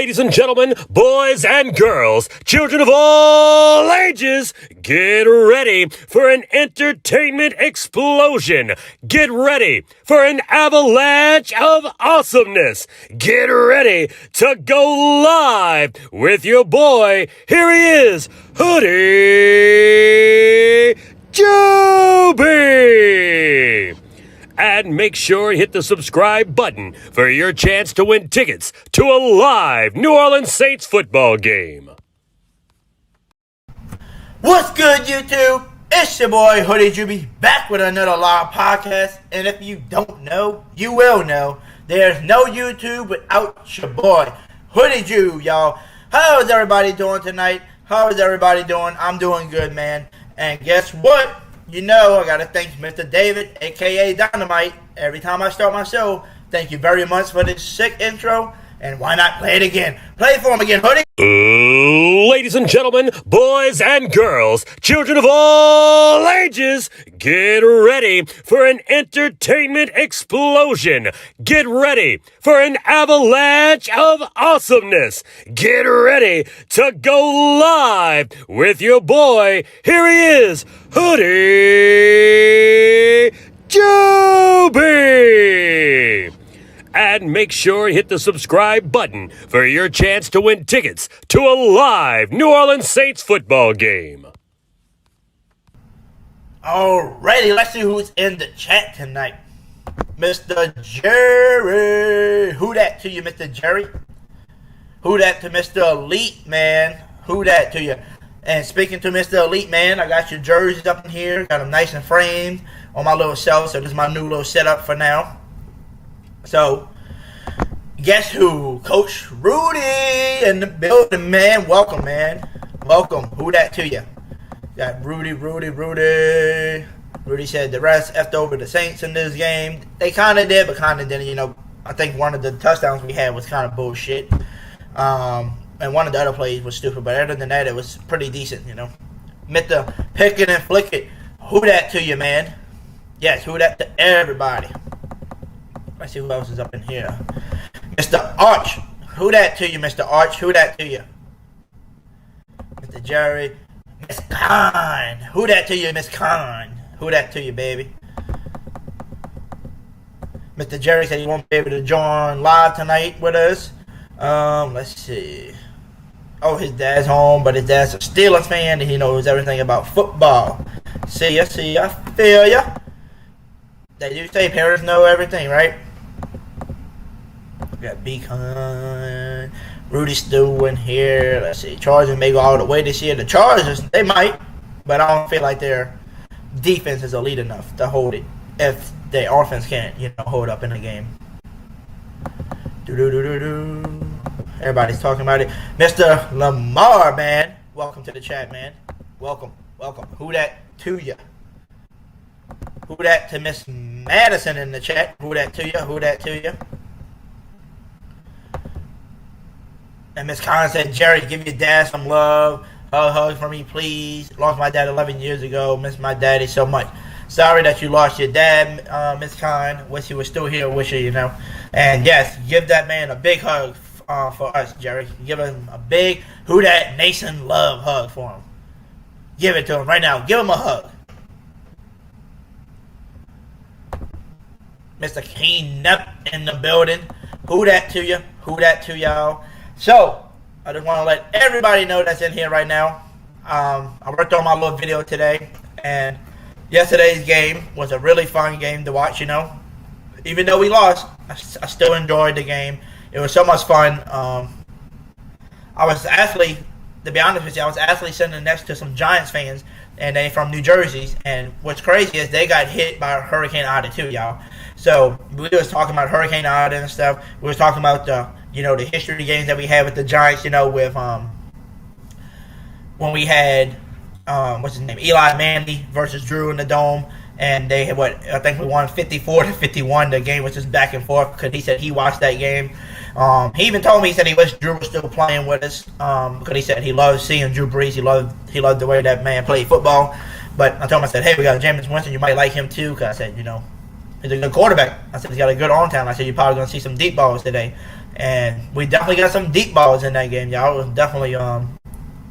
Ladies and gentlemen, boys and girls, children of all ages, get ready for an entertainment explosion. Get ready for an avalanche of awesomeness. Get ready to go live with your boy. Here he is, Hoodie Jube. And make sure you hit the subscribe button for your chance to win tickets to a live New Orleans Saints football game. What's good, YouTube? It's your boy, Hoodie Jube, back with another live podcast. And if you don't know, you will know. There's no YouTube without your boy, Hoodie Jube, y'all. How is everybody doing tonight? How is everybody doing? I'm doing good, man. And guess what? You know, I got to thank Mr. David, a.k.a. Dynamite, every time I start my show. Thank you very much for this sick intro. And why not play it again? Play it for him again, Hoodie. Ladies and gentlemen, boys and girls, children of all ages, get ready for an entertainment explosion. Get ready for an avalanche of awesomeness. Get ready to go live with your boy. Here he is, Hoodie Jube. And make sure you hit the subscribe button for your chance to win tickets to a live New Orleans Saints football game. Alrighty, let's see who's in the chat tonight. Mr. Jerry. Who that to you, Mr. Jerry? Who that to Mr. Elite, man? Who that to you? And speaking to Mr. Elite, man, I got your jerseys up in here. Got them nice and framed on my little shelf. So this is my new little setup for now. So, guess who? Coach Rudy in the building, man. Welcome, man. Welcome. Who that to you? Got Rudy. Rudy said the rest effed over the Saints in this game. They kind of did, but kind of didn't. You know, I think one of the touchdowns we had was kind of bullshit. And one of the other plays was stupid. But other than that, it was pretty decent, you know. Mr. Pick it and flick it. Who that to you, man? Yes, who that to everybody. Let's see who else is up in here. Mr. Arch. Who that to you, Mr. Arch? Who that to you? Mr. Jerry. Miss Khan. Who that to you, Miss Khan? Who that to you, baby? Mr. Jerry said he won't be able to join live tonight with us. Let's see. Oh, his dad's home, but his dad's a Steelers fan and he knows everything about football. See ya, feel ya. They do say parents know everything, right? We got Beacon. Rudy's still in here. Let's see. Chargers may go all the way this year. The Chargers, they might, but I don't feel like their defense is elite enough to hold it if their offense can't, hold up in the game. Everybody's talking about it. Mr. Lamar, man. Welcome to the chat, man. Welcome. Who that to you? Who that to Miss Madison in the chat? Who that to you? And Miss Collins said, Jerry, give your dad some love. Hug for me, please. Lost my dad 11 years ago. Miss my daddy so much. Sorry that you lost your dad, Miss Khan. Wish he was still here with you, And yes, give that man a big hug for us, Jerry. Give him a big who that nation love hug for him. Give it to him right now. Give him a hug. Mr. Keenup in the building. Who that to you? Who that to y'all? So, I just want to let everybody know that's in here right now. I worked on my little video today, and yesterday's game was a really fun game to watch, Even though we lost, I still enjoyed the game. It was so much fun. I was actually, to be honest with you, sitting next to some Giants fans, and they from New Jersey. And what's crazy is they got hit by Hurricane Ida too, y'all. So we was talking about Hurricane Ida and stuff. We was talking about the history games that we had with the Giants, with when we had what's his name, Eli Manning versus Drew in the Dome, and they had I think we won 54-51. The game was just back and forth because he said he watched that game. He even told me, he said he wished Drew was still playing with us because he said he loved seeing Drew Brees. He loved the way that man played football. But I told him, I said, hey, we got Jameis Winston. You might like him too, because I said, he's a good quarterback. I said he's got a good arm talent. I said you're probably going to see some deep balls today. And we definitely got some deep balls in that game, y'all. It was definitely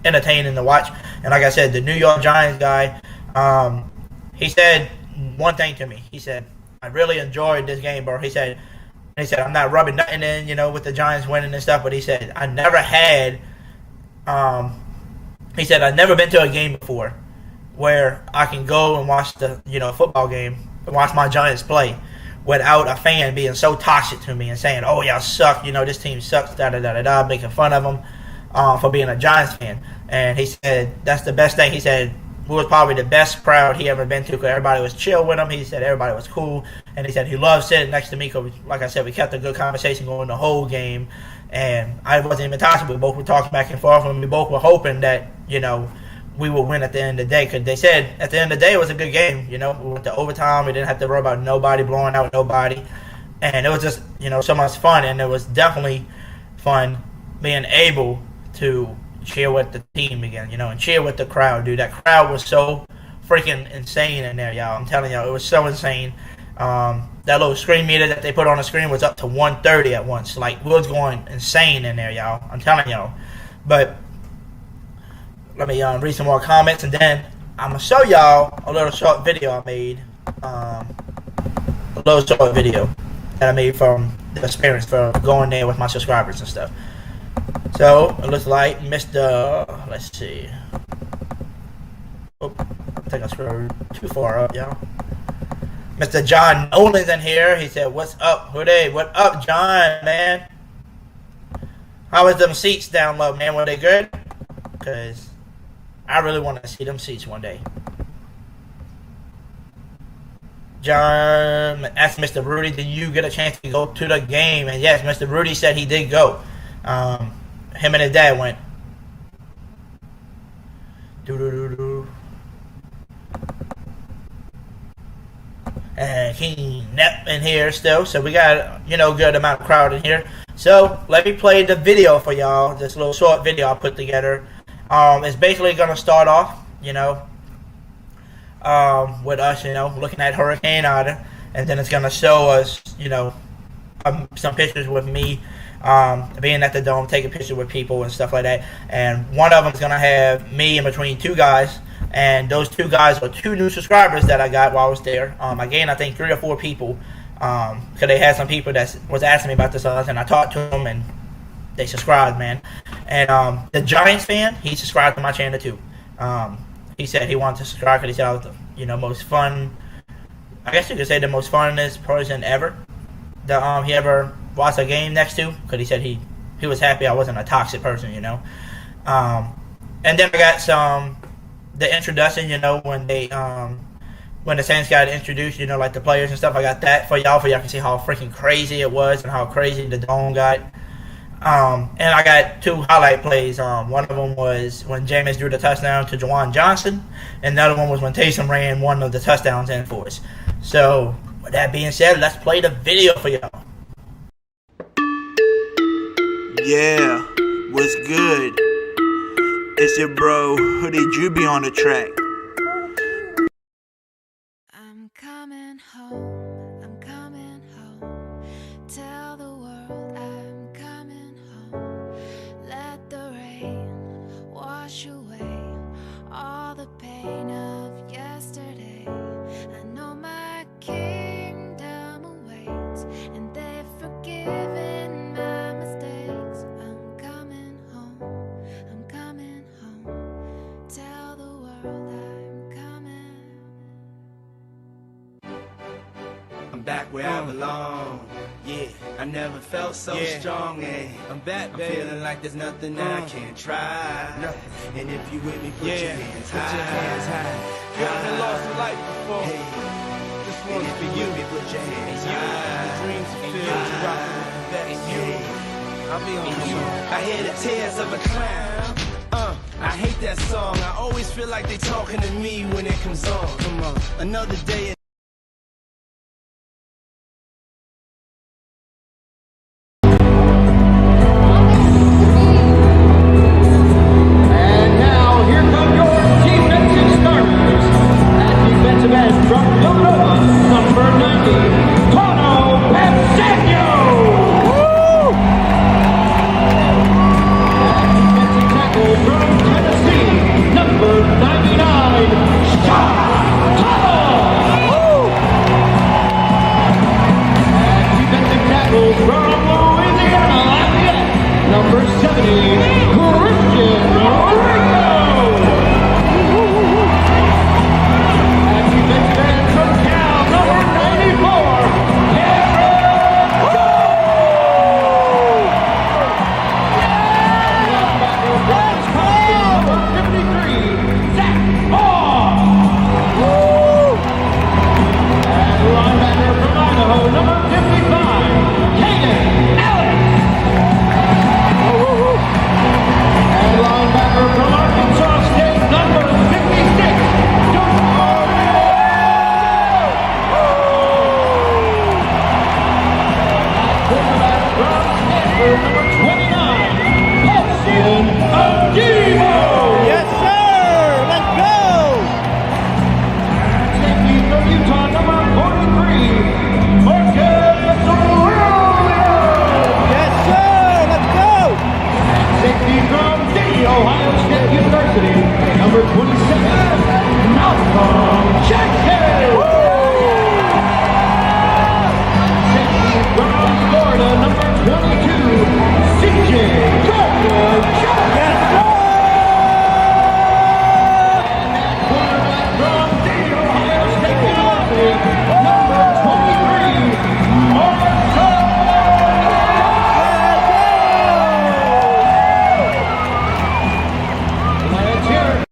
entertaining to watch. And like I said, the New York Giants guy, he said one thing to me. He said, I really enjoyed this game, bro. He said, I'm not rubbing nothing in, with the Giants winning and stuff, but he said, I've never been to a game before where I can go and watch the, football game and watch my Giants play without a fan being so toxic to me and saying, oh, y'all suck, this team sucks, da-da-da-da-da, making fun of them for being a Giants fan. And he said, that's the best thing. He said, it was probably the best crowd he ever been to because everybody was chill with him. He said everybody was cool. And he said he loved sitting next to me because, like I said, we kept a good conversation going the whole game. And I wasn't even toxic. We both were talking back and forth, and we both were hoping that, we would win at the end of the day. Because they said at the end of the day it was a good game. We went to overtime. We didn't have to worry about nobody blowing out nobody. And it was just, so much fun. And it was definitely fun being able to cheer with the team again, and cheer with the crowd, dude. That crowd was so freaking insane in there, y'all. I'm telling y'all, it was so insane. That little screen meter that they put on the screen was up to 130 at once. Like, we was going insane in there, y'all. I'm telling y'all. But let me read some more comments, and then I'm going to show y'all a little short video I made. A little short video that I made from the experience for going there with my subscribers and stuff. So, it looks like Mr. Let's see. Oh, I think I scrolled too far up, y'all. Mr. John Nolan's in here. He said, what's up, Hoodie? What up, John, man? How was them seats down low, man? Were they good? Because I really want to see them seats one day. John asked Mr. Rudy, did you get a chance to go to the game? And yes, Mr. Rudy said he did go. Him and his dad went. And King Nep in here still. So we got, good amount of crowd in here. So let me play the video for y'all. This little short video I put together. It's basically going to start off, with us, looking at Hurricane Ida. And then it's going to show us, some pictures with me being at the dome, taking pictures with people and stuff like that. And one of them is going to have me in between two guys. And those two guys are two new subscribers that I got while I was there. I gained, I think, 3 or 4 people. Because they had some people that was asking me about this and I talked to them and they subscribed, man. And the Giants fan, he subscribed to my channel too. He said he wanted to subscribe because he said I was the, most fun, I guess you could say the most funnest person ever that he ever watched a game next to, because he said he was happy I wasn't a toxic person, And then I got the introduction, when they when the Saints got introduced, like the players and stuff. I got that for y'all can see how freaking crazy it was and how crazy the dome got. And I got 2 highlight plays. One of them was when Jameis threw the touchdown to Juwan Johnson, and the other one was when Taysom ran one of the touchdowns in for us. So, with that being said, let's play the video for y'all. Yeah, what's good? It's your bro, Hoodie Jube on the track. I'm coming home, I'm coming home. Tell the world I'm coming home. Let the rain wash away all the pain of yesterday. I know my kingdom awaits, and they've forgiven my mistakes. I'm coming home, I'm coming home. Tell the world I'm coming. I'm back where I belong. Yeah, I never felt so strong. And I'm back, baby. I'm feeling like there's nothing that I can't try. Nothing. And if you with me, put your hands high. Put your hands high. You ever lost a life before? Hey. This one's for you. Put your hands high. The dreams are filled to rock with the best. I'll be on you. I hear the tears of a clown. I hate that song. I always feel like they talking to me when it comes on. Come on, another day. number 70, Christian Rico. And defense end from Cal, number 94, number 27, Malcolm Jackson. Safety from Florida, number 22, CJ Gardner-Johnson. And that quarterback from the Ohio State University, number 23, Marcel. Let's hear it.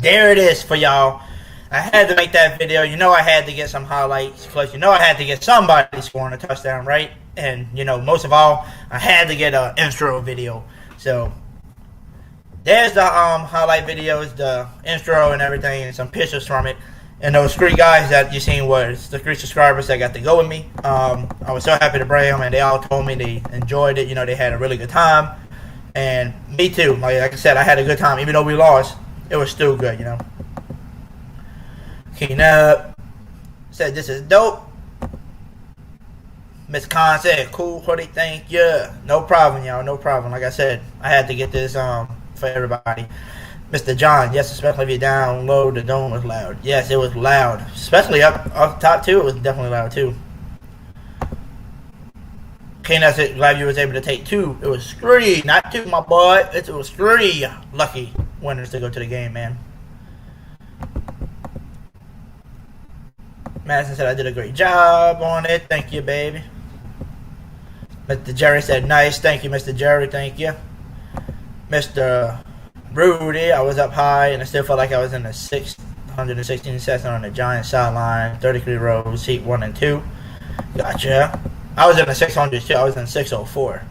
There it is for y'all. I had to make that video. You know I had to get some highlights because you know I had to get somebody scoring a touchdown, right? And you know, most of all, I had to get an intro video. So there's the highlight videos, the intro and everything, and some pictures from it. And those 3 guys that you seen was the 3 subscribers that got to go with me. I was so happy to bring them, and they all told me they enjoyed it. You know, they had a really good time, and me too. Like I said, I had a good time, even though we lost. It was still good, you know. Keen up. Said this is dope. Miss Khan said, cool, Hoodie, thank you. No problem, y'all, no problem. Like I said, I had to get this for everybody. Mr. John, yes, especially if you down low, the dome was loud. Yes, it was loud. Especially up top too, it was definitely loud too. Kane, I said, glad you was able to take 2. It was 3, not 2, my boy. It was 3 lucky winners to go to the game, man. Madison said I did a great job on it. Thank you, baby. Mr. Jerry said nice. Thank you, Mr. Jerry. Thank you. Mr. Rudy, I was up high and I still felt like I was in the 616 section on the Giant sideline. 33 rows, seat 1 and 2. Gotcha. I was in the 600 too. I was in 604.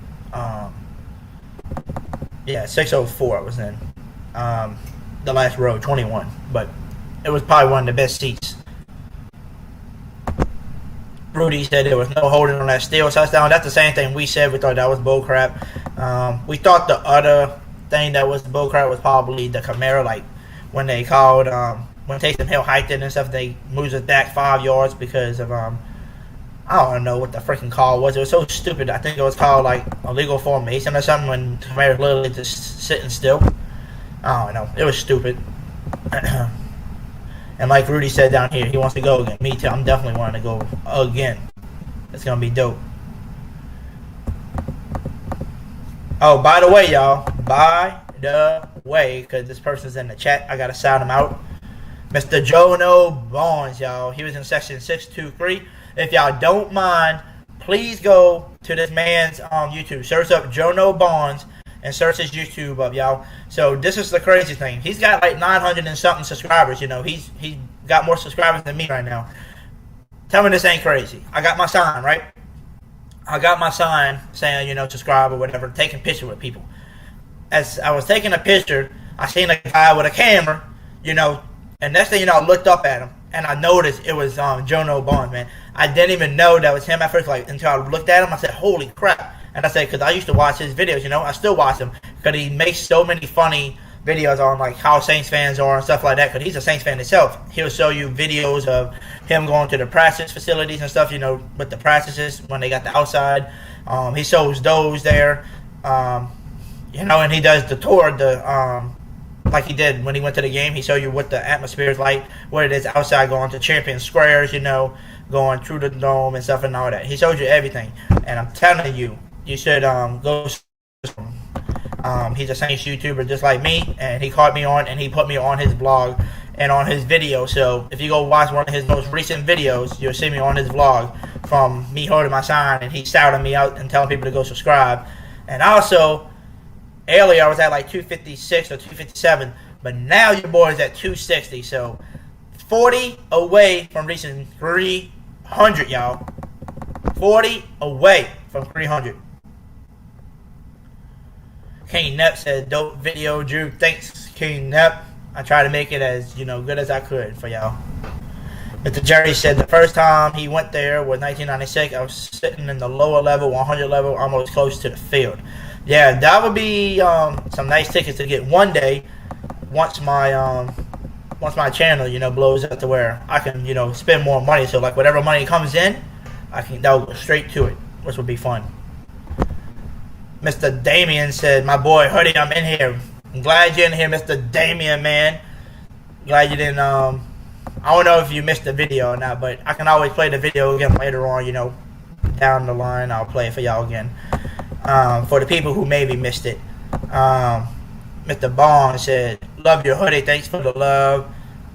Yeah, 604 I was in. The last row, 21. But it was probably one of the best seats Rudy said there was no holding on that steal touchdown. That's the same thing we said. We thought that was bullcrap. We thought the other thing that was bullcrap was probably the Camaro, like when they called when Taysom Hill hiked it and stuff, they moved it back 5 yards because of I don't know what the freaking call was. It was so stupid. I think it was called like illegal formation or something when Camaro literally just sitting still. I don't know. It was stupid. And like Rudy said down here, he wants to go again. Me too. I'm definitely wanting to go again. It's going to be dope. Oh, by the way, y'all. By the way, because this person's in the chat, I got to shout him out. Mr. Jono Barnes, y'all. He was in section 623. If y'all don't mind, please go to this man's YouTube. Search up Jono Barnes and search his YouTube up, y'all. So this is the crazy thing. He's got like 900 and something subscribers. You know, he's got more subscribers than me right now. Tell me this ain't crazy. I got my sign, right? I got my sign saying, you know, subscribe or whatever, taking picture with people. As I was taking a picture, I seen a guy with a camera, you know, and next thing you know, I looked up at him and I noticed it was Jono Barnes, man. I didn't even know that was him at first, like until I looked at him. I said, holy crap. And I said, because I used to watch his videos, you know, I still watch him because he makes so many funny videos on like how Saints fans are and stuff like that. Because he's a Saints fan himself. He'll show you videos of him going to the practice facilities and stuff, you know, with the practices when they got the outside. He shows those there, you know, and he does the tour, like he did when he went to the game. He show you what the atmosphere is like, what it is outside, going to Champion Squares, you know, going through the dome and stuff and all that. He shows you everything. And I'm telling you, you should go. He's a Saints YouTuber just like me, and he caught me on, and he put me on his blog and on his video. So if you go watch one of his most recent videos, you'll see me on his vlog from me holding my sign, and he shouting me out and telling people to go subscribe. And also, earlier I was at like 256 or 257, but now your boy is at 260. So 40 away from reaching 300, y'all. 40 away from 300. King Nep said, dope video, Drew. Thanks, King Nep. I tried to make it as, you know, good as I could for y'all. Mr. Jerry said the first time he went there was 1996. I was sitting in the lower level, 100 level, almost close to the field. Yeah, that would be some nice tickets to get one day once my channel, you know, blows up to where I can, you know, spend more money. So like whatever money comes in, that'll go straight to it, which would be fun. Mr. Damien said, my boy Hoodie, I'm in here. I'm glad you're in here, Mr. Damien, man. Glad you didn't, I don't know if you missed the video or not, but I can always play the video again later on, you know, down the line. I'll play it for y'all again. For the people who maybe missed it. Mr. Bond said, love your Hoodie, thanks for the love.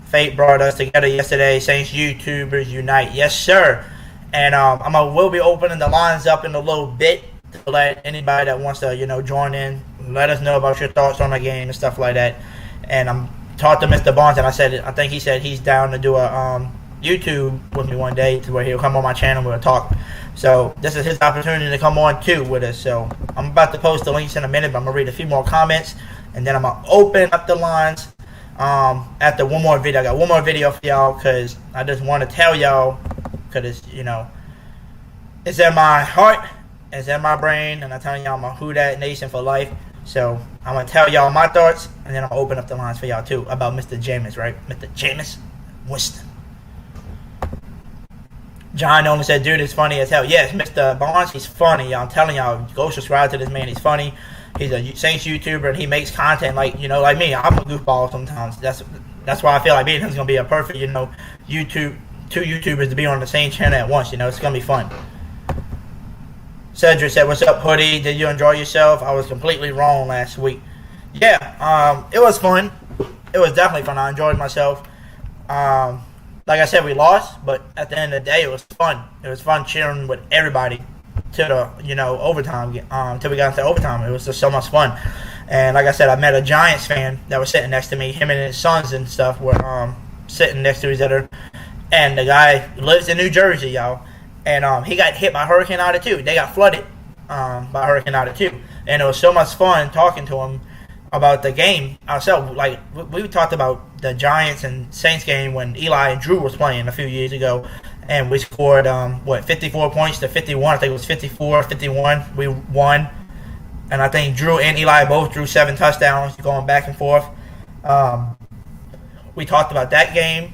Fate brought us together yesterday. Saints YouTubers unite. Yes, sir. And we'll be opening the lines up in a little bit to let anybody that wants to, you know, join in, let us know about your thoughts on the game and stuff like that. And I'm talked to Mr. Barnes, and I think he said he's down to do a YouTube with me one day, to where he'll come on my channel and we'll talk. So this is his opportunity to come on too with us. So I'm about to post the links in a minute, but I'm gonna read a few more comments, and then I'm gonna open up the lines after one more video. I got one more video for y'all because I just want to tell y'all, because it's, you know, it's in my heart, it's in my brain, and I'm telling y'all I'm a Who Dat Nation for life. So I'm gonna tell y'all my thoughts, and then I'll open up the lines for y'all too about Mr. Jameis, right? Mr. Jameis Winston. John Nolan said, dude, it's funny as hell. Yes, Mr. Barnes, he's funny. I'm telling y'all, go subscribe to this man. He's funny. He's a Saints YouTuber, and he makes content like, you know, like me. I'm a goofball sometimes. That's why I feel like me and him's gonna be a perfect, you know, two YouTubers to be on the same channel at once. You know, it's gonna be fun. Cedric said, what's up, Hoodie? Did you enjoy yourself? I was completely wrong last week. Yeah, it was fun. It was definitely fun. I enjoyed myself. Like I said, we lost, but at the end of the day, it was fun. It was fun cheering with everybody to the, you know, overtime, till we got into overtime. It was just so much fun. And like I said, I met a Giants fan that was sitting next to me. Him and his sons and stuff were sitting next to each other. And the guy lives in New Jersey, y'all. And he got hit by Hurricane Ida too. They got flooded by Hurricane Ida too. And it was so much fun talking to him about the game ourselves. Like, we talked about the Giants and Saints game when Eli and Drew was playing a few years ago, and we scored 54 points to 51. I think it was 54-51. We won, and I think Drew and Eli both drew 7 touchdowns, going back and forth. We talked about that game.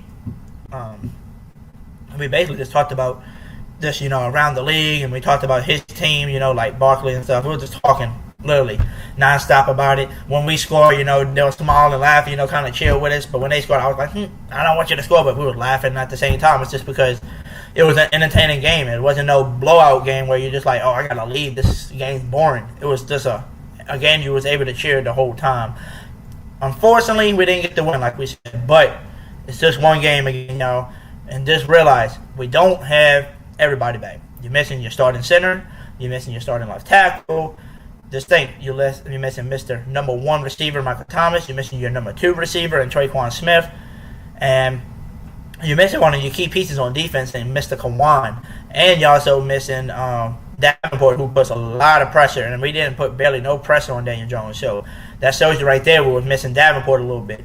We basically just talked about this, around the league, and we talked about his team, like Barkley and stuff. We were just talking literally nonstop about it. When we score, they were smiling and laughing, kind of chill with us. But when they scored, I was like, I don't want you to score, but we were laughing at the same time. It's just because it was an entertaining game. It wasn't no blowout game where you're just like, oh, I gotta leave. This game's boring. It was just a game you was able to cheer the whole time. Unfortunately, we didn't get the win, like we said, but it's just one game again, and just realize we don't have everybody back. You're missing your starting center. You're missing your starting left tackle. Just think, you're missing Mr. number 1 receiver, Michael Thomas. You're missing your number 2 receiver, and Traquan Smith. And you're missing one of your key pieces on defense, named Mr. Kawan. And you're also missing Davenport, who puts a lot of pressure. And we didn't put barely no pressure on Daniel Jones. So that shows you right there we were missing Davenport a little bit.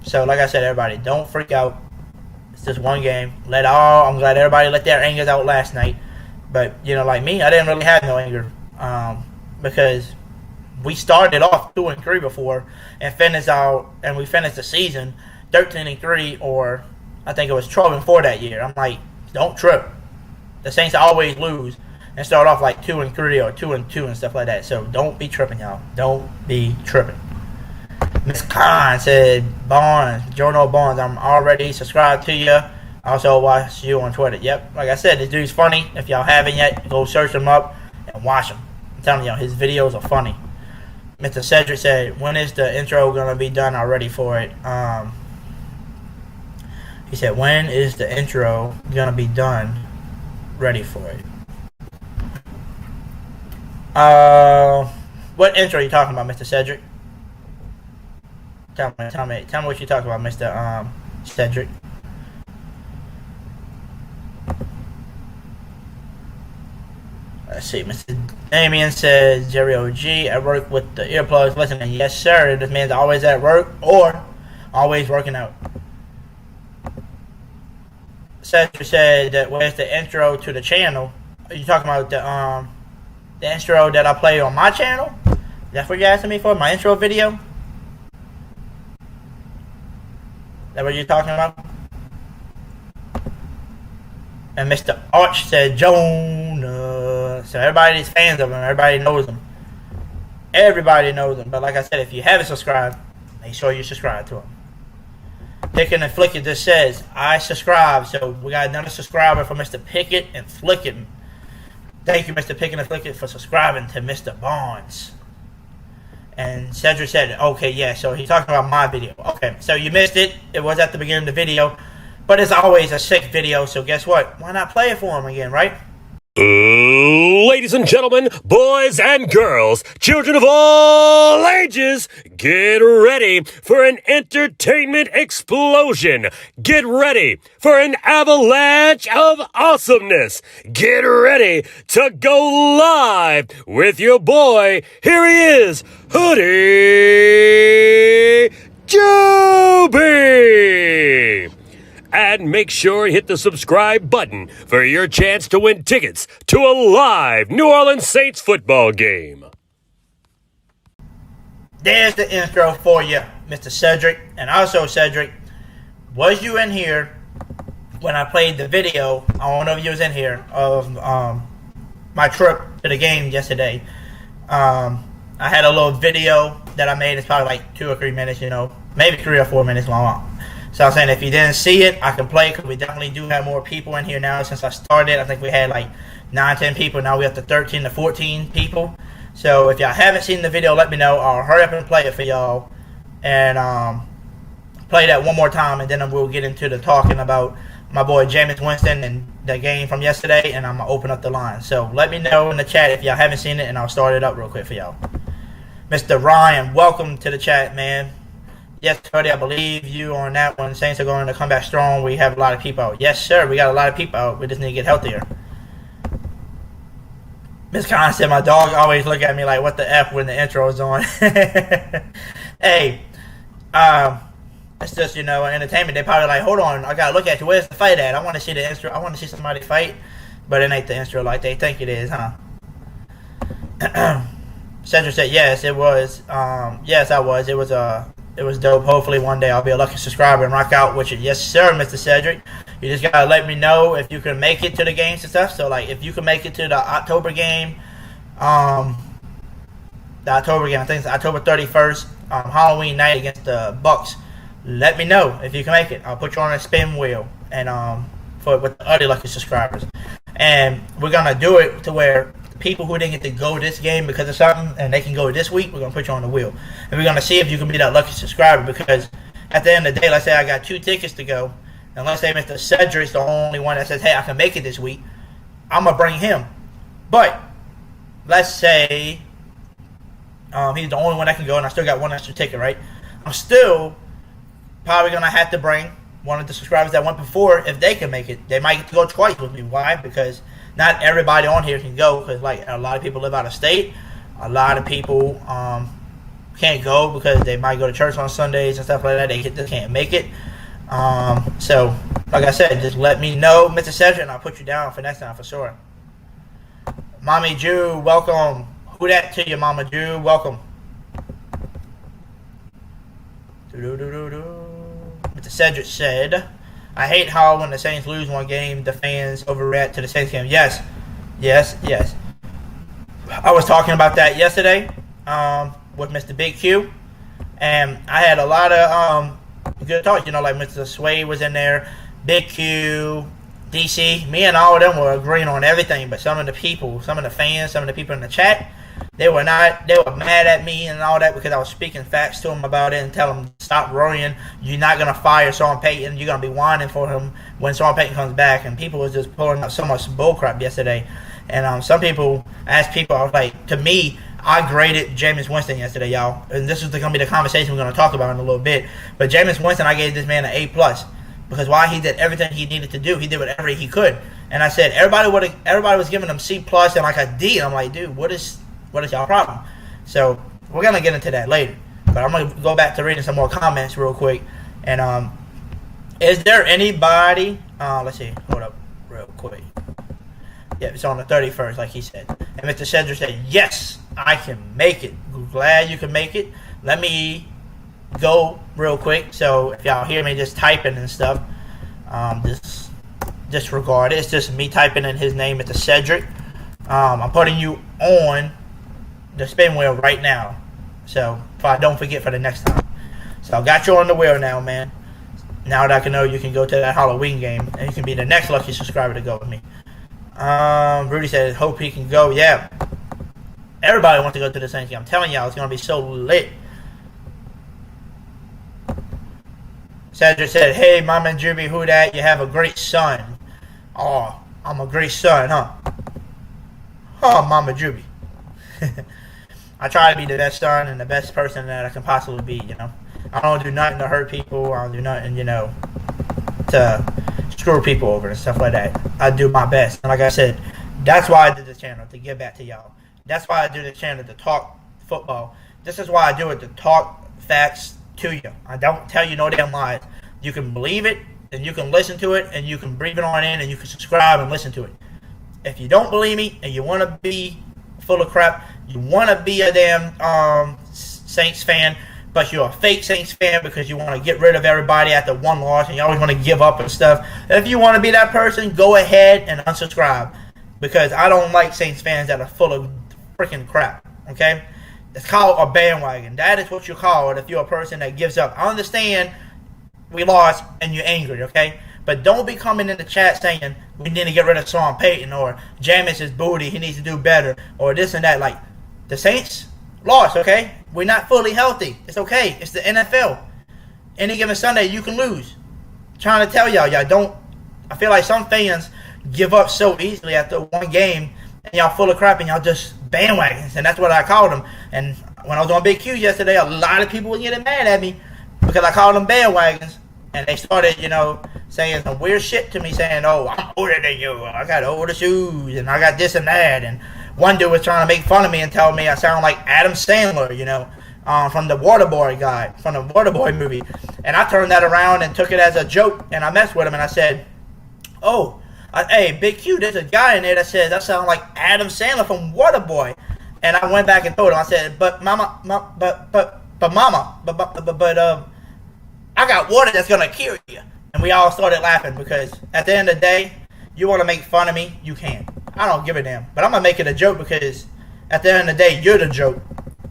So like I said, everybody, don't freak out. It's just one game. I'm glad everybody let their angers out last night. But, like me, I didn't really have no anger because we started off 2-3 before and we finished the season 13-3, or I think it was 12-4 that year. I'm like, don't trip. The Saints always lose and start off like 2-3 or 2-2 and stuff like that. So don't be tripping, y'all. Don't be tripping. Miss Khan said, Jono Barnes, I'm already subscribed to you. I also watch you on Twitter. Yep, like I said, this dude's funny. If y'all haven't yet, go search him up and watch him. I'm telling y'all, his videos are funny. Mr. Cedric said, when is the intro going to be done already for it? He said, when is the intro going to be done ready for it? What intro are you talking about, Mr. Cedric? Tell me what you're talking about, Mr. Cedric. Let's see. Mr. Damien says, Jerry OG, I work with the earplugs listening. Yes, sir. This man's always at work or always working out. Cedric said that where's the intro to the channel? Are you talking about the intro that I play on my channel? That's what you're asking me for? My intro video? Is that what you're talking about? And Mr. Arch said, Jonah. So everybody's fans of him. Everybody knows him. Everybody knows him. But like I said, if you haven't subscribed, make sure you subscribe to him. Pickett and Flickett just says, I subscribe. So we got another subscriber for Mr. Pickett and Flickett. Thank you, Mr. Pickett and Flickett, for subscribing to Mr. Barnes. And Cedric said, okay, yeah, so he's talking about my video. Okay, so you missed it. It was at the beginning of the video. But it's always a sick video, so guess what? Why not play it for him again, right? Ladies and gentlemen, boys and girls, children of all ages, get ready for an entertainment explosion. Get ready for an avalanche of awesomeness. Get ready to go live with your boy. Here he is, Hoodie Jube. And make sure you hit the subscribe button for your chance to win tickets to a live New Orleans Saints football game. There's the intro for you, Mr. Cedric. And also, Cedric, was you in here when I played the video? I don't know if you was in here of my trip to the game yesterday. I had a little video that I made. It's probably like 2 or 3 minutes, maybe 3 or 4 minutes long. So I'm saying if you didn't see it, I can play it because we definitely do have more people in here now since I started. I think we had like 9, 10 people. Now we have to 13 to 14 people. So if y'all haven't seen the video, let me know. I'll hurry up and play it for y'all. And play that one more time. And then we'll get into the talking about my boy Jameis Winston and the game from yesterday. And I'm going to open up the line. So let me know in the chat if y'all haven't seen it. And I'll start it up real quick for y'all. Mr. Ryan, welcome to the chat, man. Yes, Cody, I believe you on that one. Saints are going to come back strong. We have a lot of people out. Yes, sir. We got a lot of people out. We just need to get healthier. Miss Khan said, my dog always look at me like, what the F when the intro is on. Hey, It's just, entertainment. They probably like, hold on, I gotta look at you. Where's the fight at? I want to see I want to see somebody fight, but it ain't the intro like they think it is, huh? Cedric said, yes, it was. Yes, I was. It was dope. Hopefully one day I'll be a lucky subscriber and rock out with you. Yes, sir, Mr. Cedric. You just gotta let me know if you can make it to the games and stuff. So, like, if you can make it to the October game, I think it's October 31st, Halloween night against the Bucks. Let me know if you can make it. I'll put you on a spin wheel and with the other lucky subscribers. And we're gonna do it to where people who didn't get to go this game because of something and they can go this week, we're gonna put you on the wheel. And we're gonna see if you can be that lucky subscriber, because at the end of the day, let's say I got 2 tickets to go, and let's say Mr. Cedric's the only one that says, hey, I can make it this week, I'm gonna bring him. But let's say he's the only one that can go and I still got 1 extra ticket, right? I'm still probably going to have to bring one of the subscribers that went before if they can make it. They might get to go twice with me. Why? Because not everybody on here can go, because like a lot of people live out of state. A lot of people can't go because they might go to church on Sundays and stuff like that. They just can't make it. So, like I said, just let me know, Mr. Cedric, and I'll put you down for next time for sure. Mommy Jew, welcome. Who that to you, Mama Jew? Welcome. Mr. Cedric said, I hate how when the Saints lose one game, the fans overreact to the Saints game. Yes. I was talking about that yesterday with Mr. Big Q, and I had a lot of good talks. Like Mr. Sway was in there, Big Q, DC. Me and all of them were agreeing on everything, but some of the fans, some of the people in the chat, they were mad at me and all that because I was speaking facts to them about it and telling them, stop worrying. You're not going to fire Sean Payton. You're going to be whining for him when Sean Payton comes back. And people was just pulling out so much bullcrap yesterday. And some people asked people, I was like, to me, I graded Jameis Winston yesterday, y'all. And this is going to be the conversation we're going to talk about in a little bit. But Jameis Winston, I gave this man an A+. Because why? He did everything he needed to do. He did whatever he could. And I said, everybody was giving him C+ and like a D. And I'm like, dude, what is y'all problem? So we're gonna get into that later, but I'm gonna go back to reading some more comments real quick. And is there anybody? Let's see. Hold up, real quick. Yeah, it's on the 31st, like he said. And Mr. Cedric said, "Yes, I can make it." Glad you can make it. Let me go real quick. So if y'all hear me just typing and stuff, just disregard it. It's just me typing in his name, Mr. Cedric. I'm putting you on the spin wheel right now, so if I don't forget for the next time. So I got you on the wheel now, man. Now that I can know you can go to that Halloween game and you can be the next lucky subscriber to go with me. Rudy said, hope he can go. Yeah, everybody wants to go to the Saints game. I'm telling y'all, it's gonna be so lit. Cedric said, hey, Mama and Jube, who that? You have a great son. Oh, I'm a great son, huh? Oh, Mama Jube. I try to be the best son and the best person that I can possibly be, I don't do nothing to hurt people. I don't do nothing, to screw people over and stuff like that. I do my best. And like I said, that's why I did this channel, to give back to y'all. That's why I do this channel, to talk football. This is why I do it, to talk facts to you. I don't tell you no damn lies. You can believe it, and you can listen to it, and you can breathe it on in, and you can subscribe and listen to it. If you don't believe me, and you want to be full of crap, you want to be a damn Saints fan, but you're a fake Saints fan because you want to get rid of everybody after one loss and you always want to give up and stuff. If you want to be that person, go ahead and unsubscribe, because I don't like Saints fans that are full of freaking crap, okay? It's called a bandwagon. That is what you call it if you're a person that gives up. I understand we lost and you're angry, okay? But don't be coming in the chat saying we need to get rid of Sean Payton or Jameis is booty, he needs to do better, or this and that. Like, the Saints lost, okay? We're not fully healthy. It's okay. It's the NFL. Any given Sunday, you can lose. I'm trying to tell y'all don't. I feel like some fans give up so easily after one game, and y'all full of crap, and y'all just bandwagons, and that's what I called them. And when I was on Big Q yesterday, a lot of people were getting mad at me because I called them bandwagons. And they started, saying some weird shit to me, saying, oh, I'm older than you. I got older shoes, and I got this and that. And one dude was trying to make fun of me and tell me I sound like Adam Sandler, from the Waterboy guy, from the Waterboy movie. And I turned that around and took it as a joke, and I messed with him, and I said, hey, Big Q, there's a guy in there that says that sounds like Adam Sandler from Waterboy. And I went back and told him, I said, but mama, I got water that's gonna kill you. And we all started laughing because at the end of the day, you want to make fun of me, you can. I don't give a damn. But I'm gonna make it a joke because at the end of the day, you're the joke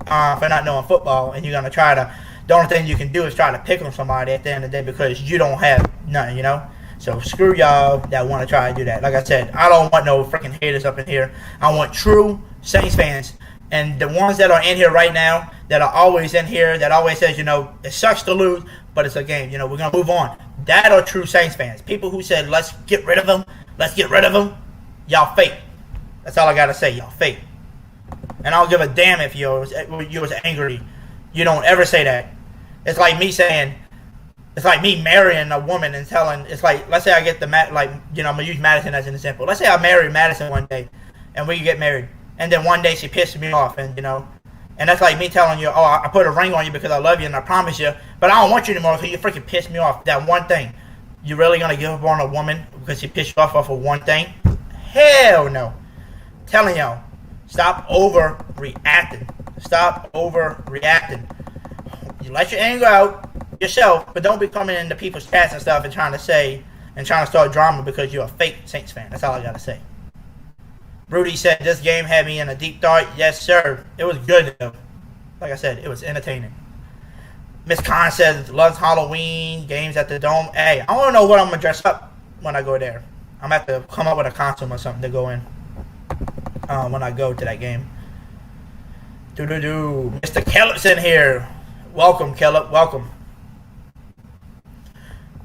for not knowing football, and you're gonna try to. The only thing you can do is try to pick on somebody at the end of the day because you don't have nothing, you know. So screw y'all that want to try to do that. Like I said, I don't want no freaking haters up in here. I want true Saints fans. And the ones that are in here right now, that are always in here, that always says, you know, it sucks to lose, but it's a game. You know, we're going to move on. That are true Saints fans. People who said, let's get rid of them. Let's get rid of them. Y'all fake. That's all I got to say. Y'all fake. And I don't give a damn if you was angry. You don't ever say that. It's like me saying, it's like me marrying a woman and telling, it's like, let's say I get I'm going to use Madison as an example. Let's say I marry Madison one day and we get married. And then one day she pisses me off, and and that's like me telling you, I put a ring on you because I love you and I promise you, but I don't want you anymore because you freaking pissed me off. That one thing. You really gonna give up on a woman because she pissed you off of one thing? Hell no. I'm telling y'all, stop overreacting. Stop overreacting. You let your anger out yourself, but don't be coming into people's chats and stuff and trying to start drama because you're a fake Saints fan. That's all I gotta say. Rudy said, this game had me in a deep thought. Yes, sir. It was good, though. Like I said, it was entertaining. Miss Khan says, loves Halloween, games at the Dome. Hey, I don't know what I'm going to dress up when I go there. I'm going to have to come up with a costume or something to go in when I go to that game. Mr. Kellep's in here. Welcome, Kellep. Welcome.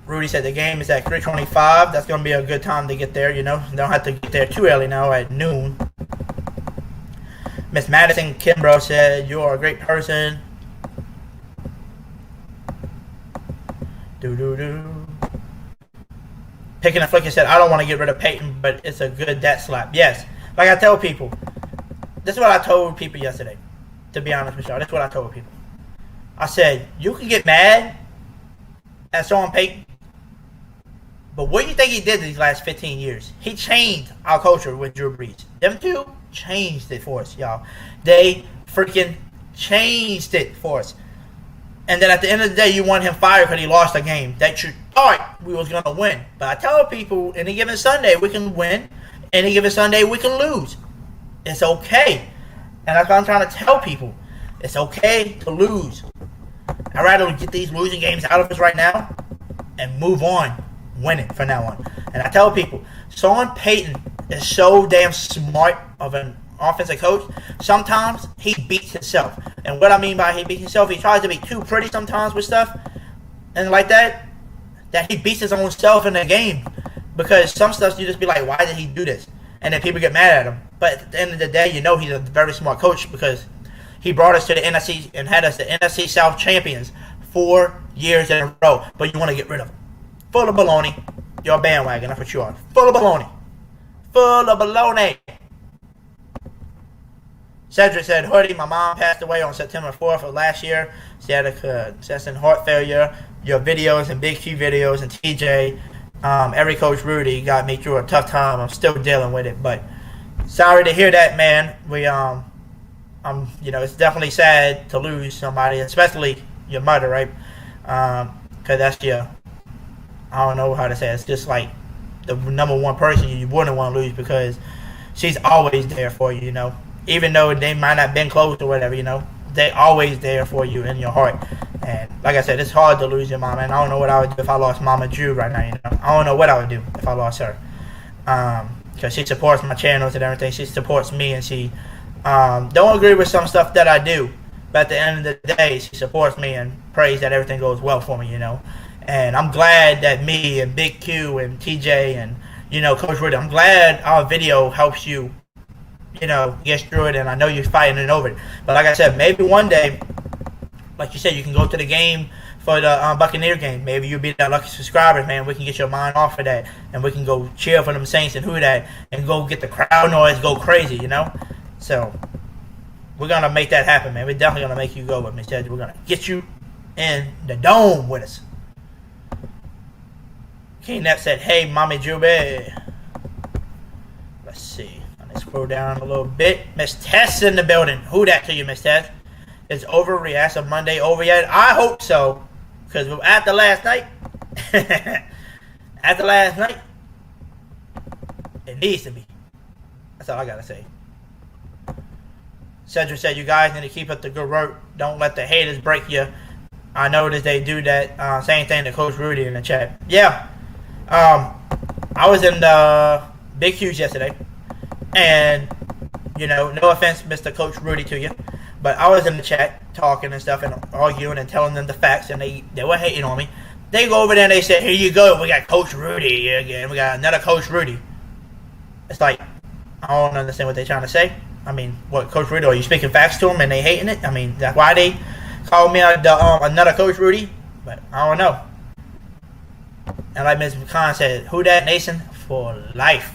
Rudy said the game is at 3:25. That's going to be a good time to get there, you know. Don't have to get there too early now at noon. Miss Madison Kimbrough said, you are a great person. Picking a Flicker said, I don't want to get rid of Peyton, but it's a good debt slap. Yes. Like I tell people, this is what I told people yesterday, to be honest with y'all. This is what I told people. I said, you can get mad at Sean Payton, but what do you think he did these last 15 years? He changed our culture with Drew Brees. Them two changed it for us, y'all. They freaking changed it for us. And then at the end of the day, you want him fired because he lost a game that you thought we was going to win. But I tell people, any given Sunday, we can win. Any given Sunday, we can lose. It's okay. And that's what I'm trying to tell people. It's okay to lose. I'd rather get these losing games out of us right now and move on. Win it from now on. And I tell people, Sean Payton is so damn smart of an offensive coach. Sometimes he beats himself. And what I mean by he beats himself, he tries to be too pretty sometimes with stuff. And like that he beats his own self in the game. Because some stuff you just be like, why did he do this? And then people get mad at him. But at the end of the day, you know he's a very smart coach because he brought us to the NFC and had us the NFC South champions 4 years in a row. But you want to get rid of him. Full of baloney. You're a bandwagon, that's what you are. Full of baloney. Full of baloney. Cedric said, Hoodie, my mom passed away on September 4th of last year. She had a congestive heart failure. Your videos and Big Q videos and TJ, every coach Rudy got me through a tough time. I'm still dealing with it, but sorry to hear that, man. It's definitely sad to lose somebody, especially your mother, right? Because that's I don't know how to say it. It's just like the number one person you wouldn't want to lose because she's always there for you, you know. Even though they might not have been close or whatever, you know. They always there for you in your heart. And like I said, it's hard to lose your mom. And I don't know what I would do if I lost Mama Drew right now, you know. I don't know what I would do if I lost her. Because she supports my channels and everything. She supports me and she don't agree with some stuff that I do. But at the end of the day, she supports me and prays that everything goes well for me, you know. And I'm glad that me and Big Q and TJ and, you know, Coach Rudy, I'm glad our video helps you, you know, get through it. And I know you're fighting it over it. But like I said, maybe one day, like you said, you can go to the game for the Buccaneer game. Maybe you'll be that lucky subscriber, man. We can get your mind off of that. And we can go cheer for them Saints and who that and go get the crowd noise, go crazy, you know. So, we're gonna make that happen, man. We're definitely gonna make you go with me, Ted. We're gonna get you in the dome with us. King Nep said, "Hey, Mommy Jube." Let's see. Let's scroll down a little bit. Miss Tess in the building. Who that to you, Miss Tess? Is Overreaction Monday over yet? I hope so, because after last night, it needs to be. That's all I gotta say. Cedric said, "You guys need to keep up the good work. Don't let the haters break you." I noticed they do that same thing to Coach Rudy in the chat. Yeah. I was in the Big Q's yesterday, and no offense, Mr. Coach Rudy, to you, but I was in the chat talking and stuff and arguing and telling them the facts, and they were hating on me. They go over there and they said, "Here you go, we got Coach Rudy again. We got another Coach Rudy." It's like, I don't understand what they're trying to say. I mean, what, Coach Rudy? Are you speaking facts to them and they hating it? I mean, that's why they called me another Coach Rudy. But I don't know. And like Ms. McCon said, "Who that Nation for life?"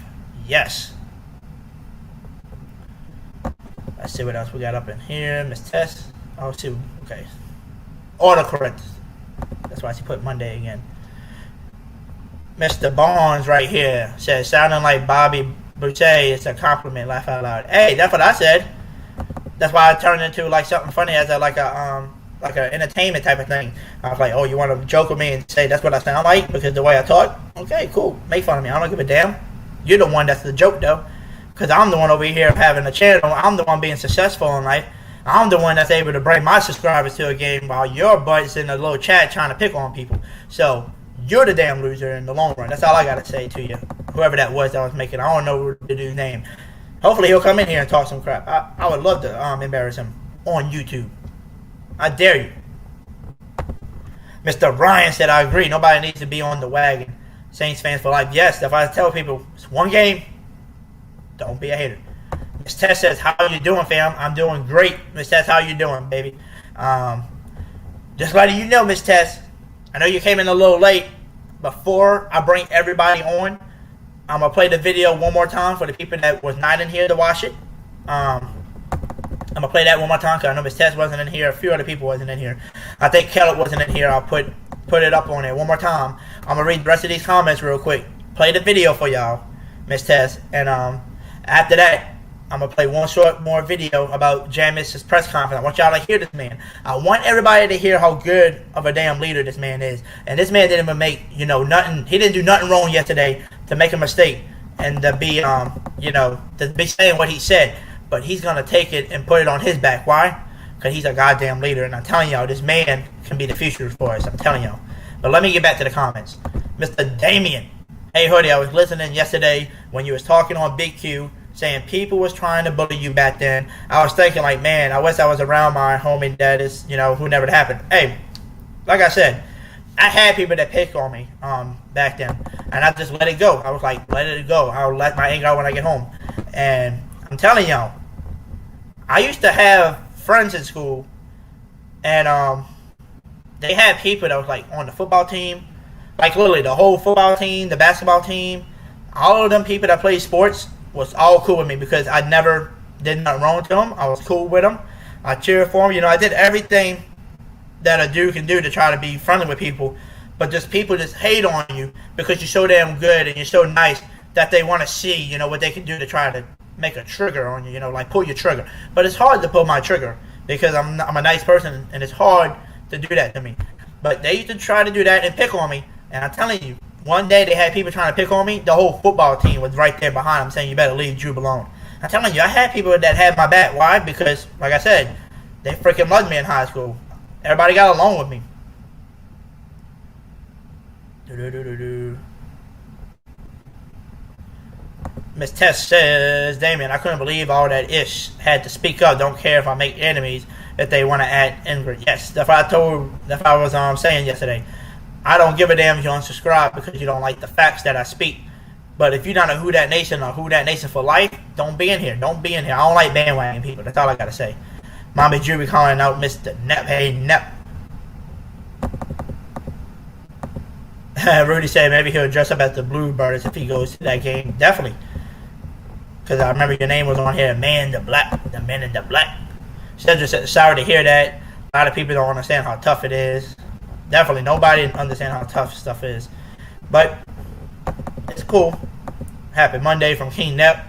Yes. Let's see what else we got up in here. Miss Tess. Oh, see. Okay. Autocorrect. That's why she put Monday again. Mr. Barnes right here says, "Sounding like Bobby Boucher, it's a compliment. Laugh out loud." Hey, that's what I said. That's why I turned into like something funny as like an entertainment type of thing. I was like, "Oh, you want to joke with me and say that's what I sound like because the way I talk?" Okay, cool. Make fun of me. I don't give a damn. You're the one that's the joke though, because I'm the one over here having a channel. I'm the one being successful in life. I'm the one that's able to bring my subscribers to a game while your butt's in a little chat trying to pick on people. So you're the damn loser in the long run. That's all I gotta say to you. Whoever that was making, I don't know the dude's name. Hopefully he'll come in here and talk some crap. I would love to embarrass him on YouTube. I dare you. Mr. Ryan said, "I agree. Nobody needs to be on the wagon. Saints fans for life." Yes, if I tell people it's one game, don't be a hater. Miss Tess says, "How you doing, fam?" I'm doing great. Miss Tess, how you doing, baby? Just letting you know, Miss Tess, I know you came in a little late. Before I bring everybody on, I'm going to play the video one more time for the people that was not in here to watch it. I'm going to play that one more time because I know Miss Tess wasn't in here. A few other people wasn't in here. I think Kellett wasn't in here. I'll put it up on there one more time. I'm going to read the rest of these comments real quick. Play the video for y'all, Miss Tess. And after that, I'm going to play one short more video about Jameis's press conference. I want y'all to hear this man. I want everybody to hear how good of a damn leader this man is. And this man didn't even make, nothing. He didn't do nothing wrong yesterday to make a mistake and to be, to be saying what he said. But he's going to take it and put it on his back. Why? Because he's a goddamn leader. And I'm telling y'all, this man can be the future for us. I'm telling y'all. But let me get back to the comments. Mr. Damien. Hey, Hoodie, I was listening yesterday when you was talking on Big Q, saying people was trying to bully you back then. I was thinking like, man, I wish I was around my homie that is, who never happened. Hey, like I said, I had people that picked on me back then, and I just let it go. I was like, let it go. I'll let my anger out when I get home. And I'm telling y'all, I used to have friends in school, and they had people that was like on the football team, like literally the whole football team, the basketball team, all of them people that played sports was all cool with me because I never did nothing wrong to them. I was cool with them. I cheered for them. I did everything that a dude can do to try to be friendly with people. But just people just hate on you because you're so damn good and you're so nice that they want to see, what they can do to try to make a trigger on you, like pull your trigger. But it's hard to pull my trigger because I'm a nice person and it's hard to do that to me. But they used to try to do that and pick on me. And I'm telling you, one day they had people trying to pick on me. The whole football team was right there behind them saying, "You better leave Jube alone." I'm telling you, I had people that had my back. Why? Because, like I said, they freaking loved me in high school. Everybody got along with me. Miss Tess says, "Damien, I couldn't believe all that ish. Had to speak up. Don't care if I make enemies if they want to act angry." Yes, that's what I was saying yesterday. I don't give a damn if you unsubscribe because you don't like the facts that I speak. But if you're not a Who That Nation or Who That Nation for life, don't be in here. Don't be in here. I don't like bandwagon people. That's all I got to say. Mommy Jube calling out Mr. Nep. Hey, Nep. Rudy said maybe he'll dress up as the Bluebirds if he goes to that game. Definitely. Because I remember your name was on here. The Man in the Black. Cedric said, sorry to hear that. A lot of people don't understand how tough it is. Definitely nobody understands how tough stuff is. But it's cool. Happy Monday from King Nep.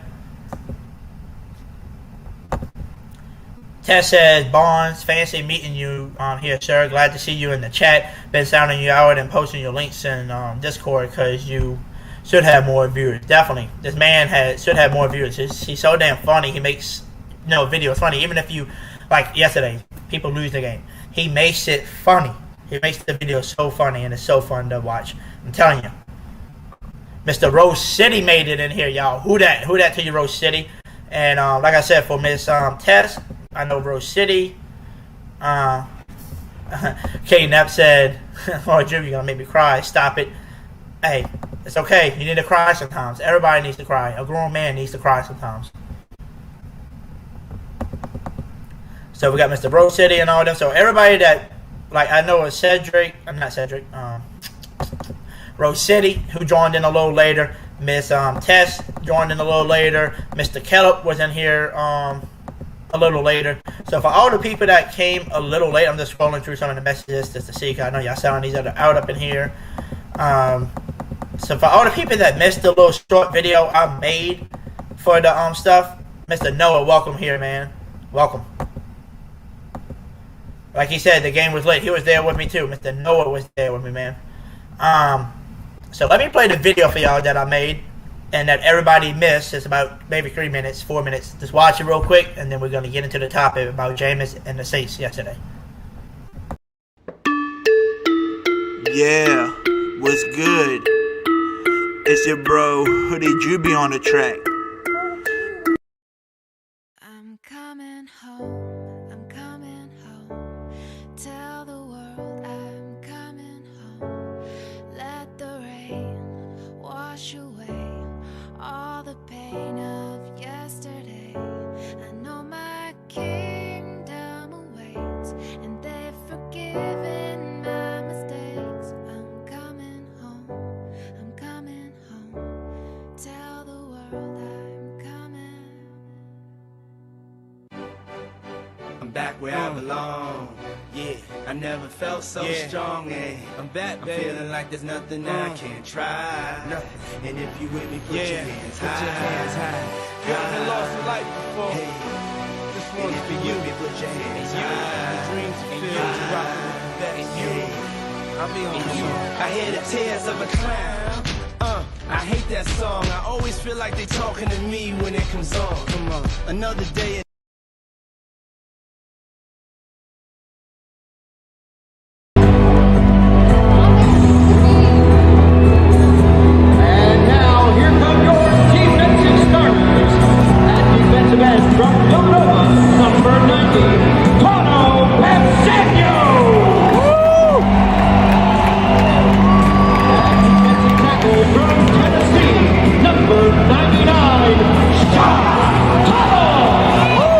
Tess says, Barnes, fancy meeting you here, sir. Glad to see you in the chat. Been sounding you out and posting your links in Discord because you should have more viewers. Definitely. This man should have more viewers. He's so damn funny. He makes videos funny. Even if you, like yesterday, people lose the game. He makes it funny. He makes the video so funny, and it's so fun to watch. I'm telling you. Mr. Rose City made it in here, y'all. Who that? Who that to you, Rose City? And like I said, for Miss Tess, I know Rose City. K Nep said, "Oh, Jube, you're gonna make me cry. Stop it." Hey, it's okay. You need to cry sometimes. Everybody needs to cry. A grown man needs to cry sometimes. So we got Mr. Rose City and all them. So everybody that, like, I know is Cedric. I'm not Cedric. Rose City, who joined in a little later. Miss Tess joined in a little later. Mr. Kellett was in here a little later. So for all the people that came a little late, I'm just scrolling through some of the messages just to see, because I know y'all sound these other out up in here. So for all the people that missed the little short video I made for the stuff, Mr. Noah, welcome here, man. Welcome. Like he said, the game was late. He was there with me too. Mr. Noah was there with me, man. So let me play the video for y'all that I made and that everybody missed. It's about maybe 3 minutes, 4 minutes. Just watch it real quick, and then we're going to get into the topic about Jameis and the Saints yesterday. Yeah, what's good? It's your bro, Hoodie Jube on the track. I'm coming home, I'm coming home. Tell the world I'm coming home. Let the rain wash away all the pain of yesterday. I know my kingdom awaits, and they've forgiven my mistakes. I'm coming home, I'm coming home. Tell the world I'm coming. I'm back where I belong. Yeah, I never felt so strong. And I'm back, baby. I'm feeling like there's nothing I can't try. Nothing. And if you with me, put your hands high. Put your hands high. You haven't lost a life before. Hey. This one's for you. Put your hands high. Dreams fulfilled. You rock with the best. You. I'll be on you. I hear the tears of a clown. I hate that song. I always feel like they talking to me when it comes on. Come on, another day. And now, here come your defensive starters. At defensive end from Villanova, number 90, Tono Pepsanio. At defensive tackle from Tennessee, number 99, Sean Tuttle.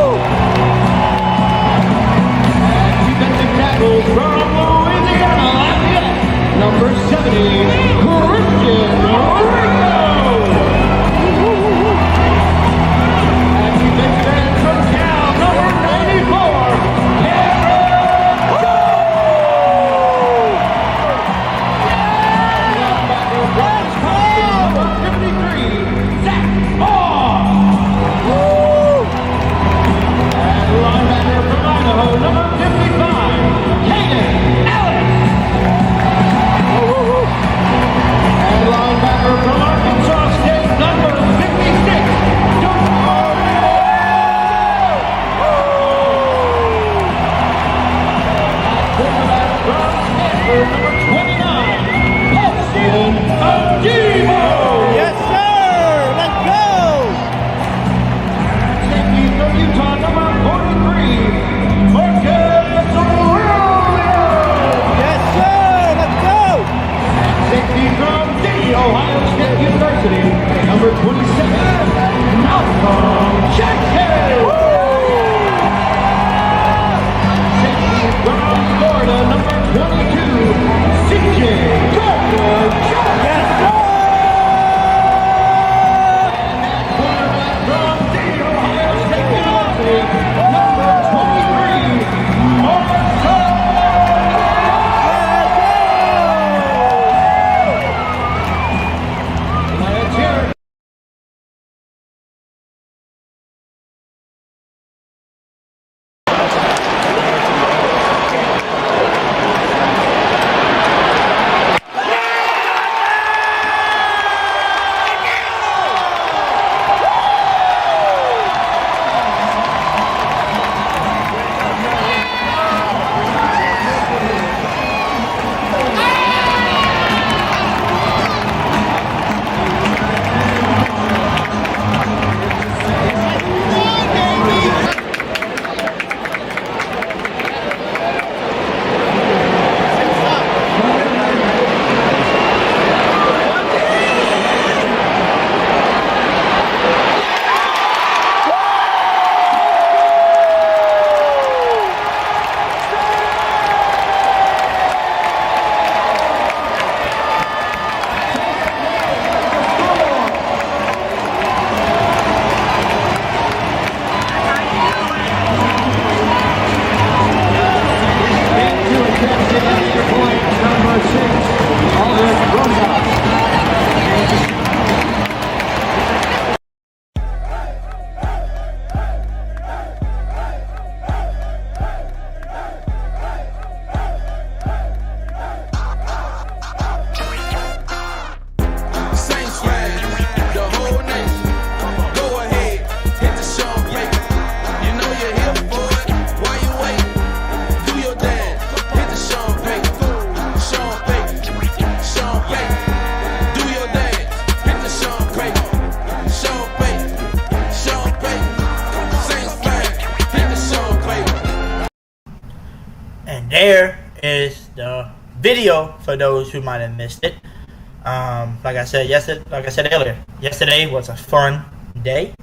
there is the video for those who might have missed it. Like I said earlier, yesterday was a fun day.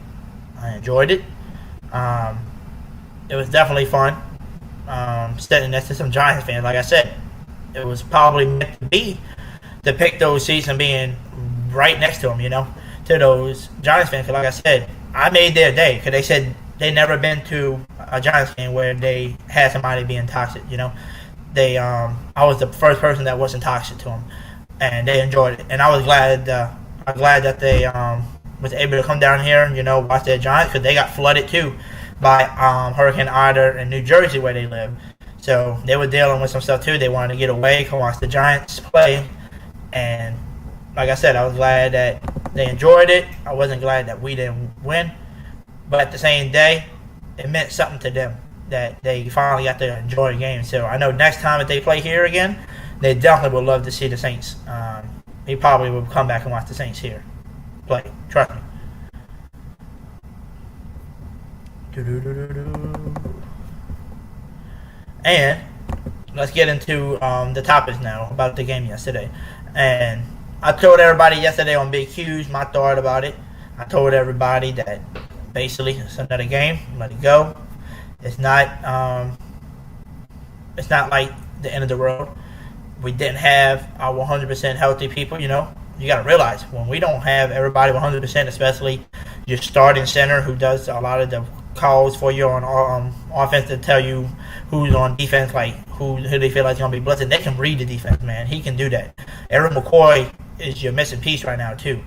I enjoyed it. It was definitely fun. Standing next to some Giants fans, like I said, it was probably meant to be to pick those seats and being right next to them, to those Giants fans. 'Cause like I said, I made their day because they said they never been to a Giants game where they had somebody being toxic. I was the first person that wasn't toxic to them, and they enjoyed it. And I was glad. I'm glad that they was able to come down here and watch their Giants, because they got flooded too by Hurricane Ida in New Jersey where they live. So they were dealing with some stuff too. They wanted to get away, come watch the Giants play, and like I said, I was glad that they enjoyed it. I wasn't glad that we didn't win, but at the same day, it meant something to them that they finally got to enjoy the game. So I know next time that they play here again, they definitely would love to see the Saints. He probably will come back and watch the Saints here play. Trust me. And let's get into the topics now about the game yesterday. And I told everybody yesterday on Big Q's my thought about it. I told everybody that basically it's another game. Let it go. It's not like the end of the world. We didn't have our 100% healthy people. You got to realize when we don't have everybody 100%, especially your starting center who does a lot of the calls for you on offense to tell you who's on defense, like who they feel like is going to be blitzing. They can read the defense, man. He can do that. Eric McCoy is your missing piece right now, too.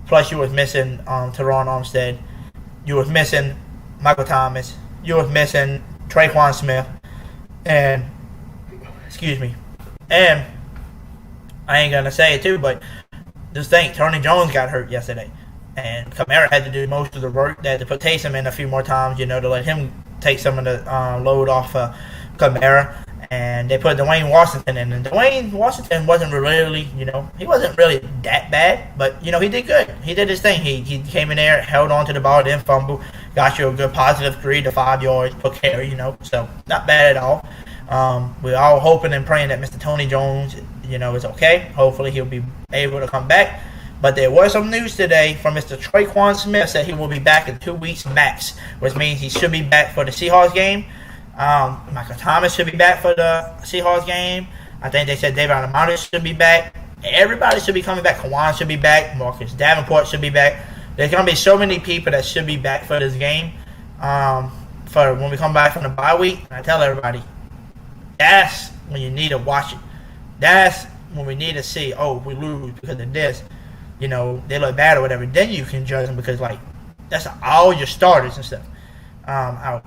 Plus, you was missing Teron Armstead. You was missing Michael Thomas. You was missing Traquan Smith. And I ain't going to say it, too, but just think, Tony Jones got hurt yesterday. And Kamara had to do most of the work. They had to put Taysom in a few more times, to let him take some of the load off Kamara. And they put Dwayne Washington in. And Dwayne Washington wasn't really, he wasn't really that bad. But, he did good. He did his thing. He came in there, held on to the ball, didn't fumble. Got you a good positive 3 to 5 yards per carry, So, not bad at all. We're all hoping and praying that Mr. Tony Jones, is okay. Hopefully he'll be able to come back. But there was some news today from Mr. Traquan Smith that he will be back in 2 weeks max, which means he should be back for the Seahawks game. Michael Thomas should be back for the Seahawks game. I think they said David Anamoto should be back. Everybody should be coming back. Kawan should be back. Marcus Davenport should be back. There's going to be so many people that should be back for this game for when we come back from the bye week. And I tell everybody, that's when you need to watch it. That's when we need to see, we lose because of this. They look bad or whatever. Then you can judge them because, that's all your starters and stuff out.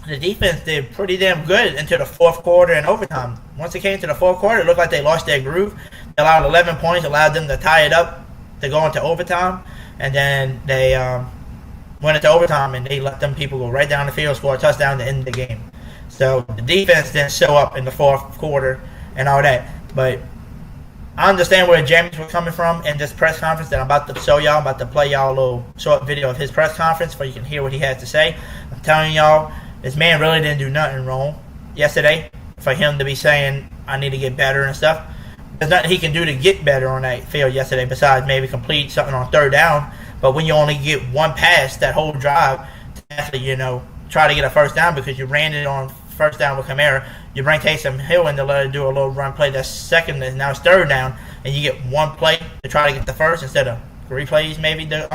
The defense did pretty damn good into the fourth quarter and overtime. Once it came to the fourth quarter, it looked like they lost their groove. They allowed 11 points, allowed them to tie it up to go into overtime. And then they went into overtime, and they let them people go right down the field, score a touchdown to end the game. So the defense didn't show up in the fourth quarter and all that. But I understand where James was coming from in this press conference that I'm about to show y'all. I'm about to play y'all a little short video of his press conference so you can hear what he has to say. I'm telling y'all, this man really didn't do nothing wrong yesterday for him to be saying, I need to get better and stuff. There's nothing he can do to get better on that field yesterday besides maybe complete something on third down. But when you only get one pass that whole drive to actually, try to get a first down because you ran it on first down with Kamara, you bring Taysom Hill in to let it do a little run play that's second, and now it's third down, and you get one play to try to get the first instead of 3 plays maybe to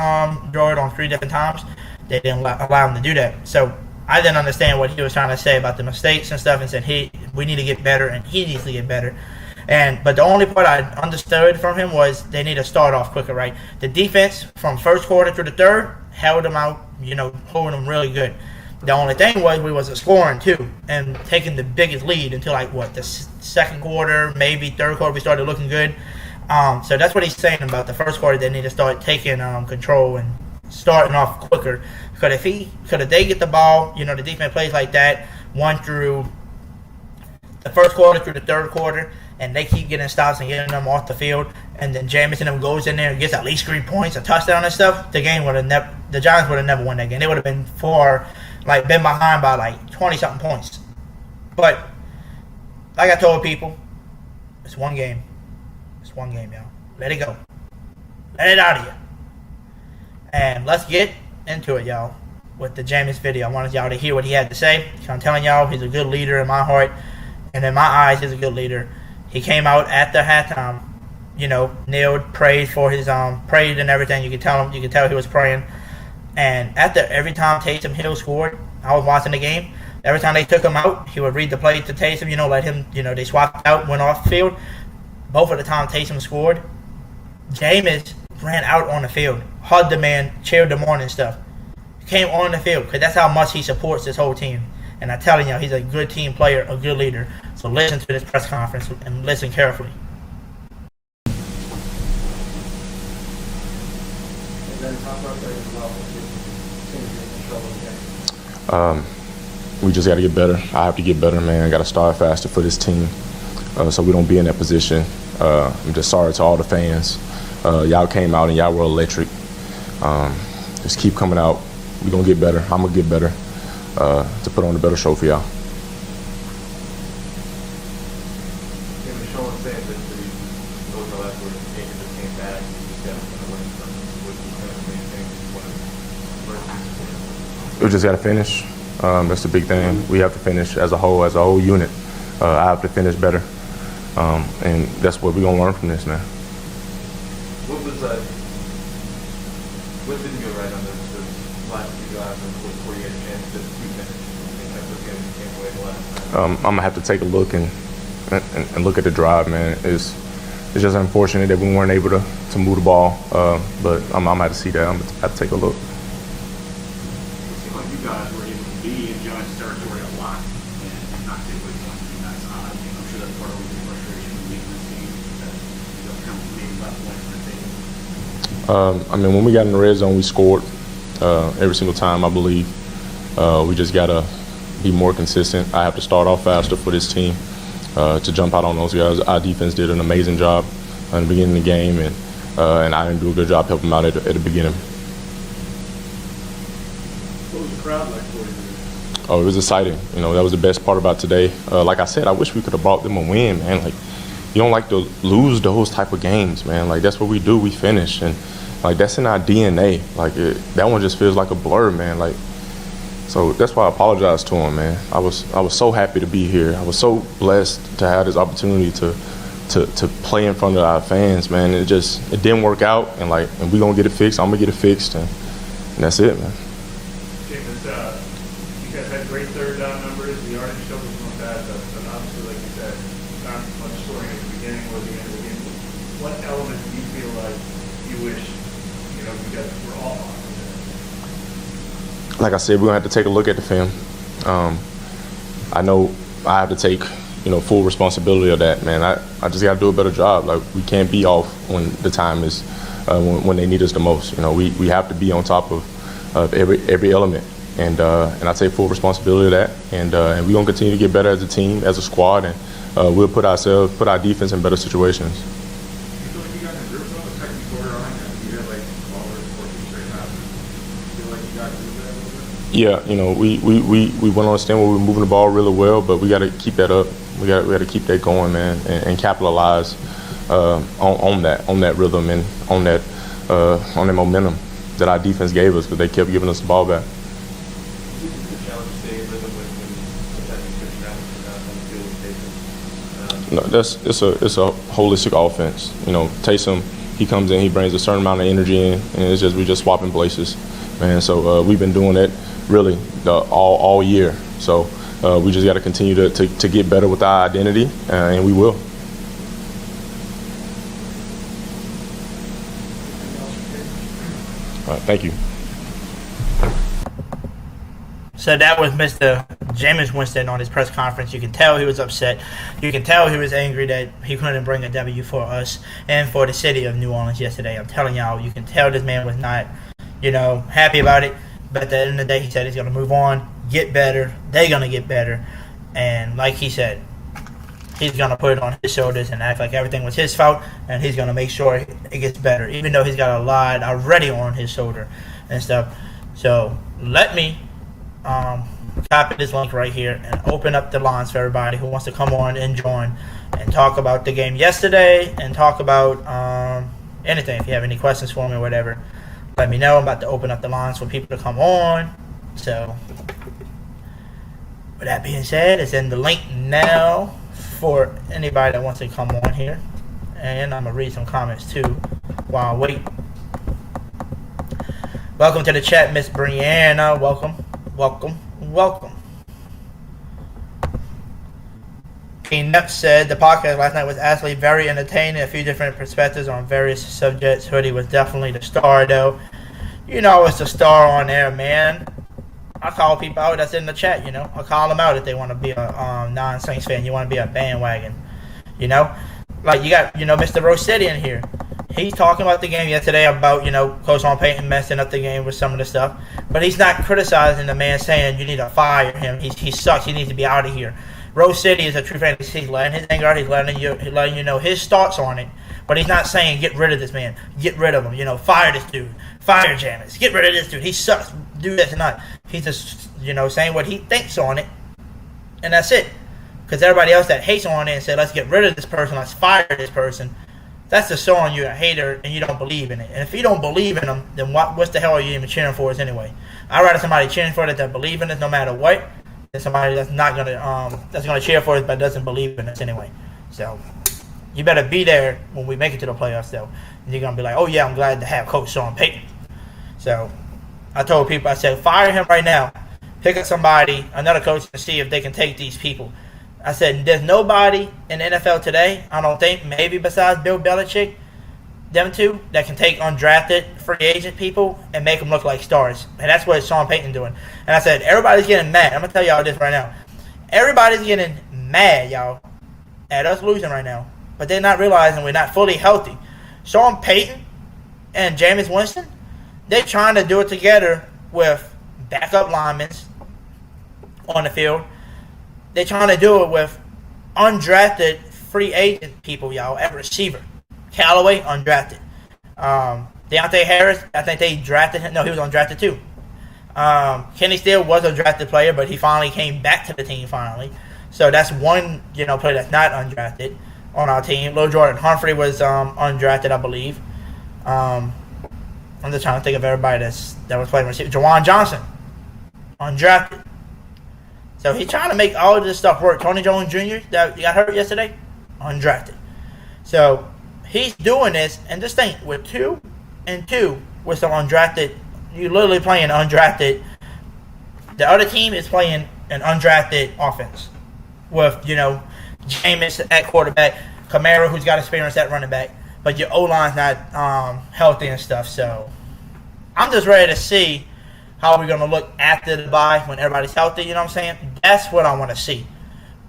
draw it on 3 different times. They didn't allow him to do that. So I didn't understand what he was trying to say about the mistakes and stuff, and said, we need to get better, and he needs to get better. But the only part I understood from him was they need to start off quicker, right? The defense from first quarter to the third held them out, holding them really good. The only thing was we wasn't scoring too and taking the biggest lead until the second quarter, maybe third quarter we started looking good. So that's what he's saying about the first quarter. They need to start taking control and starting off quicker. Because if they get the ball, the defense plays like that, 1 through the first quarter through the third quarter, and they keep getting stops and getting them off the field, and then Jamison them goes in there and gets at least 3 points, a touchdown and stuff, the Giants would have never won that game. They would have been been behind by 20-something points. But like I told people, it's one game. It's one game, y'all. Let it go. Let it out of you. And let's get into it, y'all, with the Jameis video. I wanted y'all to hear what he had to say. I'm telling y'all, he's a good leader in my heart. And in my eyes, he's a good leader. He came out at the halftime, kneeled, prayed for his prayed and everything. You could tell he was praying. And after every time Taysom Hill scored, I was watching the game. Every time they took him out, he would read the play to Taysom, let him, they swapped out, went off the field. Both of the time Taysom scored, Jameis ran out on the field, hugged the man, cheered him on and stuff. Came on the field because that's how much he supports this whole team. And I'm telling you, he's a good team player, a good leader. So listen to this press conference and listen carefully. We just got to get better. I have to get better, man. I got to start faster for this team so we don't be in that position. I'm just sorry to all the fans. Y'all came out and y'all were electric. Just keep coming out. We're going to get better. I'm going to get better to put on a better show for y'all. We just got to finish. That's the big thing. We have to finish as a whole unit. I have to finish better. And that's what we're going to learn from this, man. What didn't go right on the last few drives before you had a chance to finish? I'm going to have to take a look and look at the drive, man. It's just unfortunate that we weren't able to move the ball, but I'm going to have to see that. I'm going to have to take a look. You guys were able to be in John's territory a lot and not take away points from you guys. I'm sure that's part of the frustration of leading this team that you don't come maybe left points from the table. When we got in the red zone, we scored every single time, I believe. We just got to be more consistent. I have to start off faster for this team to jump out on those guys. Our defense did an amazing job in the beginning of the game, and I didn't do a good job helping them out at the beginning. What was the crowd like for you? Oh, it was exciting. That was the best part about today. Like I said, I wish we could have brought them a win, man. Like, you don't like to lose those type of games, man. Like, that's what we do. We finish, and like that's in our DNA. Like that one just feels like a blur, man. Like, so that's why I apologize to him, man. I was so happy to be here. I was so blessed to have this opportunity to play in front of our fans, man. It didn't work out, and we gonna get it fixed. I'm gonna get it fixed, and that's it, man. James, you guys had great third down numbers. The yardage show was not bad, but obviously, like you said, not much scoring at the beginning or the end of the game. What elements do you feel like you wish you guys were all on? Like I said, we're gonna have to take a look at the film. I know I have to take full responsibility of that, man. I just got to do a better job. Like, we can't be off when the time is when they need us the most. We have to be on top of every element, and I take full responsibility of that. And we're gonna continue to get better as a team, as a squad, and we'll put our defense in better situations. You feel like you got in the group though, the second quarter on, you had like 12 or 14 straight halves. You feel like you got through that a little bit? Yeah, we went on a stand where we were moving the ball really well, but we got to keep that up. We got to keep that going, man, and capitalize on that rhythm and on that momentum that our defense gave us, because they kept giving us the ball back. No, it's a holistic offense. Taysom, he comes in, he brings a certain amount of energy in, and we just swapping places, man. So we've been doing that really all year. So we just got to continue to get better with our identity, and we will. All right, thank you. So that was Mr. Jameis Winston on his press conference. You can tell he was upset. You can tell he was angry that he couldn't bring a W for us and for the city of New Orleans yesterday. I'm telling y'all, you can tell this man was not, happy about it. But at the end of the day, he said he's going to move on, get better. They're going to get better. And like he said, he's going to put it on his shoulders and act like everything was his fault, and he's going to make sure it gets better, even though he's got a lot already on his shoulder and stuff. So let me copy this link right here and open up the lines for everybody who wants to come on and join and talk about the game yesterday and talk about anything. If you have any questions for me or whatever, let me know. I'm about to open up the lines for people to come on. So, with that being said, it's in the link now for anybody that wants to come on here. And I'm going to read some comments too while I wait. Welcome to the chat, Miss Brianna. Welcome. King Neff said the podcast last night was actually very entertaining. A few different perspectives on various subjects. Hoodie was definitely the star, though. You know, it's the star on there, man. I call people out that's in the chat, you know. I call them out if they want to be a non-Saints fan. You want to be a bandwagon, you know. Like, you got, you know, Mr. Rossetti in here. He's talking about the game yesterday about, you know, Coach Sean Payton messing up the game with some of the stuff. But he's not criticizing the man saying you need to fire him. He sucks. He needs to be out of here. Rose City is a true fan. He's letting his anger out. He's letting you know his thoughts on it. But he's not saying get rid of this man. Get rid of him. You know, fire this dude. Fire Jameis. Get rid of this dude. He sucks. Do this and that. He's just, you know, saying what he thinks on it. And that's it. Because everybody else that hates on it and said, let's get rid of this person, let's fire this person, that's just showing you're a hater and you don't believe in it. And if you don't believe in them, then what the hell are you even cheering for us anyway? I'd rather somebody cheering for it that believe in it no matter what than somebody that's not gonna cheer for it but doesn't believe in us anyway. So you better be there when we make it to the playoffs, though. And you're gonna be like, oh yeah, I'm glad to have Coach Sean Payton. So I told people, I said, fire him right now. Pick up somebody, another coach, and see if they can take these people. I said, there's nobody in the NFL today, I don't think, maybe besides Bill Belichick, them two, that can take undrafted free agent people and make them look like stars. And that's what Sean Payton doing. And I said, everybody's getting mad. I'm going to tell y'all this right now. Everybody's getting mad, y'all, at us losing right now. But they're not realizing we're not fully healthy. Sean Payton and Jameis Winston, they're trying to do it together with backup linemen on the field. They're trying to do it with undrafted free agent people, y'all, at receiver. Callaway, undrafted. Deontay Harris, I think they drafted him. No, he was undrafted too. Kenny Steele was a drafted player, but he finally came back to the team finally. So that's one, you know, player that's not undrafted on our team. Lil Jordan Humphrey was undrafted, I believe. I'm just trying to think of everybody that was playing receiver. Jawan Johnson, undrafted. So he's trying to make all of this stuff work. Tony Jones Jr., that got hurt yesterday, undrafted. So he's doing this, and just think, with 2 and 2 with some undrafted, you're literally playing undrafted. The other team is playing an undrafted offense with, you know, Jameis at quarterback, Kamara, who's got experience at running back, but your O-line's not healthy and stuff. So I'm just ready to see how we're going to look after the bye when everybody's healthy, you know what I'm saying? That's what I want to see.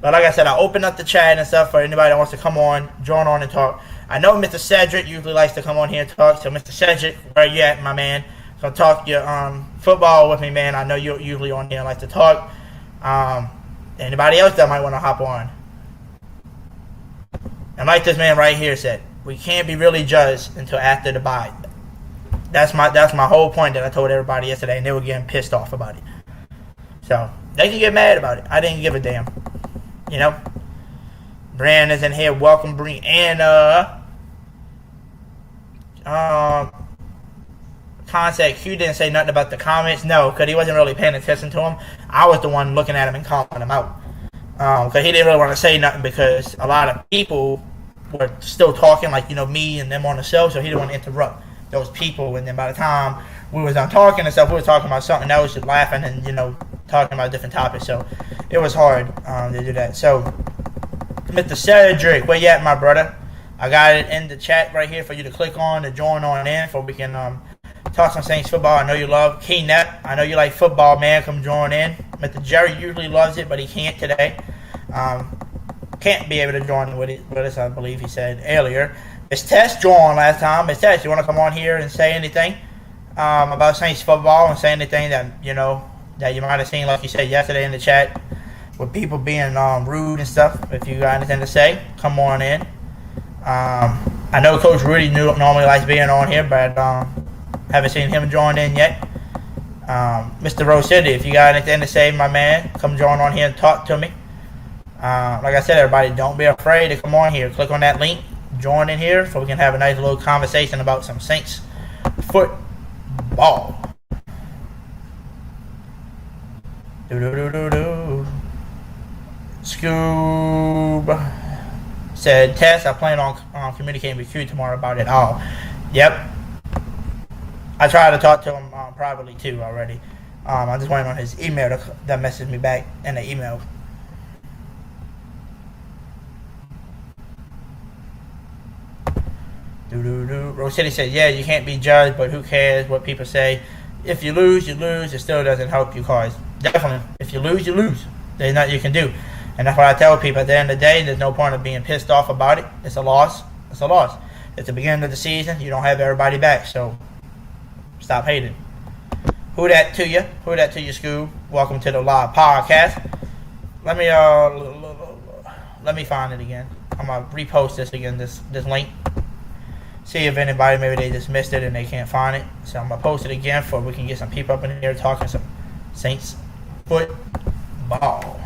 But like I said, I open up the chat and stuff for anybody that wants to come on, join on and talk. I know Mr. Cedric usually likes to come on here and talk. So, Mr. Cedric, where you at, my man? So talk your football with me, man. I know you're usually on here and like to talk. Anybody else that might want to hop on? And like this man right here said, we can't be really judged until after the bye. That's my whole point that I told everybody yesterday, and they were getting pissed off about it. So they can get mad about it. I didn't give a damn. You know? Brian is in here. Welcome, Brianna. Contact Q didn't say nothing about the comments. No, because he wasn't really paying attention to him. I was the one looking at him and calling him out. Because he didn't really want to say nothing because a lot of people were still talking, like, you know, me and them on the show, so he didn't want to interrupt those people. And then by the time we was done talking and stuff, we were talking about something else, just laughing and, you know, talking about different topics. So it was hard to do that. So Mr. Cedric, where you at, my brother? I got it in the chat right here for you to click on to join on in, so we can talk some Saints football. I know you love Keenet. I know you like football, man. Come join in. Mr. Jerry usually loves it, but he can't today. Can't be able to join with us, I believe he said earlier. Miss Tess joined last time. Miss Tess, you want to come on here and say anything about Saints football and say anything that, you know, that you might have seen, like you said yesterday in the chat, with people being rude and stuff? If you got anything to say, come on in. I know Coach Rudy normally likes being on here, but haven't seen him join in yet. Mr. Rose City, if you got anything to say, my man, come join on here and talk to me. Like I said, everybody, don't be afraid to come on here. Click on that link, join in here, so we can have a nice little conversation about some Saints football. Scoob said, Tess, I plan on communicating with you tomorrow about it all. Yep. I tried to talk to him privately too already. I'm just waiting on his email that messaged me back in the email. Rose City said, yeah, you can't be judged, but who cares what people say. If you lose, you lose. It still doesn't help you, cause definitely, if you lose, you lose. There's nothing you can do. And that's what I tell people. At the end of the day, there's no point of being pissed off about it. It's a loss. It's a loss. At the beginning of the season, you don't have everybody back, so stop hating. Who that to you? Who that to you, Scoob? Welcome to the live podcast. Let me find it again. I'm gonna repost this again, this link. See if anybody, maybe they just missed it and they can't find it. So I'm gonna post it again for we can get some people up in here talking some Saints football.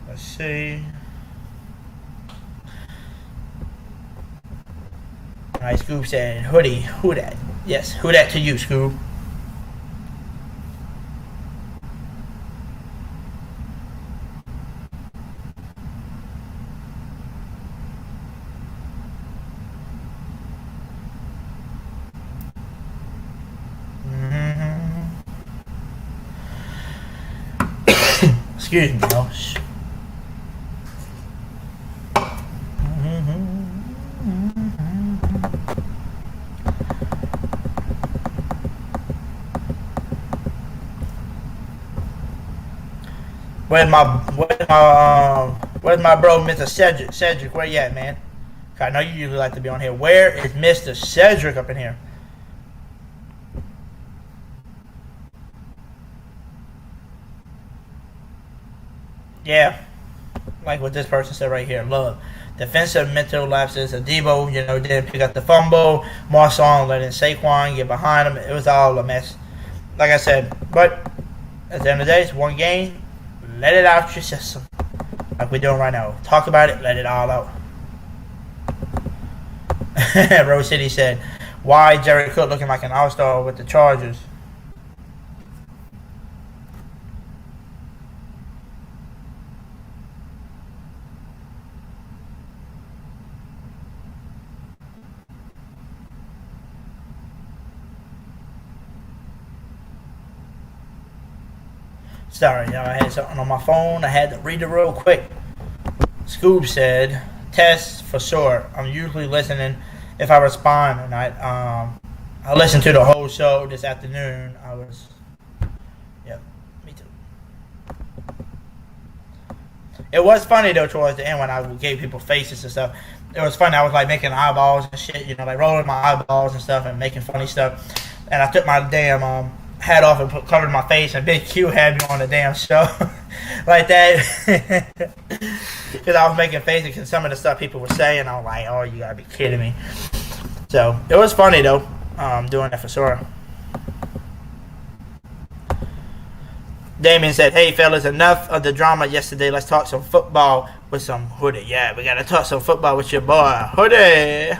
Let's see. Alright, Scoob said, Hoodie, who that? Yes, who that to you, Scoob? Excuse me, y'all. Where's my bro, Mr. Cedric? Cedric, where you at, man? I know you usually like to be on here. Where is Mr. Cedric up in here? Yeah, like what this person said right here. Love. Defensive mental lapses. Adebo, didn't pick up the fumble. Marshawn letting Saquon get behind him. It was all a mess. Like I said, but at the end of the day, it's one game. Let it out your system. Like we're doing right now. Talk about it, let it all out. Rose City said, why Jerry Cook looking like an all-star with the Chargers? Sorry, y'all. I had something on my phone. I had to read it real quick. Scoob said, Test for sure. I'm usually listening if I respond or not. I listened to the whole show this afternoon. Yep, me too. It was funny, though, towards the end when I gave people faces and stuff. It was funny. I was, like, making eyeballs and shit, like rolling my eyeballs and stuff and making funny stuff. And I took my damn hat off and covered my face, and Big Q had me on the damn show like that because I was making faces and some of the stuff people were saying. I was like, oh, you gotta be kidding me. So it was funny though, doing that for sure. Damien said, hey fellas, enough of the drama yesterday. Let's talk some football with some Hoodie. Yeah, we gotta talk some football with your boy Hoodie.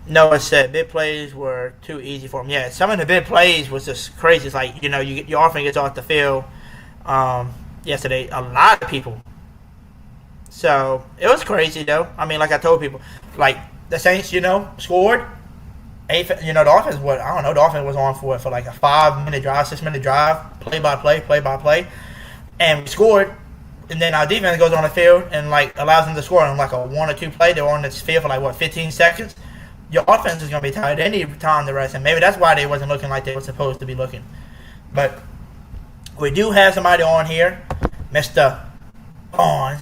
Noah said big plays were too easy for him. Yeah, some of the big plays was just crazy. It's like, your offense gets off the field yesterday. A lot of people. So, it was crazy, though. I mean, like I told people, like, the Saints, scored. The offense, the offense was on for like a 5-minute drive, 6-minute drive, play by play. And we scored. And then our defense goes on the field and, like, allows them to score on, like, a 1 or 2 play. They were on this field for, 15 seconds. Your offense is going to be tired any time the rest, and maybe that's why they wasn't looking like they were supposed to be looking. But we do have somebody on here, Mr. Barnes.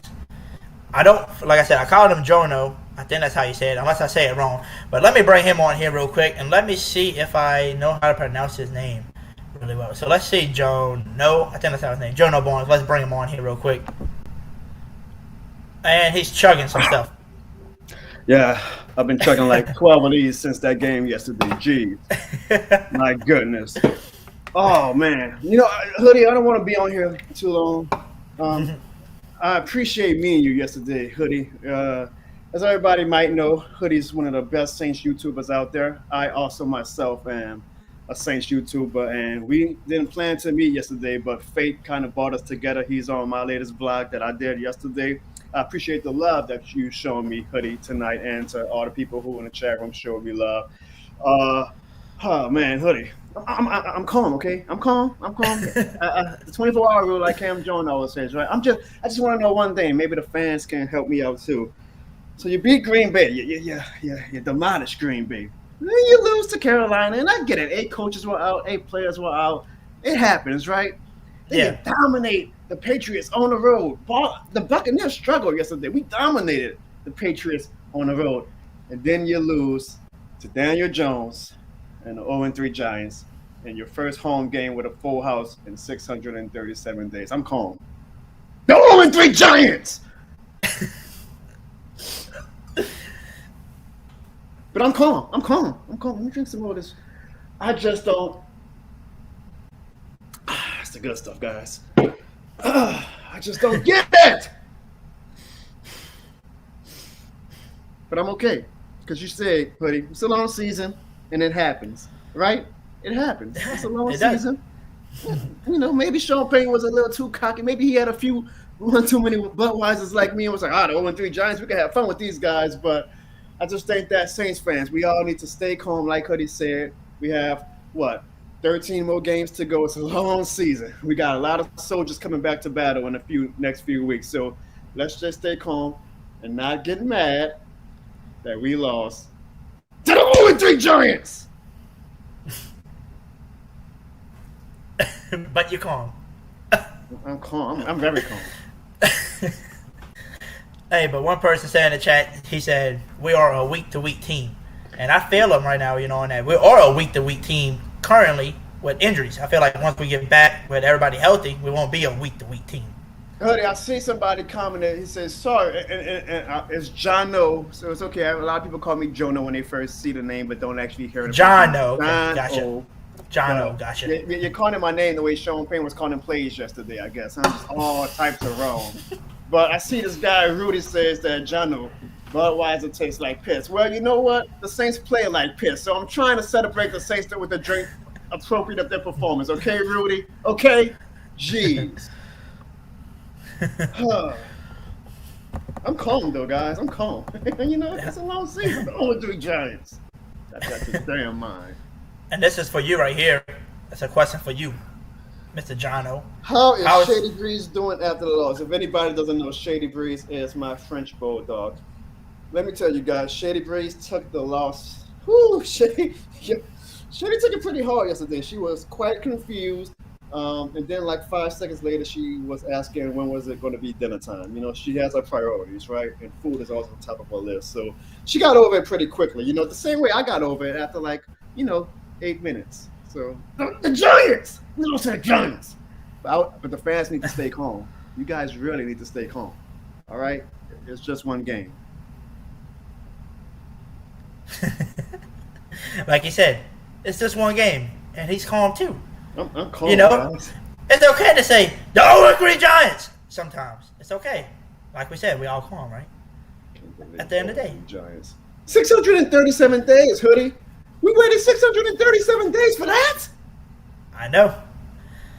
Like I said, I called him Jono. I think that's how you say it, unless I say it wrong. But let me bring him on here real quick, and let me see if I know how to pronounce his name really well. So let's see, Joe. No, I think that's how his name. Joe No Barnes. Let's bring him on here real quick. And he's chugging some stuff. Yeah, I've been chugging like 12 of these since that game yesterday. Jeez. My goodness. Oh, man. You know, Hoodie, I don't want to be on here too long. I appreciate meeting you yesterday, Hoodie. As everybody might know, Hoodie's one of the best Saints YouTubers out there. I also myself am a Saints YouTuber, and we didn't plan to meet yesterday, but fate kind of brought us together. He's on my latest vlog that I did yesterday. I appreciate the love that you shown me, Hoodie, tonight, and to all the people who in the chat room showed me love. Oh man, Hoodie, I'm calm, okay? I'm calm. The 24-hour rule, like Cam Jones always says, right? I just want to know one thing. Maybe the fans can help me out too. So you beat Green Bay, you demolished Green Bay. Then you lose to Carolina, and I get it. 8 coaches were out, 8 players were out. It happens, right? Then you dominate the Patriots on the road. The Buccaneers struggled yesterday. We dominated the Patriots on the road. And then you lose to Daniel Jones and the 0-3 Giants in your first home game with a full house in 637 days. I'm calm. The 0-3 Giants! But I'm calm. Let me drink some more of this. I just don't. That's the good stuff, guys. I just don't get it. But I'm okay. Because you said, Hoodie, it's a long season, and it happens, right? It happens. It's a long season. You know, maybe Sean Payton was a little too cocky. Maybe he had one too many Budweisers like me and was like, the 0-3 Giants, we can have fun with these guys. But I just think that Saints fans, we all need to stay calm, like Hoodie said. We have, 13 more games to go. It's a long season. We got a lot of soldiers coming back to battle in the next few weeks. So let's just stay calm and not get mad that we lost to the 0-3 Giants. But you're calm. I'm calm. I'm very calm. Hey, but one person said in the chat, he said, we are a week-to-week team. And I feel him right now, on that. We are a week-to-week team currently with injuries. I feel like once we get back with everybody healthy, we won't be a week-to-week team. Hoodie, I see somebody commented. He says, sorry, and it's Jono, so it's okay. A lot of people call me Jono when they first see the name, but don't actually hear it. Jono, gotcha. Jono, gotcha. You're calling my name the way Sean Payne was calling plays yesterday, I guess. I'm just all types of wrong. But I see this guy, Rudy, says that Jono, Budweiser tastes like piss. Well, you know what? The Saints play like piss, so I'm trying to celebrate the Saints with a drink appropriate of their performance. Okay, Rudy? Okay? Jeez. I'm calm, though, guys. I'm calm. It's a long season. The 0-3 Giants. That's got your damn mind. And this is for you right here. That's a question for you, Mr. Jono. How is Shady Breeze doing after the loss? If anybody doesn't know, Shady Breeze is my French bulldog. Let me tell you guys, Shady Breeze took the loss. Whew, Shady took it pretty hard yesterday. She was quite confused. And then like 5 seconds later, she was asking when was it going to be dinner time. She has her priorities, right? And food is always on top of her list. So she got over it pretty quickly. The same way I got over it after 8 minutes. So the Giants! We lost to the Giants. But the fans need to stay calm. You guys really need to stay calm. All right? It's just one game. Like you said, it's just one game, and he's calm too. I'm calm, guys. It's okay to say, the 0-3 Giants! Sometimes. It's okay. Like we said, we all calm, right? At the end of the day. Giants. 637 days, Hoodie. We waited 637 days for that? I know.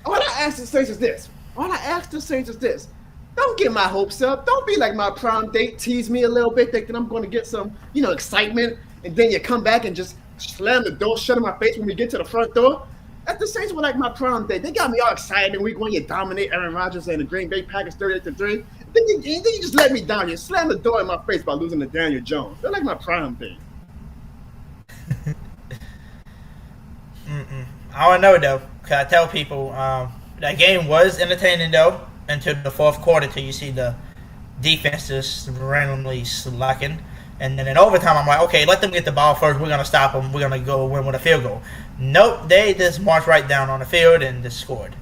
All I ask the Saints is this. Don't get my hopes up. Don't be like my prom date. Tease me a little bit, thinking I'm going to get some, excitement. And then you come back and just slam the door shut in my face when we get to the front door. That's the Saints were like my prom date. They got me all excited in week 1. You dominate Aaron Rodgers and the Green Bay Packers 38-3. Then you just let me down. You slam the door in my face by losing to Daniel Jones. They're like my prom date. I don't know, though. Because I tell people that game was entertaining, though, until the fourth quarter, till you see the defense just randomly slacking. And then in overtime, I'm like, okay, let them get the ball first. We're going to stop them. We're going to go win with a field goal. Nope, they just marched right down on the field and just scored.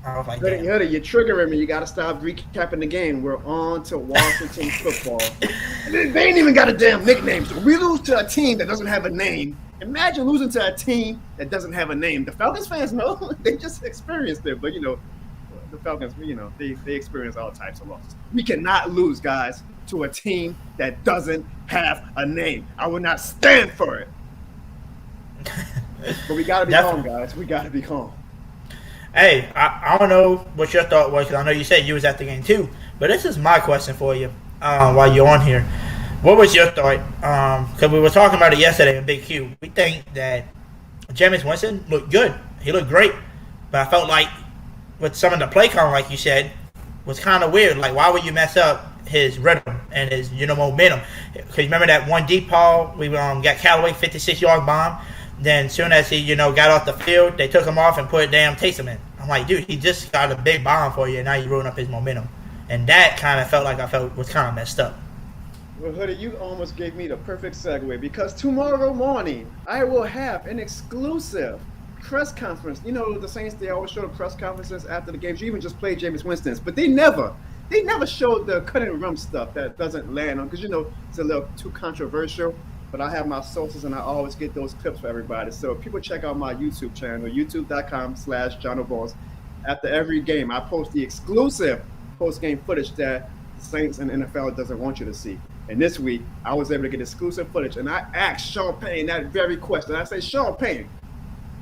I was like, Hoodie, you're triggering me. You got to stop recapping the game. We're on to Washington football. They ain't even got a damn nickname. So we lose to a team that doesn't have a name. Imagine losing to a team that doesn't have a name. The Falcons fans know. They just experienced it. But, the Falcons, they experience all types of losses. We cannot lose, guys, to a team that doesn't have a name. I will not stand for it. But we got to be calm, guys. We got to be calm. Hey, I don't know what your thought was, because I know you said you was at the game too. But this is my question for you while you're on here. What was your thought? Because we were talking about it yesterday in Big Q. We think that Jameis Winston looked good. He looked great. But I felt like with some of the play calling, like you said, was kind of weird. Like, why would you mess up his rhythm and his, momentum? Because remember that one deep ball, we got Callaway 56-yard bomb. Then soon as he, got off the field, they took him off and put damn Taysom in. I'm like, dude, he just got a big bomb for you, and now you ruin up his momentum. And that kind of felt was kind of messed up. Well, Hoodie, you almost gave me the perfect segue, because tomorrow morning I will have an exclusive press conference. The Saints, they always show the press conferences after the games. You even just played Jameis Winston's, but they never showed the cut and run stuff that doesn't land on, because it's a little too controversial. But I have my sources, and I always get those clips for everybody. So if people check out my YouTube channel, youtube.com/JohnO'Bones. After every game, I post the exclusive post-game footage that the Saints and the NFL doesn't want you to see. And this week, I was able to get exclusive footage, and I asked Sean Payne that very question. I say, Sean Payne,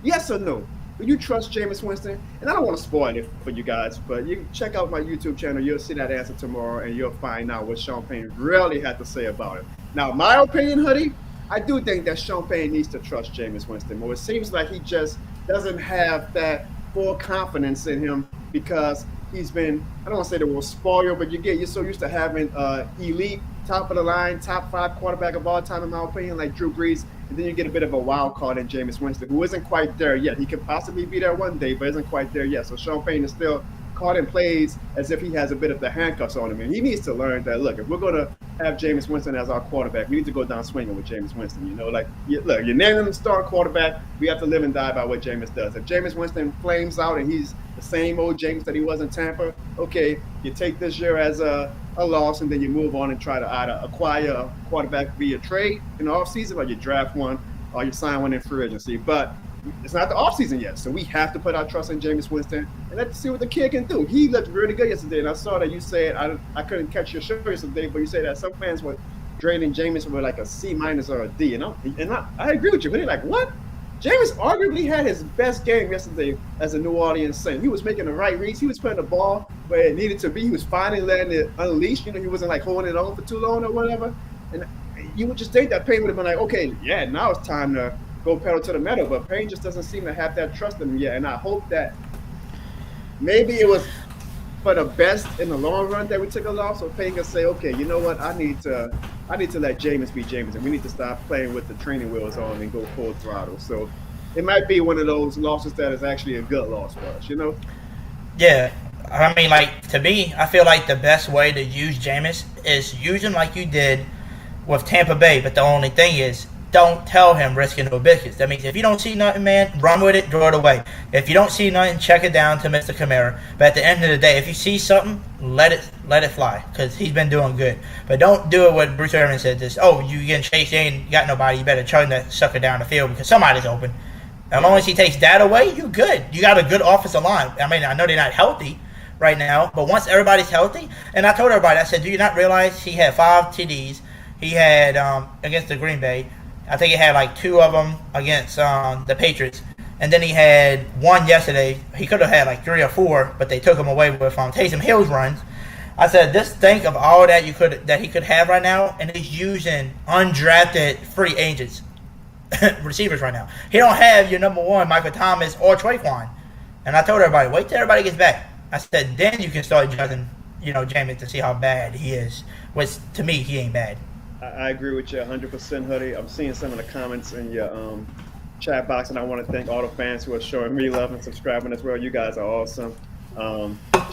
yes or no? Do you trust Jameis Winston? And I don't want to spoil it for you guys, but you check out my YouTube channel. You'll see that answer tomorrow, and you'll find out what Sean Payne really had to say about it. Now, my opinion, Hoodie, I do think that Sean Payne needs to trust Jameis Winston more. It seems like he just doesn't have that full confidence in him, because he's been, I don't want to say the word spoiled, but you're so used to having elite, top of the line, top 5 quarterback of all time, in my opinion, like Drew Brees. And then you get a bit of a wild card in Jameis Winston, who isn't quite there yet. He could possibly be there one day, but isn't quite there yet. So Sean Payne is still caught in plays as if he has a bit of the handcuffs on him. And he needs to learn that, look, if we're going to have Jameis Winston as our quarterback, we need to go down swinging with Jameis Winston. Look, you're naming him starting quarterback. We have to live and die by what Jameis does. If Jameis Winston flames out and he's the same old Jameis that he was in Tampa, okay, you take this year as a loss, and then you move on and try to either acquire a quarterback via trade in the offseason, or you draft one, or you sign one in free agency. But it's not the offseason yet, so we have to put our trust in Jameis Winston, and let's see what the kid can do. He looked really good yesterday, and I saw that you said, I couldn't catch your show yesterday, but you said that some fans were draining Jameis with like a C- or a D, and I agree with you. But they're like, what? Jameis arguably had his best game yesterday as a New Orleans Saint. He was making the right reads. He was putting the ball where it needed to be. He was finally letting it unleash. He wasn't like holding it on for too long or whatever. And you would just think that Payne would have been like, okay, yeah, now it's time to go pedal to the metal. But Payne just doesn't seem to have that trust in him yet. And I hope that maybe it was for the best in the long run that we took a loss, so Payne can say, okay, you know what, I need to let Jameis be Jameis, and we need to stop playing with the training wheels on and go full throttle. So it might be one of those losses that is actually a good loss for us, Yeah. I mean, to me, I feel like the best way to use Jameis is use him like you did with Tampa Bay. But the only thing is, don't tell him risking no biscuits. That means if you don't see nothing, man, run with it, throw it away. If you don't see nothing, check it down to Mr. Kamara. But at the end of the day, if you see something, let it fly, because he's been doing good. But don't do it what Bruce Arians said, this, you getting chased, you ain't got nobody, you better chug that sucker down the field because somebody's open. As long as he takes that away, you good. You got a good offensive line. I mean, I know they're not healthy right now, but once everybody's healthy, and I told everybody, I said, do you not realize he had 5 TDs? He had, against the Green Bay, I think he had 2 of them against the Patriots. And then he had 1 yesterday. He could have had 3 or 4, but they took him away with Taysom Hill's runs. I said, just think of all that he could have right now, and he's using undrafted free agents, receivers right now. He don't have your number 1, Michael Thomas or Traquan. And I told everybody, wait till everybody gets back. I said, then you can start judging, Jameis, to see how bad he is. Which, to me, he ain't bad. I agree with you 100%, Hoodie. I'm seeing some of the comments in your chat box, and I want to thank all the fans who are showing me love and subscribing as well. You guys are awesome.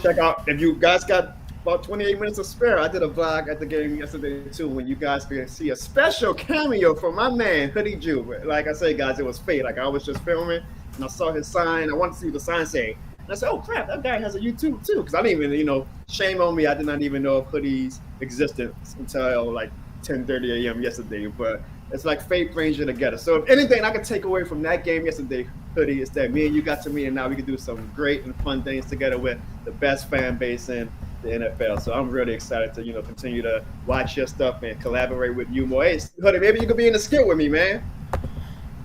Check out, if you guys got about 28 minutes of spare. I did a vlog at the game yesterday too, when you guys could see a special cameo from my man Hoodie Jube. Like I say, guys, it was fate. Like I was just filming and I saw his sign. I wanted to see what the sign say. And I said, oh crap, that guy has a YouTube too. Because I didn't even, shame on me. I did not even know of Hoodie's existence until like 10:30 a.m. yesterday. But it's like fate brings you together. So if anything I could take away from that game yesterday, Hoodie, is that me and you got to meet, and now we can do some great and fun things together with the best fan base in the NFL. So I'm really excited to, continue to watch your stuff and collaborate with you more. Hey, Hoodie, maybe you could be in the skit with me, man.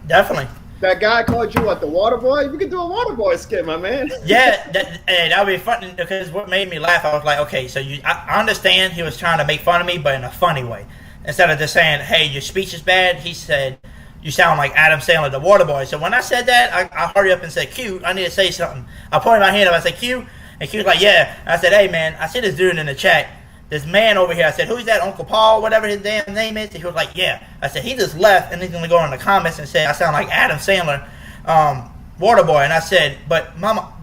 Definitely. That guy called you the water boy? We could do a water boy skit, my man. Yeah, that would be fun, because what made me laugh, I was like, okay, so I understand he was trying to make fun of me, but in a funny way. Instead of just saying, hey, your speech is bad, he said, you sound like Adam Sandler, the water boy. So when I said that, I hurry up and said, Q, I need to say something. I pointed my hand up, I said, Q, and Q was like, yeah. And I said, hey, man, I see this dude in the chat. This man over here. I said, who's that, Uncle Paul, whatever his damn name is? And he was like, yeah. I said, he just left, and he's going to go in the comments and say, I sound like Adam Sandler, water boy. And I said, but mama,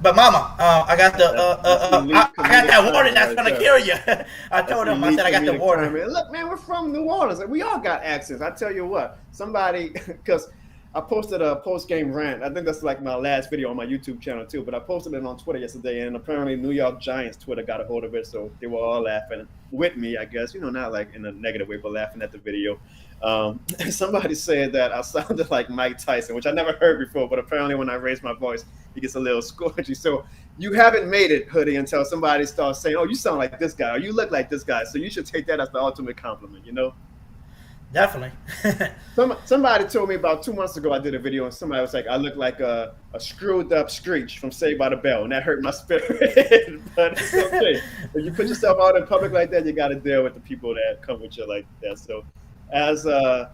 mama, I got I got that water that's going to kill you. I told him, I said, I got the water. Look, man, we're from New Orleans. We all got accents. I tell you what, somebody, because I posted a post-game rant. I think that's like my last video on my YouTube channel too, but I posted it on Twitter yesterday, and apparently New York Giants Twitter got a hold of it, so they were all laughing with me, I guess, not like in a negative way, but laughing at the video. Somebody said that I sounded like Mike Tyson, which I never heard before, but apparently when I raise my voice, he gets a little scorchy. So you haven't made it, Hoodie, until somebody starts saying, oh, you sound like this guy, or you look like this guy. So you should take that as the ultimate compliment, Definitely. Somebody told me about 2 months ago, I did a video, and somebody was like, I look like a screwed up Screech from Saved by the Bell, and that hurt my spirit. But it's okay. If you put yourself out in public like that, you got to deal with the people that come with you like that. So as a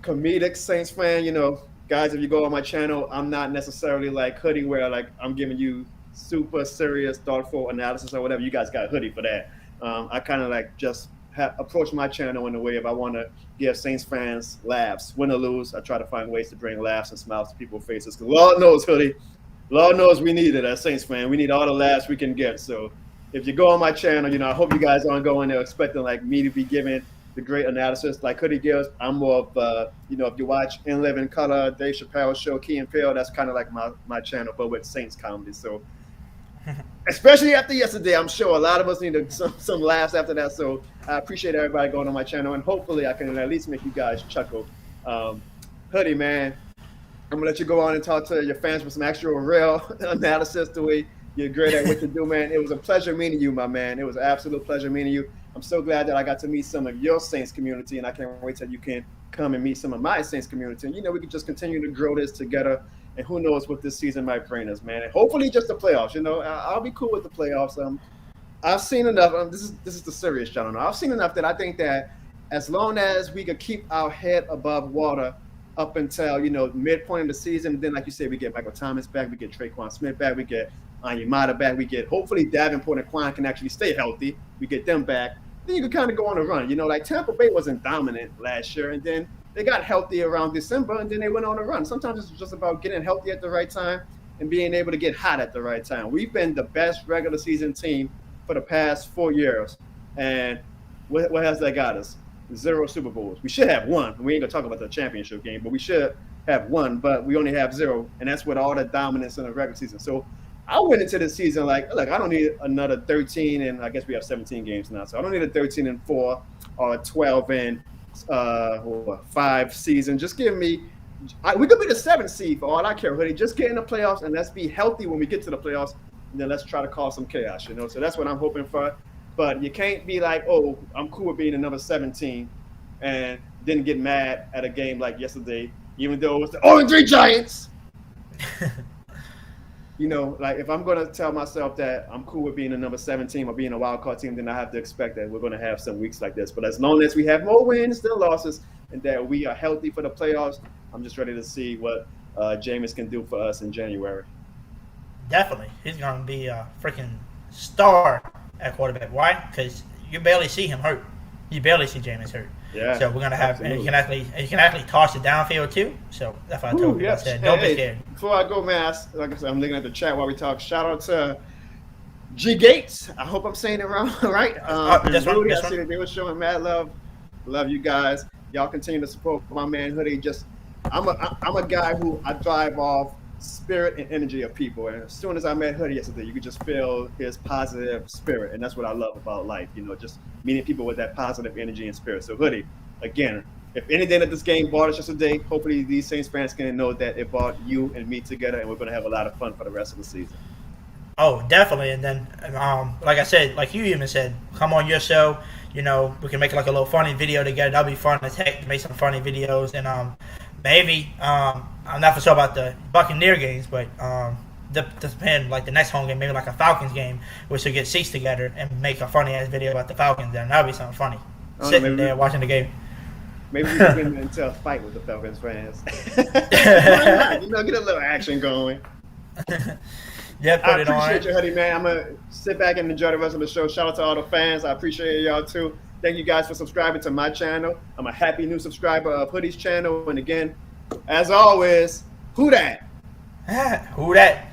comedic Saints fan, guys, if you go on my channel, I'm not necessarily like Hoodie where like I'm giving you super serious, thoughtful analysis or whatever. You guys got Hoodie for that. I kind of like just approach my channel in a way if I want to give Saints fans laughs, win or lose. I try to find ways to bring laughs and smiles to people's faces. Because Lord knows, Hoodie, Lord knows we need it as Saints fan. We need all the laughs we can get. So if you go on my channel, I hope you guys aren't going there expecting like me to be giving the great analysis like Hoodie gives. I'm more of, if you watch In Living Color, Dave Chappelle's show, Key and Peele, that's kind of like my channel, but with Saints comedy. So especially after yesterday, I'm sure a lot of us need some laughs after that. So I appreciate everybody going on my channel, and hopefully I can at least make you guys chuckle. Hoodie, man, I'm gonna let you go on and talk to your fans with some actual real analysis the way you're great at what you do, man. It was a pleasure meeting you, my man. It was an absolute pleasure meeting you. I'm so glad that I got to meet some of your Saints community, and I can't wait till you can come and meet some of my Saints community. And, we can just continue to grow this together. And who knows what this season might bring us, man. And hopefully just the playoffs. I'll be cool with the playoffs. I've seen enough. This is the serious, gentlemen. I've seen enough that I think that as long as we could keep our head above water up until, midpoint of the season, and then, like you said, we get Michael Thomas back, we get Traquan Smith back, we get Onyemata back, we get, hopefully Davenport and Quan can actually stay healthy. We get them back. Then you can kind of go on a run. Like Tampa Bay wasn't dominant last year, and then they got healthy around December, and then they went on a run. Sometimes it's just about getting healthy at the right time and being able to get hot at the right time. We've been the best regular season team for the past 4 years. And what has that got us? 0 Super Bowls. We should have 1. We ain't going to talk about the championship game, but we should have 1, but we only have 0. And that's with all the dominance in the regular season. So I went into the season like, look, I don't need another 13, and I guess we have 17 games now. So I don't need a 13-4 or 12-5 season. Just give me, we could be the 7th seed for all I care, Hoodie. Just get in the playoffs, and let's be healthy when we get to the playoffs, and then let's try to cause some chaos, So that's what I'm hoping for. But you can't be like, oh, I'm cool with being the number 17 and then get mad at a game like yesterday, even though it was the 0-3 Giants. Like if I'm going to tell myself that I'm cool with being a number 17 or being a wild card team, then I have to expect that we're going to have some weeks like this. But as long as we have more wins than losses and that we are healthy for the playoffs, I'm just ready to see what Jameis can do for us in January. Definitely. He's going to be a freaking star at quarterback. Why? Because you barely see him hurt. You barely see Jameis hurt. Yeah, so we're gonna have, and you can actually toss it downfield too. So that's what I told you. I said, don't be scared. Before I go, man, like I said, I'm looking at the chat while we talk. Shout out to G Gates. I hope I'm saying it wrong, right? That's right. Hoodie, That's I see right. that they were showing mad love. Love you guys. Y'all continue to support my man Hoodie. I'm a guy who I drive off spirit and energy of people. And as soon as I met Hoodie yesterday, you could just feel his positive spirit, and that's what I love about life. You know, just meeting people with that positive energy and spirit. So Hoodie, again, if anything that this game brought us yesterday, hopefully these Saints fans can know that it brought you and me together, and we're going to have a lot of fun for the rest of the season. Oh, definitely. And then, like I said, like you even said, come on your show. You know, we can make like a little funny video together. That'll be fun as heck to make some funny videos. And maybe, I'm not for sure about the Buccaneer games, but depend like the next home game, maybe like a Falcons game, we should get seats together and make a funny ass video about the Falcons. Then that'll be something funny. Sitting there watching the game. Maybe we can get into a fight with the Falcons fans. You know, get a little action going. Yeah, put I it on. appreciate you, Hoodie, man. I'm going to sit back and enjoy the rest of the show. Shout out to all the fans. I appreciate y'all, too. Thank you guys for subscribing to my channel. I'm a happy new subscriber of Hoodie's channel. And again, as always, who that? Who that?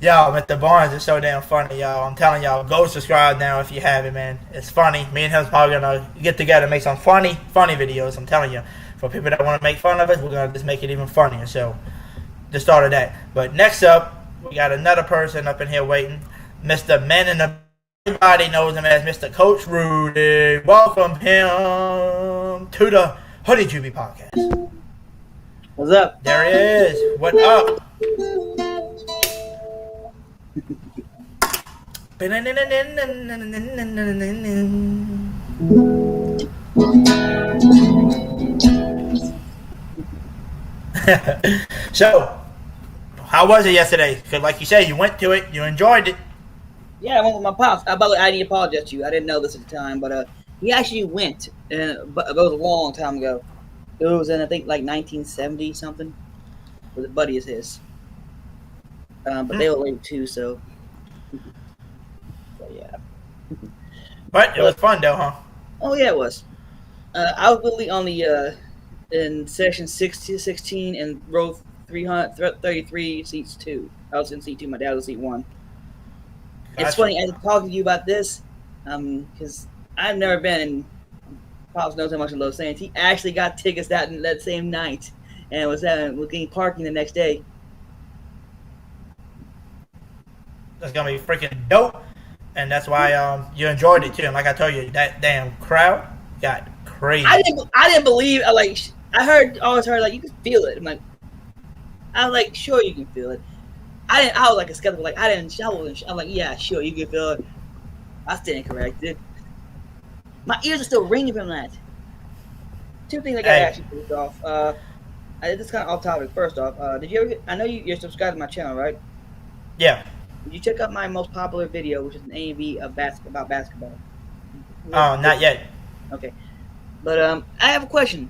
Y'all, Mr. Barnes is so damn funny, y'all. I'm telling y'all, go subscribe now if you haven't, man. It's funny. Me and him's probably gonna get together and make some funny videos. I'm telling you. For people that want to make fun of us, we're gonna just make it even funnier. So, the start of that. But next up, we got another person up in here waiting, Mr. Man in the. Everybody knows him as Mr. Coach Rudy. Welcome him to the Hoodie Jube podcast. What's up? There he is. What up? So, how was it yesterday? Because like you said, you went to it, you enjoyed it. Yeah, I went with my pops. By the way, I need to apologize to you. I didn't know this at the time, but he actually went, but it was a long time ago. It was in, I think, like 1970 something, with a buddy of his. But they were late too, so yeah. But it was fun though, huh? Oh yeah, it was. I was literally on the in section 16 and row 333 seats 2. I was in seat 2. My dad was seat 1. Gotcha. It's funny, as I'm talking to you about this, because I've never been, and Pops knows how much I love Saints. He actually got tickets that same night, and was getting parking the next day. That's gonna be freaking dope, and that's why you enjoyed it too. And like I told you, that damn crowd got crazy. I didn't believe. I always heard like you can feel it. I'm like sure you can feel it. I was like a skeptical. Like I'm like yeah, sure you can feel it. I stand corrected. My ears are still ringing from that. Two things I got actually put off. This is kind of off topic. First off, did you ever? I know you're subscribed to my channel, right? Yeah. Did you check out my most popular video, which is an A&B about basketball? Oh, not yet. Okay, but I have a question.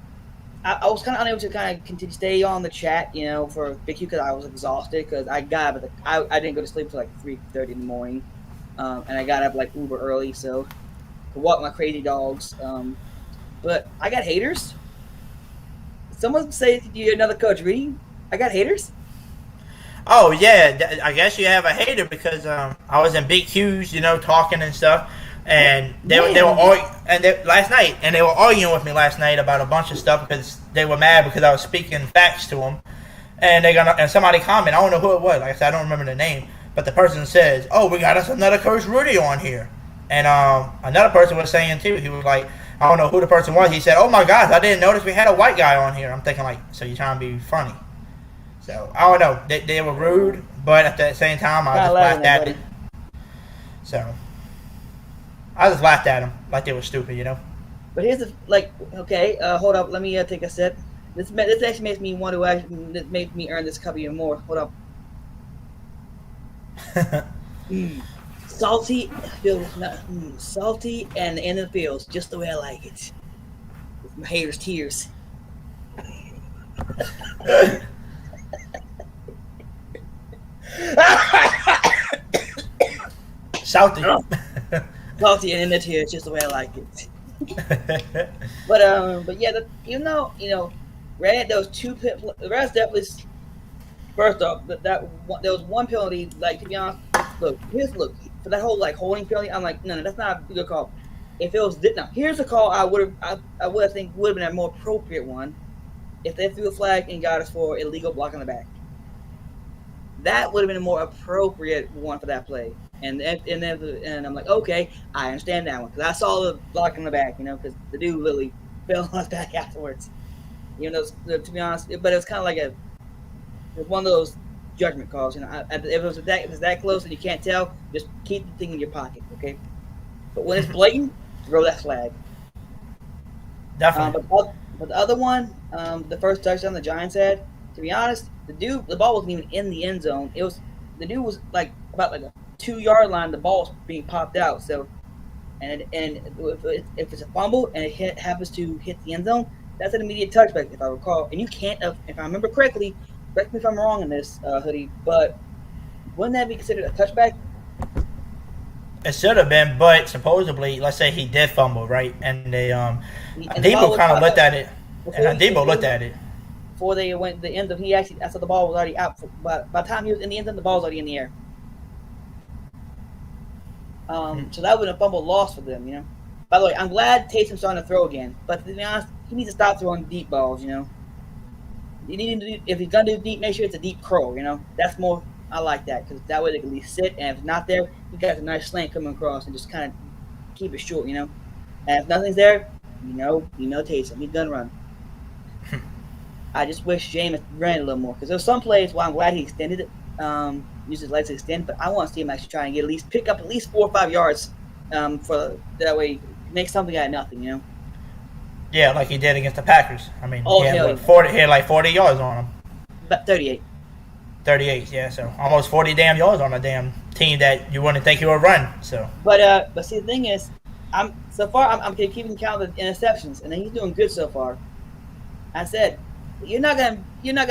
I was kind of unable to kind of continue to stay on the chat, you know, for Big Q because I was exhausted because I got up I didn't go to sleep until like 3:30 in the morning, and I got up like uber early so to walk my crazy dogs. But I got haters. Someone say you're another Coach Reed. I got haters. Oh yeah, I guess you have a hater because I was in Big Q's, you know, talking and stuff. And they were last night, and they were arguing with me last night about a bunch of stuff because they were mad because I was speaking facts to them, and somebody commented, I don't know who it was. Like I said, I don't remember the name, but the person says, "Oh, we got us another Coach Rudy on here," and another person was saying too. He was like, I don't know who the person was. He said, "Oh my gosh, I didn't notice we had a white guy on here." I'm thinking like, so you're trying to be funny? So I don't know. They were rude, but at the same time, I just laughed at it. So. I just laughed at them like they were stupid, you know. But here's okay, hold up, let me take a sip. This actually makes me want to this makes me earn this cup even more. Hold up. Salty, salty, and in the feels just the way I like it. With my haters' tears. Salty. Salty and in the tears, just the way I like it. But yeah, you know, Red, those two the Reds definitely First off, there was one penalty. Like, to be honest, look for that whole like holding penalty. I'm like, no, that's not a good call. If it was now, here's a call I would think would have been a more appropriate one if they threw a flag and got us for illegal block on the back. That would have been a more appropriate one for that play. And I'm like, okay, I understand that one because I saw the block on the back, because the dude literally fell on his back afterwards. To be honest, but it was kind of like it was one of those judgment calls. If it was that close and you can't tell, just keep the thing in your pocket, okay? But when it's blatant, throw that flag. Definitely. But the other one, the first touchdown the Giants had, to be honest, the ball wasn't even in the end zone. The dude was like about like a 2-yard line. The ball was being popped out. So, and if it's a fumble and it happens to hit the end zone, that's an immediate touchback, if I recall. And you can't, if I remember correctly, correct me if I'm wrong in this, Hoodie, but wouldn't that be considered a touchback? It should have been, but supposedly, let's say he did fumble, right? And Debo kind of looked at it. And Debo looked at it. Before they went the end of, I saw the ball was already out. By the time he was in the end zone, the ball was already in the air. So that would have been a fumble loss for them, By the way, I'm glad Taysom's starting to throw again, but to be honest, he needs to stop throwing deep balls, You need to if he's gonna do deep, make sure it's a deep curl, That's more. I like that because that way they can at least sit, and if it's not there, you got a nice slant coming across and just kind of keep it short, And if nothing's there, Taysom, he's gonna run. I just wish Jameis ran a little more because there's some plays where I'm glad he extended it, used his legs to extend, but I want to see him actually try and pick up at least 4 or 5 yards, for that way make something out of nothing, Yeah, like he did against the Packers. I mean, he had like 40 yards on him. About 38. 38, yeah, so almost 40 damn yards on a damn team that you wouldn't think he would run. So, but see, the thing is, I'm keeping count of the interceptions, and he's doing good so far. I said, you're not gonna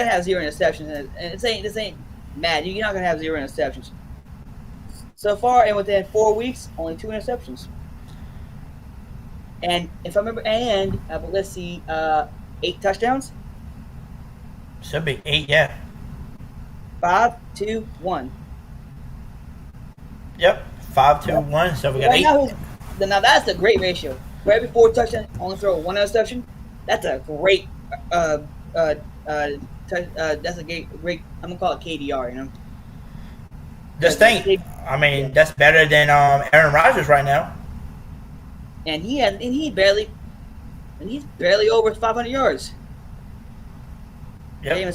have 0 interceptions, and this ain't mad. You're not gonna have 0 interceptions. So far, and within 4 weeks, only 2 interceptions. And if I remember, but let's see, 8 touchdowns. Should be 8, yeah. 5, 2, 1. Yep, 5, 2, 1. So we got 8. Now that's a great ratio. For every 4 touchdowns, only throw 1 interception. That's a great. That's a great. I'm gonna call it KDR. Just think. I mean, that's better than Aaron Rodgers right now. And he's barely over 500 yards. Yep.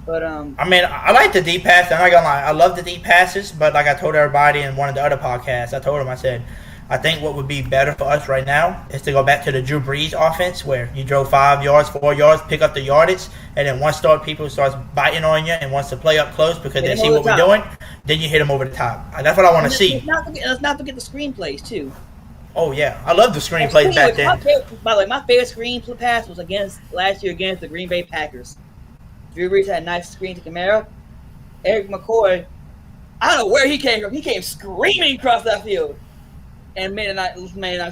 But I mean, I like the deep pass. I'm not gonna lie, I love the deep passes. But like I told everybody in one of the other podcasts, I said, I think what would be better for us right now is to go back to the Drew Brees offense, where you drove 5 yards, 4 yards, pick up the yardage, and then once people starts biting on you and wants to play up close because they see what we're doing, then you hit them over the top. That's what I want to see. Let's not forget the screenplays too. Oh yeah, I love the screenplays back then. By the way, my favorite screen pass was last year against the Green Bay Packers. Drew Brees had a nice screen to Kamara. Eric McCoy, I don't know where he came from. He came screaming across that field and made a nice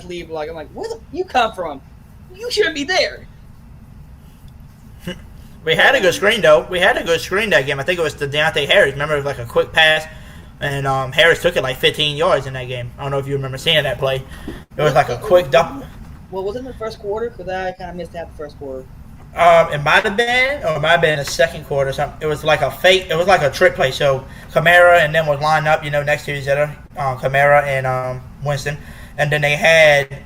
leave. I'm like, where the you come from? You shouldn't be there. We had a good screen though. We had a good screen that game. I think it was to Deontay Harris. Remember, it was like a quick pass, and Harris took it like 15 yards in that game. I don't know if you remember seeing that play. It was like a quick dump. Well, was it in the first quarter? Because I kind of missed half the first quarter. It might have been, or it might have been the second quarter or something. It was like a fake. It was like a trick play. So Kamara and them was lined up, next to each other. Kamara and Winston, and then they had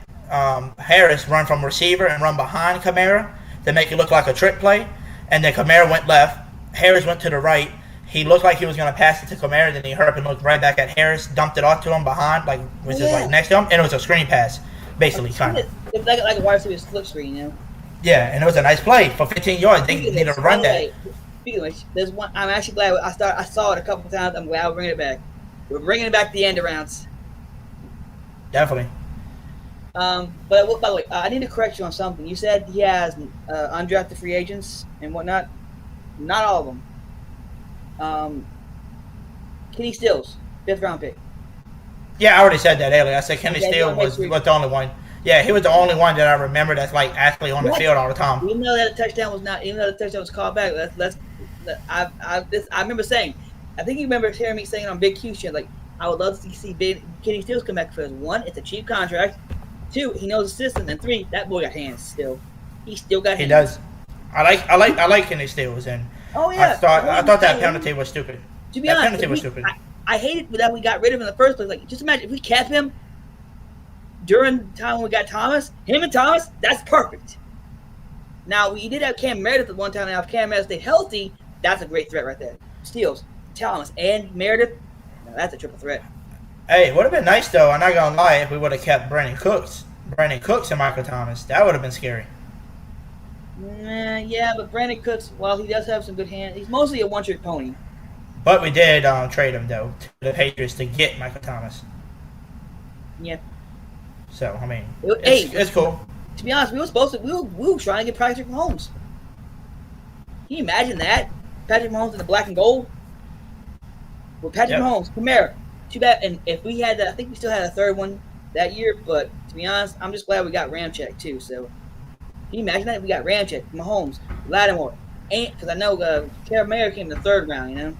Harris run from receiver and run behind Kamara to make it look like a trick play. And then Kamara went left. Harris went to the right. He looked like he was going to pass it to Kamara. Then he hurried up and looked right back at Harris, dumped it off to him behind, which is like next to him, and it was a screen pass, basically, kind of. It's like a wide receiver slip screen, Yeah, and it was a nice play for 15 yards. They need to run that. Speaking of which, there's one. I'm actually glad I saw it a couple of times. I'm glad we're bringing it back. We're bringing it back the end arounds. Definitely. By the way, I need to correct you on something. You said he has undrafted free agents and whatnot. Not all of them. Kenny Stills, 5th round pick. Yeah, I already said that earlier. I said Kenny Stills was the only one. Yeah, he was the only one that I remember that's like actually on the What? field all the time. Even though that touchdown was called back, I remember saying, I think you remember hearing me saying on Big Q shit, like, I would love to see Kenny Stills come back for us. 1, it's a cheap contract. 2, he knows the system, and 3, that boy got hands still. He still got hands. He does. I like Kenny Stills, and Oh yeah. I thought that penalty was stupid. To be that honest, penalty was stupid. I hated that we got rid of him in the first place. Like, just imagine if we kept him during the time when we got Thomas, him and Thomas, that's perfect. Now, we did have Cam Meredith at one time. Now, if Cam Meredith stayed healthy, that's a great threat right there. Steals, Thomas, and Meredith, now that's a triple threat. Hey, it would have been nice, though, I'm not going to lie, if we would have kept Brandon Cooks and Michael Thomas. That would have been scary. Yeah, but Brandon Cooks, while he does have some good hands, he's mostly a one-trick pony. But we did trade him, though, to the Patriots to get Michael Thomas. Yeah. So, I mean, it's cool. To be honest, we were trying to get Patrick Mahomes. Can you imagine that? Patrick Mahomes in the black and gold? With Patrick Mahomes, Kamara. Too bad. And if we had that, I think we still had a third one that year. But to be honest, I'm just glad we got Ramczyk too. So can you imagine that? We got Ramczyk, Mahomes, Lattimore. Because I know Kamara came in the third round, you know?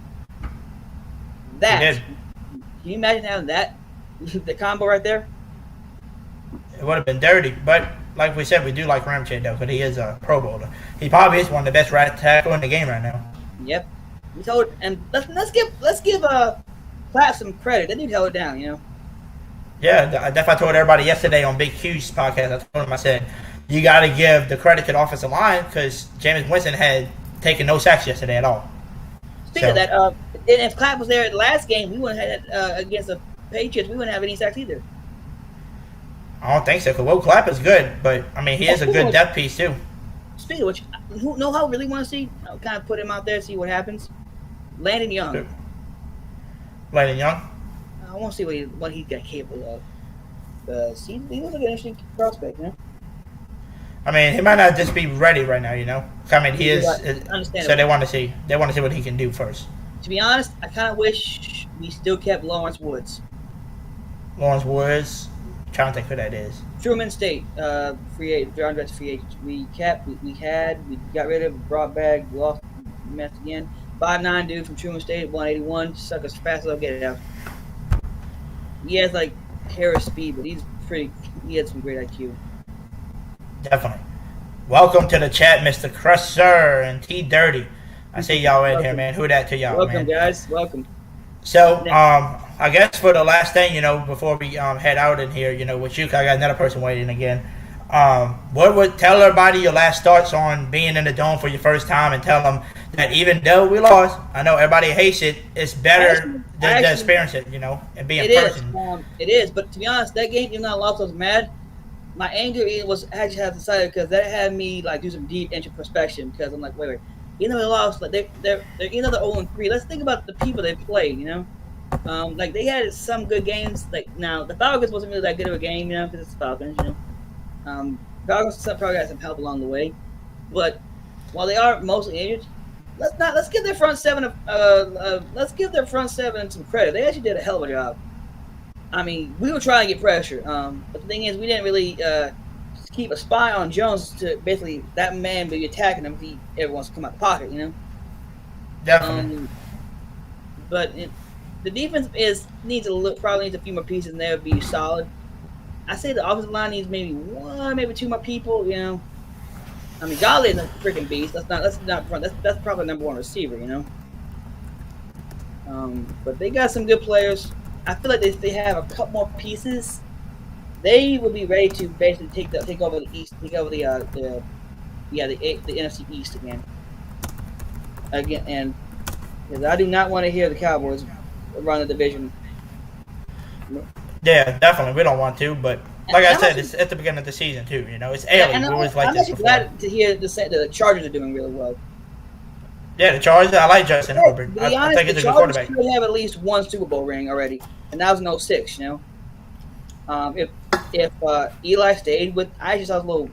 That. Can you imagine having that? The combo right there? It would have been dirty, but like we said, we do like Ramczyk though, because he is a Pro Bowler. He probably is one of the best right tackle in the game right now. Yep. We told, and let's give Platt some credit. That dude held it down, you know. Yeah, I definitely told everybody yesterday on Big Q's podcast. I told him, I said, you got to give the credit to the offensive line because Jameis Winston had taken no sacks yesterday at all. Speaking of that, and if Clapp was there at the last game, we wouldn't have had against the Patriots. We wouldn't have any sacks either. I don't think so. Because Will Clapp is good, but I mean he is a good depth piece too. Speaking of which, who know how I really want to see? I'll kind of put him out there, see what happens. Landon Young. Landon Young. I want to see what he's got capable of. He looks like an interesting prospect, you know. I mean, he might not just be ready right now, you know. I mean, he is. So they want to see what he can do first. To be honest, I kind of wish we still kept Lawrence Woods. Lawrence Woods. I'm trying to think who that is. Truman State, free agent, undrafted free agent. We got rid of, brought back, lost, messed again. 5'9" dude from Truman State, 181. Suck as fast as I'll get it out. He has like Harris speed, but he had some great IQ. Definitely. Welcome to the chat, Mr. Crusher and T Dirty. I see y'all in here, man. Who that to y'all, welcome, man? Welcome, guys. Welcome. So, I guess for the last thing, you know, before we head out in here, you know, with you, I got another person waiting again. What would tell everybody your last thoughts on being in the Dome for your first time, and tell them that even though we lost, I know everybody hates it. It's better to experience it, you know, and be in person. It is, but to be honest, that game, even though I lost, I was mad. My anger was actually had decided because that had me like do some deep introspection because I'm like, wait, you know, they lost, like they're you know, they're 0-3. Let's think about the people they played, you know. Like they had some good games. Like now, the Falcons wasn't really that good of a game, you know, because it's the Falcons, you know. Falcons probably got some help along the way, but while they are mostly injured, let's give their front seven some credit. They actually did a hell of a job. I mean, we were trying to get pressure, but the thing is, we didn't really keep a spy on Jones to basically that man be attacking him if he ever wants to come out the pocket, you know. Definitely. But the defense needs a few more pieces, and they would be solid. I say the offensive line needs maybe one, maybe two more people. You know, I mean, Golladay is a freaking beast. That's probably number one receiver. You know, but they got some good players. I feel like they have a couple more pieces. They will be ready to basically take over the East, take over the NFC East again. And because I do not want to hear the Cowboys run the division. Yeah, definitely. We don't want to, but like I said, it's at the beginning of the season too. You know, it's early. We always like this before. I'm glad to hear the Chargers are doing really well. Yeah, the Chargers. I like Justin Herbert. I think he's a good quarterback. The Chargers should have at least one Super Bowl ring already, and that was in 06, you know. If Eli stayed with, I just saw a little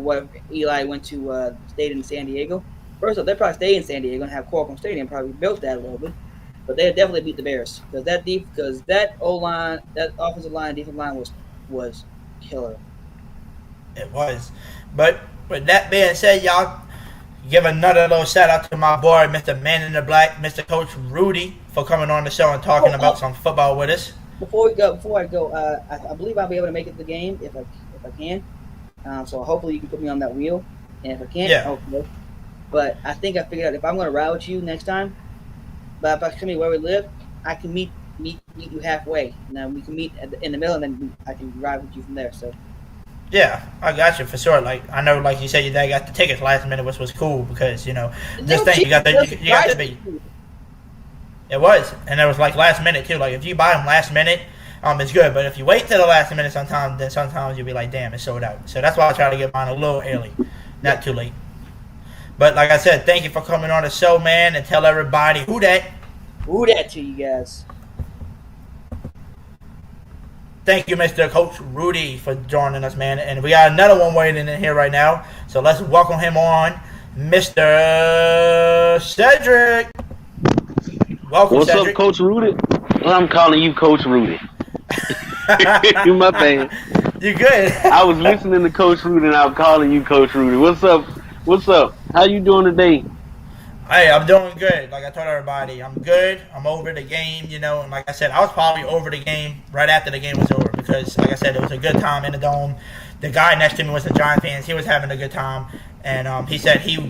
what if Eli went to stayed in San Diego. First off, they probably stay in San Diego and have Qualcomm Stadium. Probably built that a little bit, but they definitely beat the Bears because that O line, that offensive line, defensive line was killer. It was. But with that being said, y'all, give another little shout out to my boy, Mr. Man in the Black, Mr. Coach Rudy, for coming on the show and talking about some football with us. Before I go, I believe I'll be able to make it to the game if I can. So hopefully you can put me on that wheel, and if I can't, okay. But I think I figured out if I'm going to ride with you next time, but if I come where we live, I can meet you halfway. Now we can meet in the middle, and then I can ride with you from there. So. Yeah, I got you for sure. Like I know, like you said, your dad got the tickets last minute, which was cool because this thing you got to be. It was, and it was like last minute too. Like if you buy them last minute, it's good. But if you wait till the last minute, sometimes you'll be like, damn, it's sold out. So that's why I try to get mine a little early, not too late. But like I said, thank you for coming on the show, man, and tell everybody who that to you guys. Thank you, Mr. Coach Rudy, for joining us, man. And we got another one waiting in here right now. So let's welcome him on, Mr. Cedric. Welcome, What's Cedric. up, Coach Rudy? Well, I'm calling you Coach Rudy. You my fan. You good? I was listening to Coach Rudy, and I'm calling you Coach Rudy. What's up? What's up? How you doing today? Hey, I'm doing good. Like I told everybody, I'm good. I'm over the game, and like I said, I was probably over the game right after the game was over because, like I said, it was a good time in the Dome. The guy next to me was a Giant fan. He was having a good time, and he said he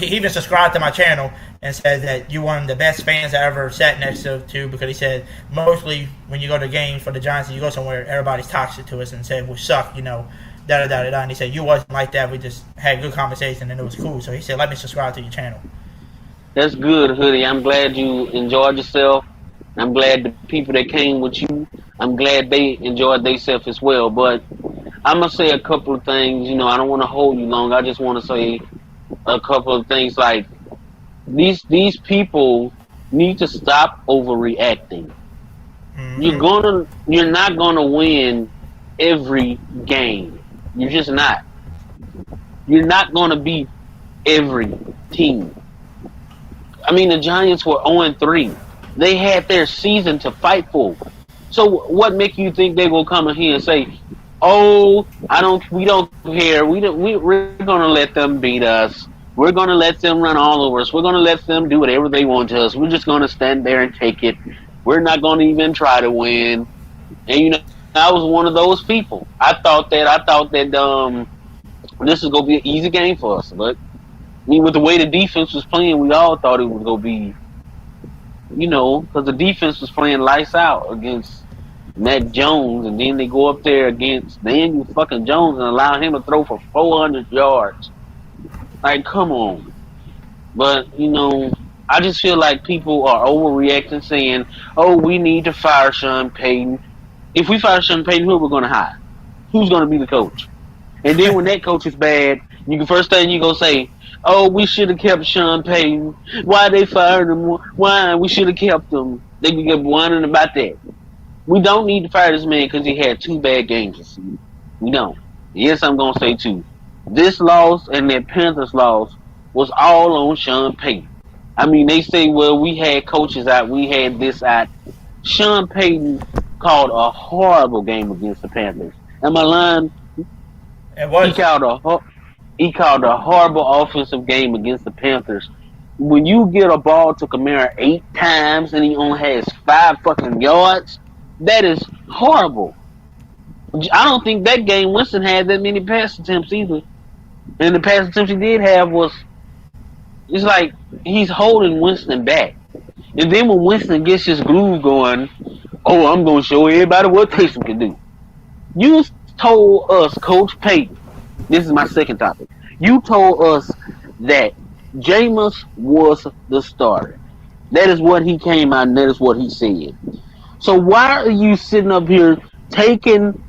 even subscribed to my channel and said that you one of the best fans I ever sat next to because he said mostly when you go to games for the Giants and you go somewhere, everybody's toxic to us and said we suck, da-da-da-da-da. And he said you wasn't like that. We just had good conversation and it was cool. So he said let me subscribe to your channel. That's good, Hoodie. I'm glad you enjoyed yourself. I'm glad the people that came with you, I'm glad they enjoyed themselves as well. But I'm going to say a couple of things. I don't want to hold you long. I just want to say a couple of things like these people need to stop overreacting. Mm-hmm. You're not going to win every game. You're just not. You're not going to beat every team. I mean, the Giants were 0-3. They had their season to fight for. So what make you think they're gonna come in here and say, "Oh, we don't care. We're gonna let them beat us. We're gonna let them run all over us. We're gonna let them do whatever they want to us. We're just gonna stand there and take it. We're not gonna even try to win." And I was one of those people. I thought that this is gonna be an easy game for us, but. I mean, with the way the defense was playing, we all thought it was going to be, because the defense was playing lights out against Mac Jones, and then they go up there against Daniel fucking Jones and allow him to throw for 400 yards. Like, come on. But, I just feel like people are overreacting saying, oh, we need to fire Sean Payton. If we fire Sean Payton, who are we going to hire? Who's going to be the coach? And then when that coach is bad, first thing you going to say, oh, we should have kept Sean Payton. Why they fired him? Why? We should have kept him. They can get whining about that. We don't need to fire this man because he had 2 bad games this season. We don't. Yes, I'm going to say 2. This loss and that Panthers loss was all on Sean Payton. I mean, they say, well, we had coaches out. We had this out. Sean Payton called a horrible game against the Panthers. Am I lying? It was. He called a horrible offensive game against the Panthers. When you get a ball to Kamara 8 times and he only has 5 fucking yards, that is horrible. I don't think that game Winston had that many pass attempts either. And the pass attempts he did have it's like he's holding Winston back. And then when Winston gets his groove going, oh, I'm going to show everybody what Taysom can do. You told us, Coach Payton, this is my second topic. You told us that Jameis was the starter. That is what he came out and that is what he said. So why are you sitting up here taking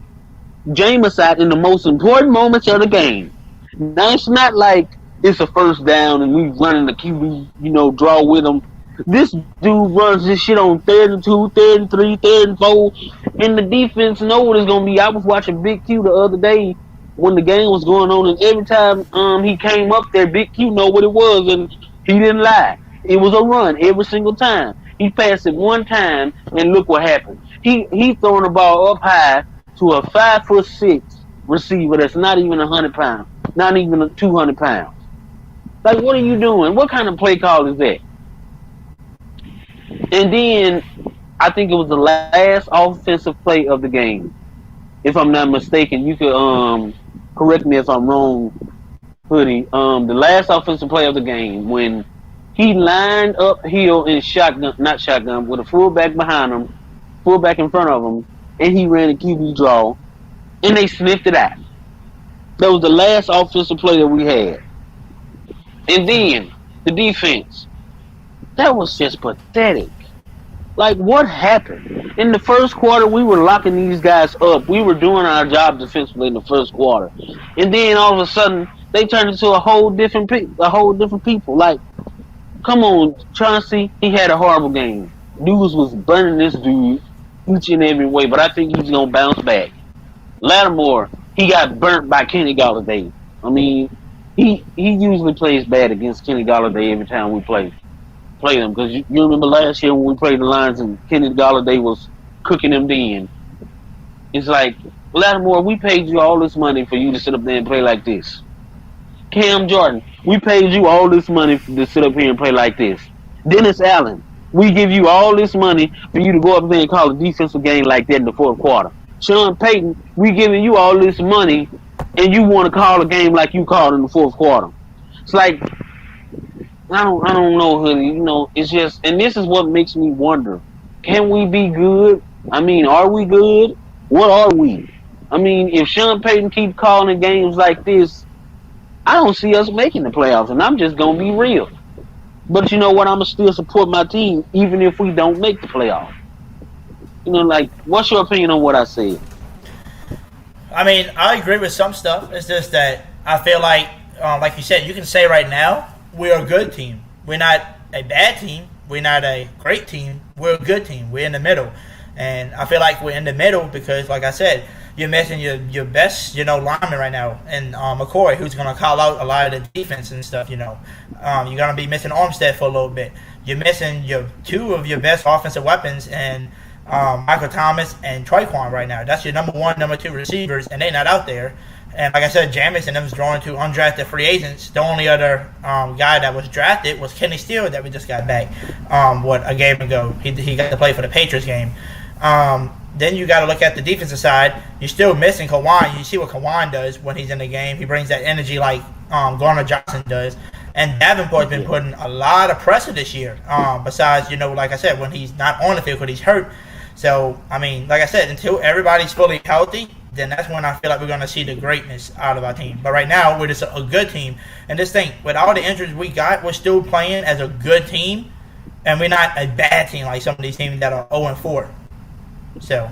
Jameis out in the most important moments of the game? Now, it's not like it's a first down and we running the QB, draw with him. This dude runs this shit on 3rd and 2, 3rd and 3, 3rd and 4, and the defense know what it's going to be. I was watching Big Q the other day when the game was going on, and every time he came up there, Big Q know what it was, and he didn't lie. It was a run every single time. He passed it one time, and look what happened. He throwing the ball up high to a 5'6" receiver that's not even 100 pounds, not even 200 pounds. Like, what are you doing? What kind of play call is that? And then I think it was the last offensive play of the game. If I'm not mistaken, you could correct me if I'm wrong, Hoodie. The last offensive play of the game when he lined uphill in not shotgun, with a fullback behind him, fullback in front of him, and he ran a QB draw, and they sniffed it out. That was the last offensive play that we had. And then the defense. That was just pathetic. Like, what happened? In the first quarter, we were locking these guys up. We were doing our job defensively in the first quarter. And then all of a sudden, they turned into a whole different people. Like, come on, Chauncey, he had a horrible game. Dudes was burning this dude each and every way, but I think he's going to bounce back. Lattimore, he got burnt by Kenny Golladay. I mean, he usually plays bad against Kenny Golladay every time we play them, because you remember last year when we played the Lions and Kenny Golladay was cooking them then. It's like, Lattimore, we paid you all this money for you to sit up there and play like this. Cam Jordan, we paid you all this money to sit up here and play like this. Dennis Allen, we give you all this money for you to go up there and call a defensive game like that in the fourth quarter. Sean Payton, we giving you all this money and you want to call a game like you called in the fourth quarter. It's like, I don't know, Hoodie. You know, it's just, and this is what makes me wonder: can we be good? I mean, are we good? What are we? I mean, if Sean Payton keep calling games like this, I don't see us making the playoffs, and I'm just gonna be real. But you know what? I'ma still support my team, even if we don't make the playoffs. You know, like, what's your opinion on what I said? I mean, I agree with some stuff. It's just that I feel like you said, you can say right now, we're a good team. We're not a bad team. We're not a great team. We're a good team. We're in the middle. And I feel like we're in the middle because, like I said, you're missing your best, lineman right now. And McCoy, who's going to call out a lot of the defense and stuff, You're going to be missing Armstead for a little bit. You're missing two of your best offensive weapons and Michael Thomas and Troyquan right now. That's your number one, number two receivers, and they're not out there. And like I said, Jameis and them was drawn to undrafted free agents. The only other guy that was drafted was Kenny Steele that we just got back a game ago. He got to play for the Patriots game. Then you got to look at the defensive side. You're still missing Kawan. You see what Kawan does when he's in the game. He brings that energy like Garner Johnson does. And Davenport's been putting a lot of pressure this year. Besides, like I said, when he's not on the field because he's hurt. So, I mean, like I said, until everybody's fully healthy, then that's when I feel like we're going to see the greatness out of our team. But right now, we're just a good team. And this thing, with all the injuries we got, we're still playing as a good team. And we're not a bad team like some of these teams that are 0-4. So.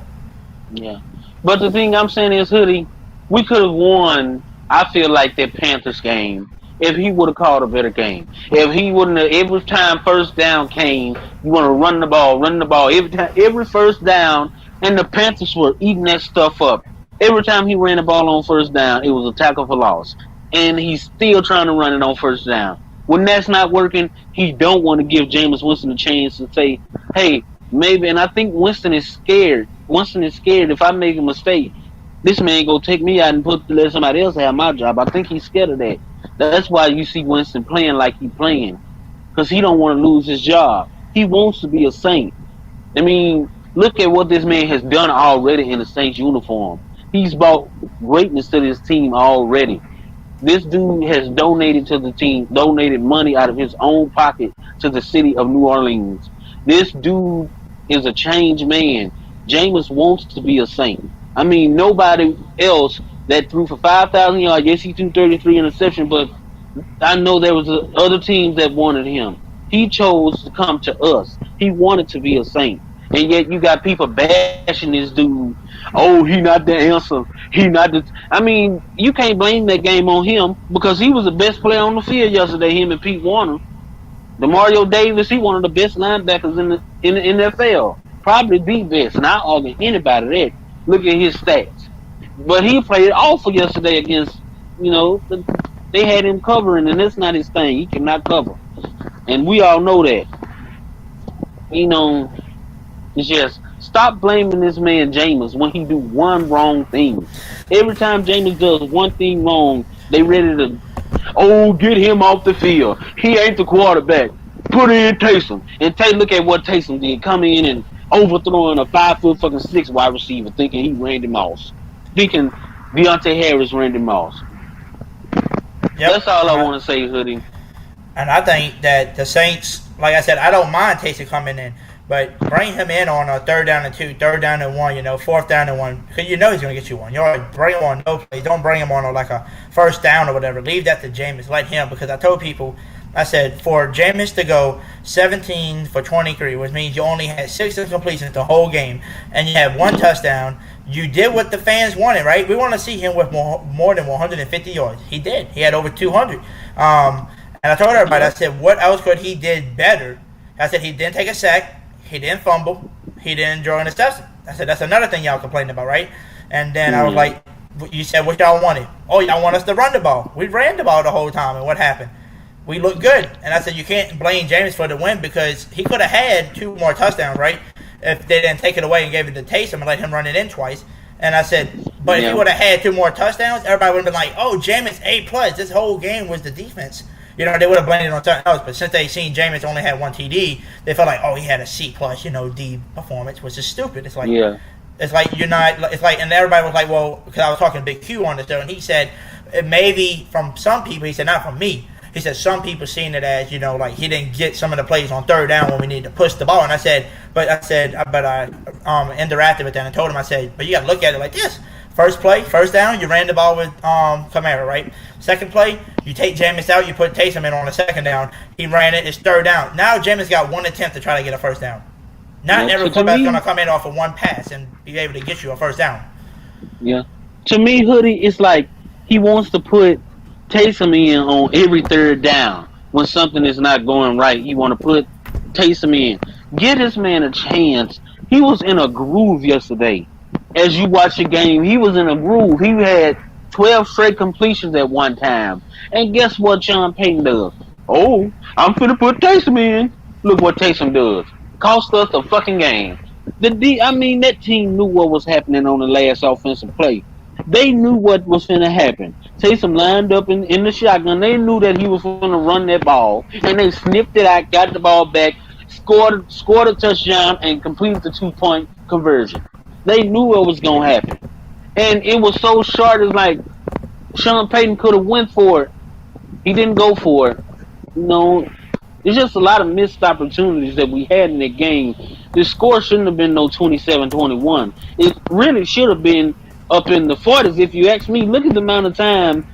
Yeah. But the thing I'm saying is, Hoodie, we could have won, I feel like, that Panthers game if he would have called a better game. If he wouldn't have, every time first down came, you want to run the ball. Every first down, and the Panthers were eating that stuff up. Every time he ran the ball on first down, it was a tackle for loss. And he's still trying to run it on first down. When that's not working, he don't want to give Jameis Winston a chance to say, hey, maybe, and I think Winston is scared. Winston is scared if I make a mistake, this man go take me out and let somebody else have my job. I think he's scared of that. That's why you see Winston playing like he's playing, because he don't want to lose his job. He wants to be a Saint. I mean, look at what this man has done already in the Saints uniform. He's brought greatness to this team already. This dude has donated to the team, donated money out of his own pocket to the city of New Orleans. This dude is a changed man. Jameis wants to be a Saint. I mean, nobody else that threw for 5,000 yards, yes, he threw 33 interceptions, but I know there was other teams that wanted him. He chose to come to us. He wanted to be a Saint. And yet you got people bashing this dude. Oh, he not the answer. He not the... I mean, you can't blame that game on him because he was the best player on the field yesterday, him and Pete Warner. DeMario Davis, he one of the best linebackers in the NFL. Probably the best, and I argue anybody that. Look at his stats. But he played awful yesterday against, they had him covering, and that's not his thing. He cannot cover. And we all know that. It's just Stop blaming this man Jameis when he do one wrong thing. Every time Jameis does one thing wrong, they ready to, get him off the field. He ain't the quarterback. Put in Taysom. And look at what Taysom did. Come in and overthrowing a 5'6" wide receiver, thinking he Randy Moss. Thinking Deontay Harris Randy Moss. Yep. That's all I want to say, Hoodie. And I think that the Saints, like I said, I don't mind Taysom coming in, but bring him in on a 3rd down and 2, 3rd down and 1, 4th down and 1, because he's going to get you one. You already bring him on no play. Don't bring him on like a 1st down or whatever. Leave that to Jameis. Let him, because I told people, I said, for Jameis to go 17 for 23, which means you only had 6 incompletions the whole game, and you had 1 touchdown, you did what the fans wanted, right? We want to see him with more than 150 yards. He did. He had over 200. And I told everybody, I said, what else could he did better? I said, he didn't take a sack. He didn't fumble. He didn't draw an interception. I said, that's another thing y'all complaining about, right? And then I was like, you said what y'all wanted. Oh, y'all want us to run the ball. We ran the ball the whole time, and what happened? We looked good. And I said, you can't blame Jameis for the win because he could have had 2 more touchdowns, right? If they didn't take it away and gave it to Taysom and let him run it in twice. And I said, but if he would have had 2 more touchdowns, everybody would have been like, oh, Jameis A+. This whole game was the defense. They would have blamed it on something else. But since they seen Jameis only had 1 TD, they felt like, oh, he had a C+, D performance, which is stupid. It's like, it's like you're not. It's like, and everybody was like, well, because I was talking to Big Q on this show, and he said, it maybe from some people. He said, not from me. He said some people seen it as, like he didn't get some of the plays on 3rd down when we needed to push the ball. And I said, but I interacted with that and told him, I said, but you got to look at it like this. First play, 1st down, you ran the ball with Kamara, right? Second play, you take Jameis out, you put Taysom in on the 2nd down. He ran it, it's 3rd down. Now Jameis got 1 attempt to try to get a 1st down. Not every quarterback's going to come in off of 1 pass and be able to get you a 1st down. Yeah. To me, Hoodie, it's like he wants to put Taysom in on every 3rd down. When something is not going right, he want to put Taysom in. Give this man a chance. He was in a groove yesterday. As you watch the game, he was in a groove. He had 12 straight completions at one time. And guess what Sean Payton does? Oh, I'm finna put Taysom in. Look what Taysom does. Cost us the fucking game. That team knew what was happening on the last offensive play. They knew what was finna happen. Taysom lined up in the shotgun. They knew that he was finna run that ball. And they sniffed it out, got the ball back, scored a touchdown, and completed the 2-point conversion. They knew what was going to happen. And it was so short, it's like Sean Payton could have went for it. He didn't go for it. It's just a lot of missed opportunities that we had in that game. The score shouldn't have been no 27-21. It really should have been up in the 40s. If you ask me, look at the amount of time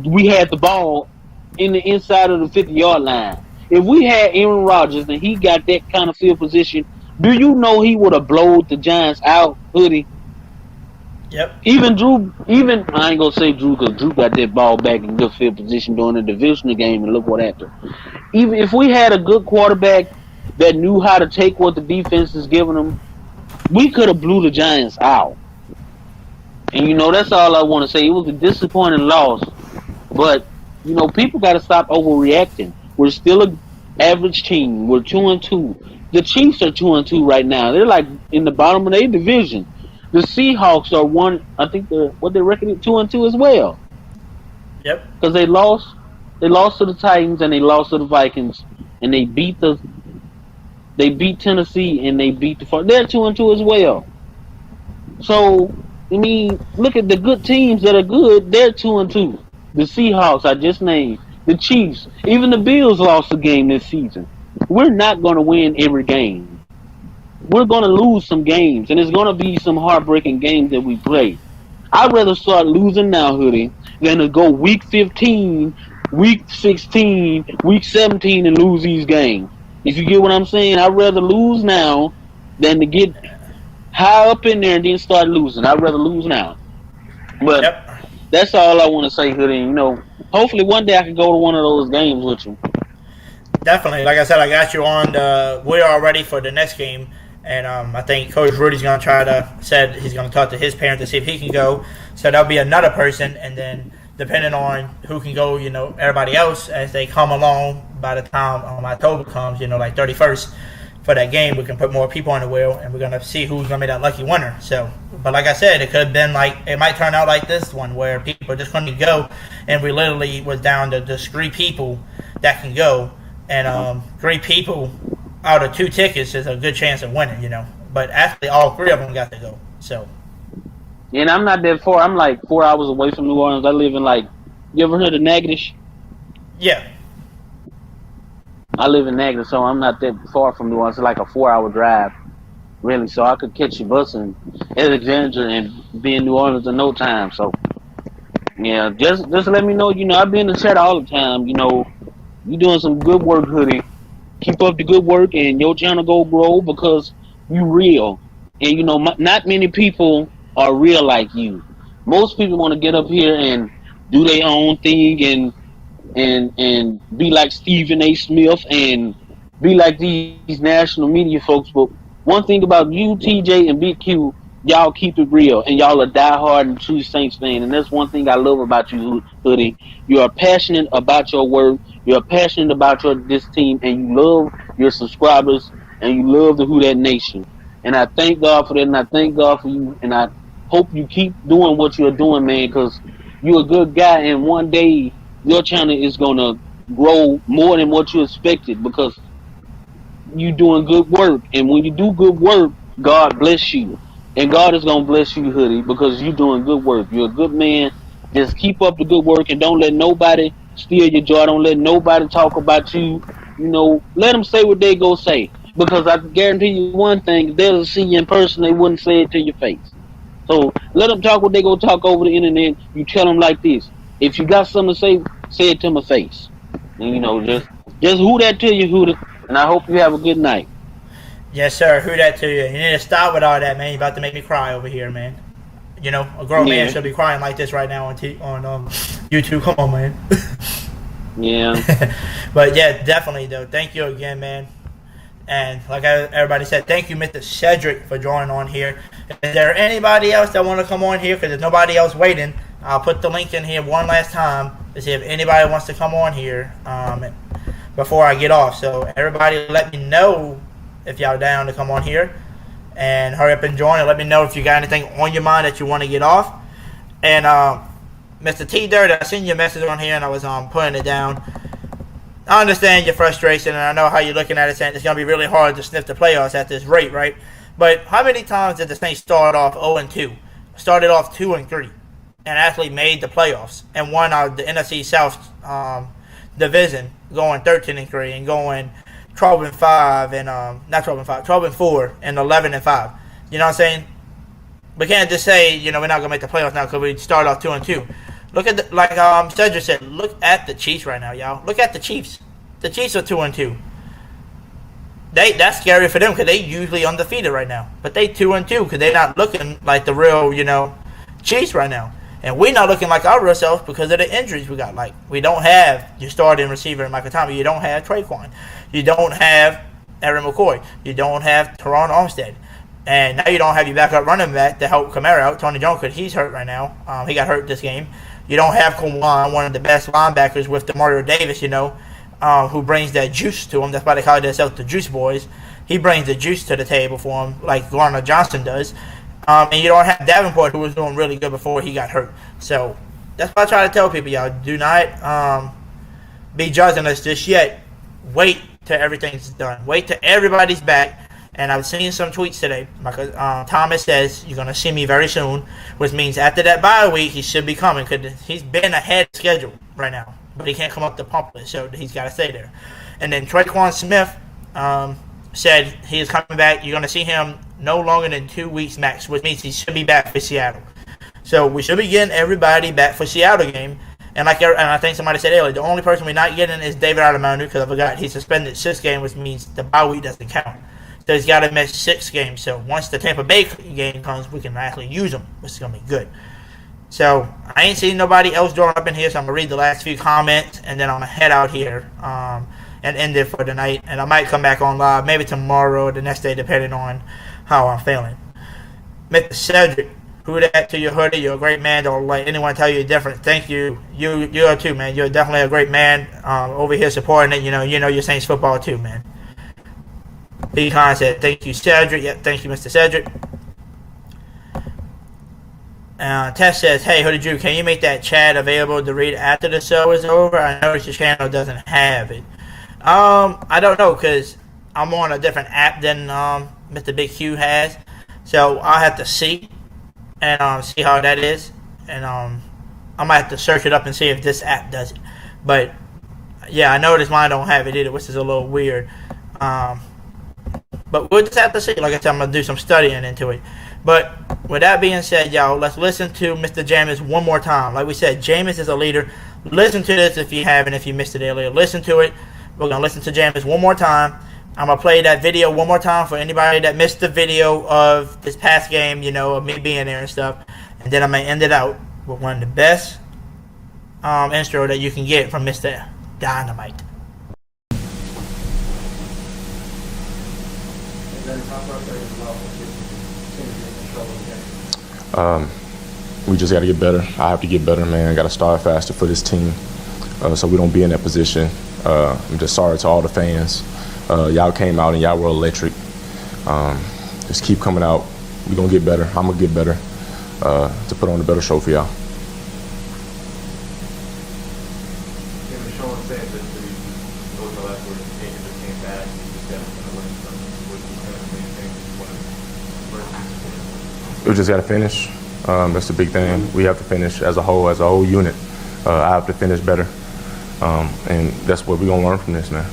we had the ball in the inside of the 50-yard line. If we had Aaron Rodgers and he got that kind of field position, do you know he would have blowed the Giants out, Hoodie? Yep. Even I ain't gonna say Drew, because Drew got that ball back in good field position during the divisional game, and look what happened. Even if we had a good quarterback that knew how to take what the defense is giving them, we could have blew the Giants out. And that's all I want to say. It was a disappointing loss, but people got to stop overreacting. We're still an average team. We're 2-2. The Chiefs are 2-2 right now. They're like in the bottom of their division. The Seahawks are one. I think they're recorded 2-2 as well. Yep. Because they lost to the Titans and they lost to the Vikings, and they beat Tennessee and they beat they're 2-2 as well. So look at the good teams that are good. They're 2-2. The Seahawks I just named. The Chiefs, even the Bills lost a game this season. We're not going to win every game. We're going to lose some games, and it's going to be some heartbreaking games that we play. I'd rather start losing now, Hoodie, than to go week 15, week 16, week 17 and lose these games. If you get what I'm saying, I'd rather lose now than to get high up in there and then start losing. I'd rather lose now. But that's all I want to say, Hoodie. Hopefully one day I can go to one of those games with you. Definitely. Like I said, I got you on we're all ready for the next game. And I think Coach Rudy's going to said he's going to talk to his parents to see if he can go. So there'll be another person. And then depending on who can go, everybody else, as they come along by the time October comes, like 31st, for that game, we can put more people on the wheel, and we're gonna see who's gonna be that lucky winner. So, but like I said, it could have been like it might turn out like this one where people just couldn't go, and we literally was down to just 3 people that can go, and 3 people out of 2 tickets is a good chance of winning, But actually, all 3 of them got to go. So, And I'm not that far. I'm like 4 hours away from New Orleans. I live in you ever heard of Natchitoches? yeah. I live in Natchitoches, so I'm not that far from New Orleans. It's like a 4-hour drive, really. So I could catch a bus in Alexandria and be in New Orleans in no time. So, yeah, just let me know. I be in the chat all the time. You doing some good work, Hoodie. Keep up the good work, and your channel go grow because you real. And, not many people are real like you. Most people want to get up here and do their own thing and be like Stephen A. Smith and be like these national media folks. But one thing about you, TJ, and Big Q, y'all keep it real, and y'all are diehard and true Saints fan. And that's one thing I love about you, Hoodie. You are passionate about your work. You're passionate about this team, and you love your subscribers, and you love the Who That Nation. And I thank God for that, and I thank God for you, and I hope you keep doing what you're doing, man, because you're a good guy, and one day your channel is going to grow more than what you expected because you're doing good work. And when you do good work, God bless you. And God is going to bless you, Hoodie, because you're doing good work. You're a good man. Just keep up the good work and don't let nobody steal your joy. Don't let nobody talk about you. Let them say what they go say. Because I guarantee you one thing, if they'll see you in person, they wouldn't say it to your face. So let them talk what they go talk over the internet. You tell them like this. If you got something to say it to my face. And, just who that to you, Hoodie. And I hope you have a good night. Yes, sir. Who that to you? You need to stop with all that, man. You're about to make me cry over here, man. A grown man should be crying like this right now on YouTube. Come on, man. Yeah. But, yeah, definitely, though. Thank you again, man. And like everybody said, thank you, Mr. Cedric, for joining on here. Is there anybody else that want to come on here? Because there's nobody else waiting. I'll put the link in here one last time to see if anybody wants to come on here before I get off. So everybody let me know if y'all down to come on here. And hurry up and join and let me know if you got anything on your mind that you want to get off. And Mr. T Dirt, I seen your message on here and I was putting it down. I understand your frustration, and I know how you're looking at it, saying it's going to be really hard to sniff the playoffs at this rate, right? But how many times did the Saints start off 0-2, started off 2-3, and actually made the playoffs and won the NFC South division, going 13-3 and going 12-5 and not 12-5, 12-4 and 11-5. You know what I'm saying? We can't just say we're not going to make the playoffs now because we started off 2-2. Look at like Cedric said. Look at the Chiefs right now, y'all. Look at the Chiefs. The Chiefs are 2-2. That's scary for them because they usually undefeated right now. But they 2-2 because they're not looking like the real Chiefs right now. And we're not looking like our real selves because of the injuries we got. Like we don't have your starting receiver Michael Thomas. You don't have Traquan. You don't have Aaron McCoy. You don't have Teron Armstead. And now you don't have your backup running back to help Kamara out, Tony Jones, because he's hurt right now. He got hurt this game. You don't have Kwan, one of the best linebackers with DeMario Davis, who brings that juice to him. That's why they call themselves the Juice Boys. He brings the juice to the table for him, like Garner Johnson does. And you don't have Davenport, who was doing really good before he got hurt. So that's why I try to tell people, y'all, do not be judging us just yet. Wait till everything's done. Wait till everybody's back. And I've seen some tweets today. Thomas says, you're going to see me very soon, which means after that bye week, he should be coming because he's been ahead of schedule right now. But he can't come up the pump list, so he's got to stay there. And then Traquan Smith said he is coming back. You're going to see him no longer than 2 weeks max, which means he should be back for Seattle. So we should be getting everybody back for Seattle game. And I think somebody said earlier, the only person we're not getting is David Adamondo because I forgot he suspended 6 games, which means the bye week doesn't count. So he's got to miss 6 games. So once the Tampa Bay game comes, we can actually use him, which is going to be good. So I ain't seen nobody else drawing up in here, so I'm going to read the last few comments, and then I'm going to head out here and end it for the night. And I might come back on live maybe tomorrow or the next day, depending on how I'm feeling. Mr. Cedric, who that to your Hoodie? You're a great man. Don't let anyone tell you different. Thank you. You are too, man. You're definitely a great man over here supporting it. You know your Saints football too, man. Pecan said, thank you, Cedric. Yep, thank you, Mr. Cedric. Tess says, hey, Hoodie Drew, can you make that chat available to read after the show is over? I noticed your channel doesn't have it. I don't know, because I'm on a different app than Mr. Big Q has. So I'll have to see and see how that is. And I might have to search it up and see if this app does it. But, yeah, I noticed mine don't have it either, which is a little weird. But we'll just have to see. Like I said, I'm going to do some studying into it. But with that being said, y'all, let's listen to Mr. Jameis one more time. Like we said, Jameis is a leader. Listen to this if you haven't, if you missed it earlier. Listen to it. We're going to listen to Jameis one more time. I'm going to play that video one more time for anybody that missed the video of this past game, you know, of me being there and stuff. And then I'm going to end it out with one of the best intro that you can get from Mr. Dynamite. We just got to get better. I have to get better, man. I got to start faster for this team so we don't be in that position. I'm just sorry to all the fans. Y'all came out and y'all were electric. Just keep coming out. We're going to get better. I'm going to get better to put on a better show for y'all. We just got to finish. That's the big thing. We have to finish as a whole unit. I have to finish better. And that's what we're going to learn from this, man.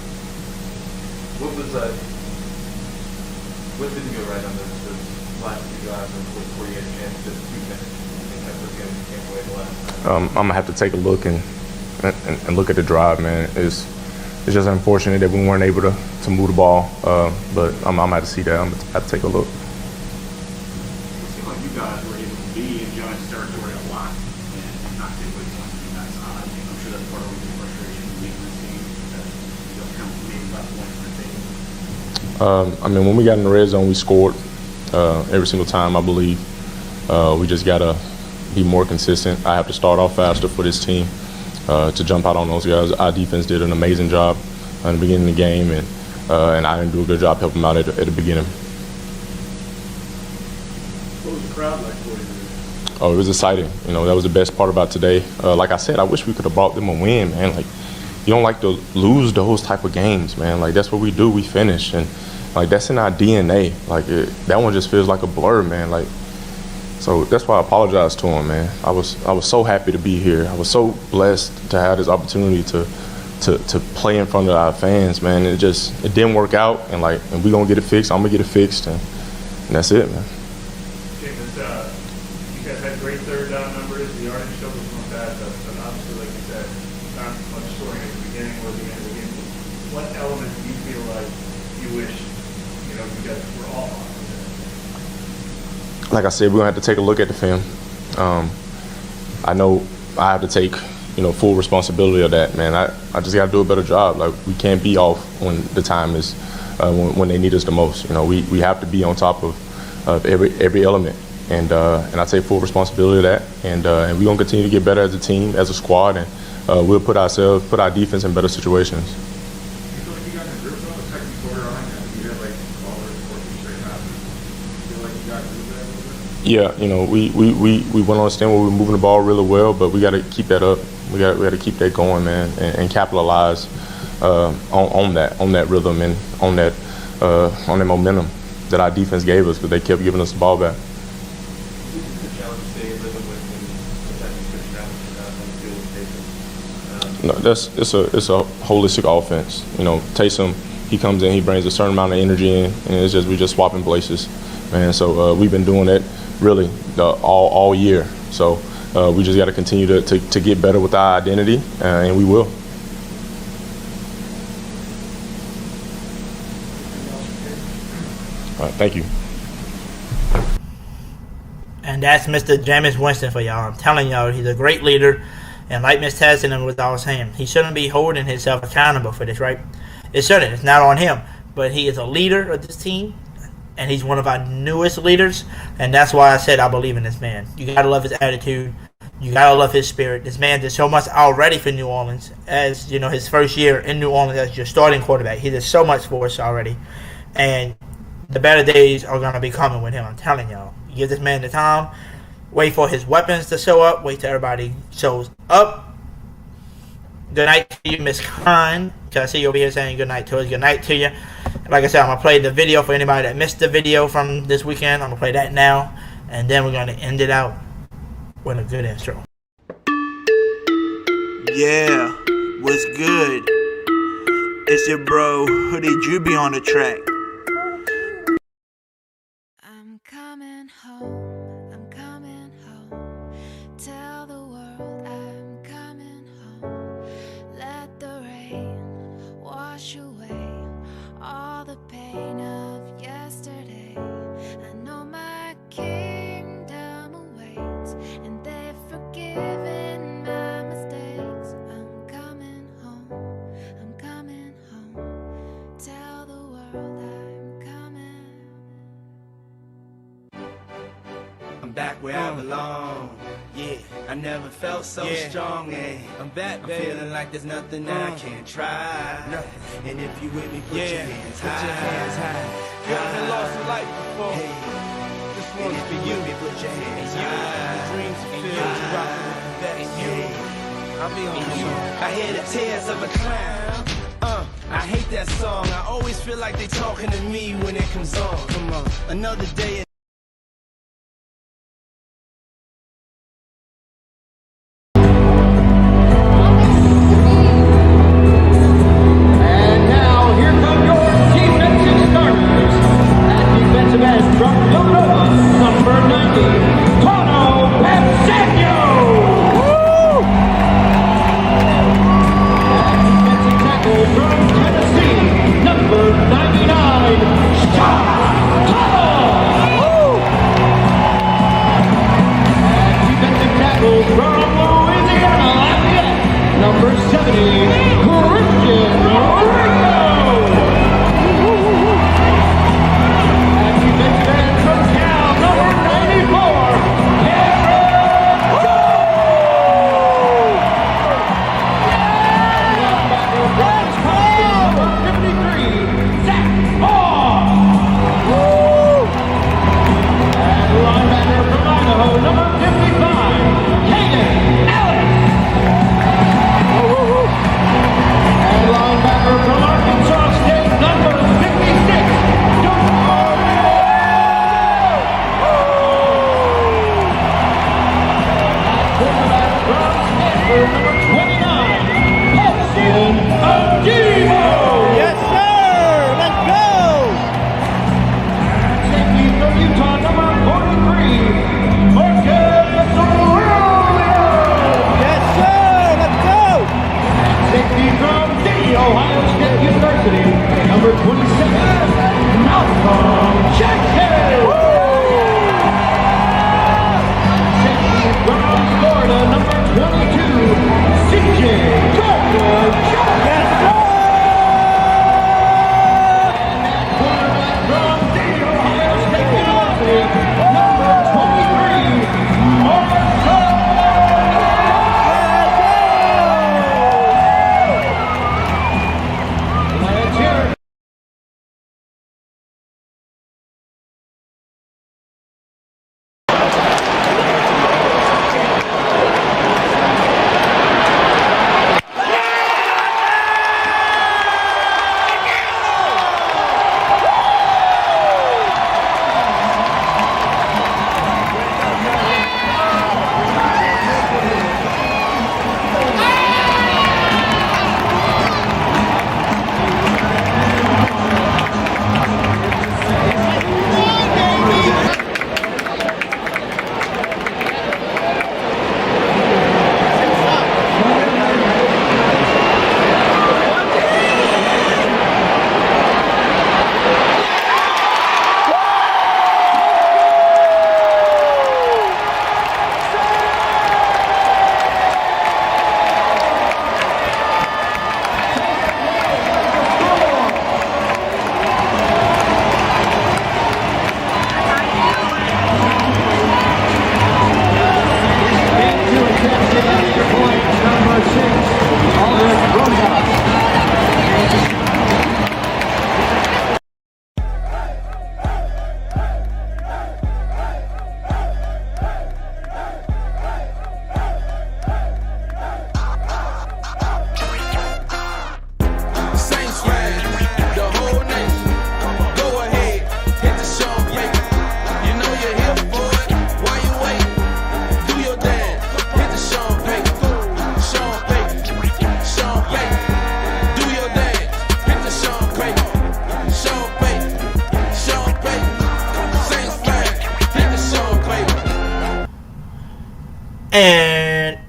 What didn't go right on the last few drives before you had a chance to finish? I'm going to have to take a look and look at the drive, man. It's just unfortunate that we weren't able to move the ball, but I'm going to have to see that. I'm going to have to take a look. You guys were able to be in John's territory a lot and not take away points from you guys. I'm sure that's part of the frustration of leading this team that you don't come from maybe about points from the table. I mean, when we got in the red zone, we scored every single time, I believe. We just got to be more consistent. I have to start off faster for this team to jump out on those guys. Our defense did an amazing job in the beginning of the game, and I didn't do a good job helping them out at the beginning. What was the crowd like for you? Oh, it was exciting. You know, that was the best part about today. Like I said, I wish we could have brought them a win, man. Like, you don't like to lose those type of games, man. Like, that's what we do. We finish, and like that's in our DNA. Like, that one just feels like a blur, man. Like, so that's why I apologize to him, man. I was so happy to be here. I was so blessed to have this opportunity to play in front of our fans, man. It didn't work out, and we gonna get it fixed. I'm gonna get it fixed, and that's it, man. You guys had great third down numbers. The yardage show was not bad, but obviously, like you said, not much scoring at the beginning or the end of the game. What element do you feel like you wish you guys were all on? Like I said, we're gonna have to take a look at the film. I know I have to take full responsibility of that, man. I just got to do a better job. Like, we can't be off when the time is when they need us the most. We have to be on top of every element. And I take full responsibility of that, and we're gonna continue to get better as a team, as a squad, and we'll put our defense in better situations. You feel like you got in the group though, the second quarter on, you had like ballers 14 straight half. You feel like you got through that a little bit? Yeah, we went on a stand where we were moving the ball really well, but we got to keep that up. We got to keep that going, man, and capitalize on that rhythm and on that momentum that our defense gave us, because they kept giving us the ball back. No, it's a holistic offense. Taysom, he comes in, he brings a certain amount of energy in, and we just swapping places, man. So we've been doing that really all year. So we just got to continue to get better with our identity, and we will. All right, thank you. And that's Mr. Jameis Winston for y'all. I'm telling y'all, he's a great leader. And like Ms. Tesson was always saying, he shouldn't be holding himself accountable for this, right? It shouldn't. It's not on him. But he is a leader of this team, and he's one of our newest leaders. And that's why I said I believe in this man. You got to love his attitude. You got to love his spirit. This man did so much already for New Orleans as, his first year in New Orleans as your starting quarterback. He did so much for us already. And the better days are going to be coming with him. I'm telling y'all. Give this man the time. Wait for his weapons to show up. Wait till everybody shows up. Good night to you, Miss Khan. Cause I see you over here saying good night to us. Good night to you. Like I said, I'm going to play the video for anybody that missed the video from this weekend. I'm going to play that now. And then we're going to end it out with a good intro. Yeah, what's good? It's your bro, Hoodie Jube on the track. I'm coming home, I'm coming home. Tell the world I'm coming home. Let the rain wash away all the pain of yesterday. I know my kingdom awaits, and they've forgiven my mistakes. I'm coming home, I'm coming home. Tell the world I'm coming. I'm back where I belong. Yeah, I never felt so strong. And I'm back, baby. I'm feeling like there's nothing I can't try. Nothing. And if you with me, put your hands high. Put your hands high. You ever lost a life before? Hey. This one's for you. Put your hands high. The dreams and you rockin' with the best. Yeah. I'll be on you. I hear the tears of a clown. I hate that song. I always feel like they talking to me when it comes on. Come on, another day. And now, here come your defensive starters. At defensive end from Villanova, number 90, Tono Pepsagno. At defensive tackle from Tennessee, number 99, Sean Tuttle. At defensive tackle from Louisiana Lafayette, number 70, Christian Rico. At defensive end from Cal, number 94, Cameron Jones. Linebacker from Wisconsin, number 53, Zach Moss. And linebacker from Idaho, number 55, Hayden Allen. And linebacker from Arkansas State, number 56, quarterback from Stanford, number 29, Paulson Adebo. Yes, sir. Let's go. And safety from Utah, number 43, Marcus Williams. Yes, sir. Let's go. And safety from the Ohio State University, number 27, Malcolm Jackson. Safety from Florida, number 22, CJ Gardner-Johnson. Yes, sir. And that quarterback from the Ohio State University, number 23, Marcel. Let's hear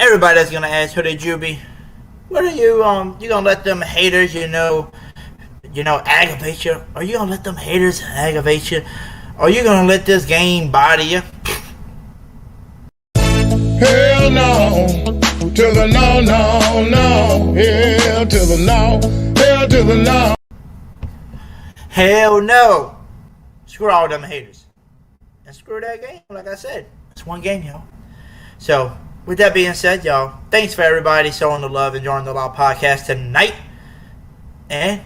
everybody's gonna ask Hoodie Jube, what are you gonna let them haters, aggravate you? Are you gonna let them haters aggravate you? Are you gonna let this game body you? Hell no, to the no, no, no. Hell to the no, hell to the no. Hell no. Screw all them haters. And screw that game, like I said. It's one game, y'all. So, with that being said, y'all, thanks for everybody showing the love and joining the Law Podcast tonight. And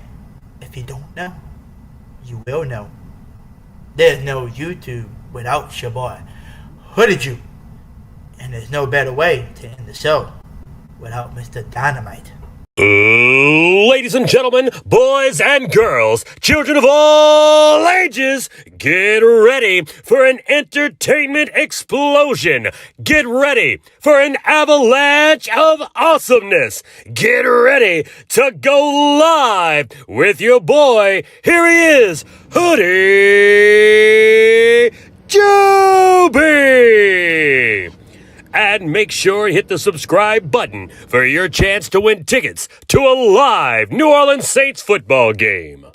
if you don't know, you will know. There's no YouTube without your boy, Hoodie Jube. And there's no better way to end the show without Mr. Dynamite. Ladies and gentlemen, boys and girls, children of all ages, get ready for an entertainment explosion. Get ready for an avalanche of awesomeness. Get ready to go live with your boy. Here he is, Hoodie Jube. And make sure you hit the subscribe button for your chance to win tickets to a live New Orleans Saints football game.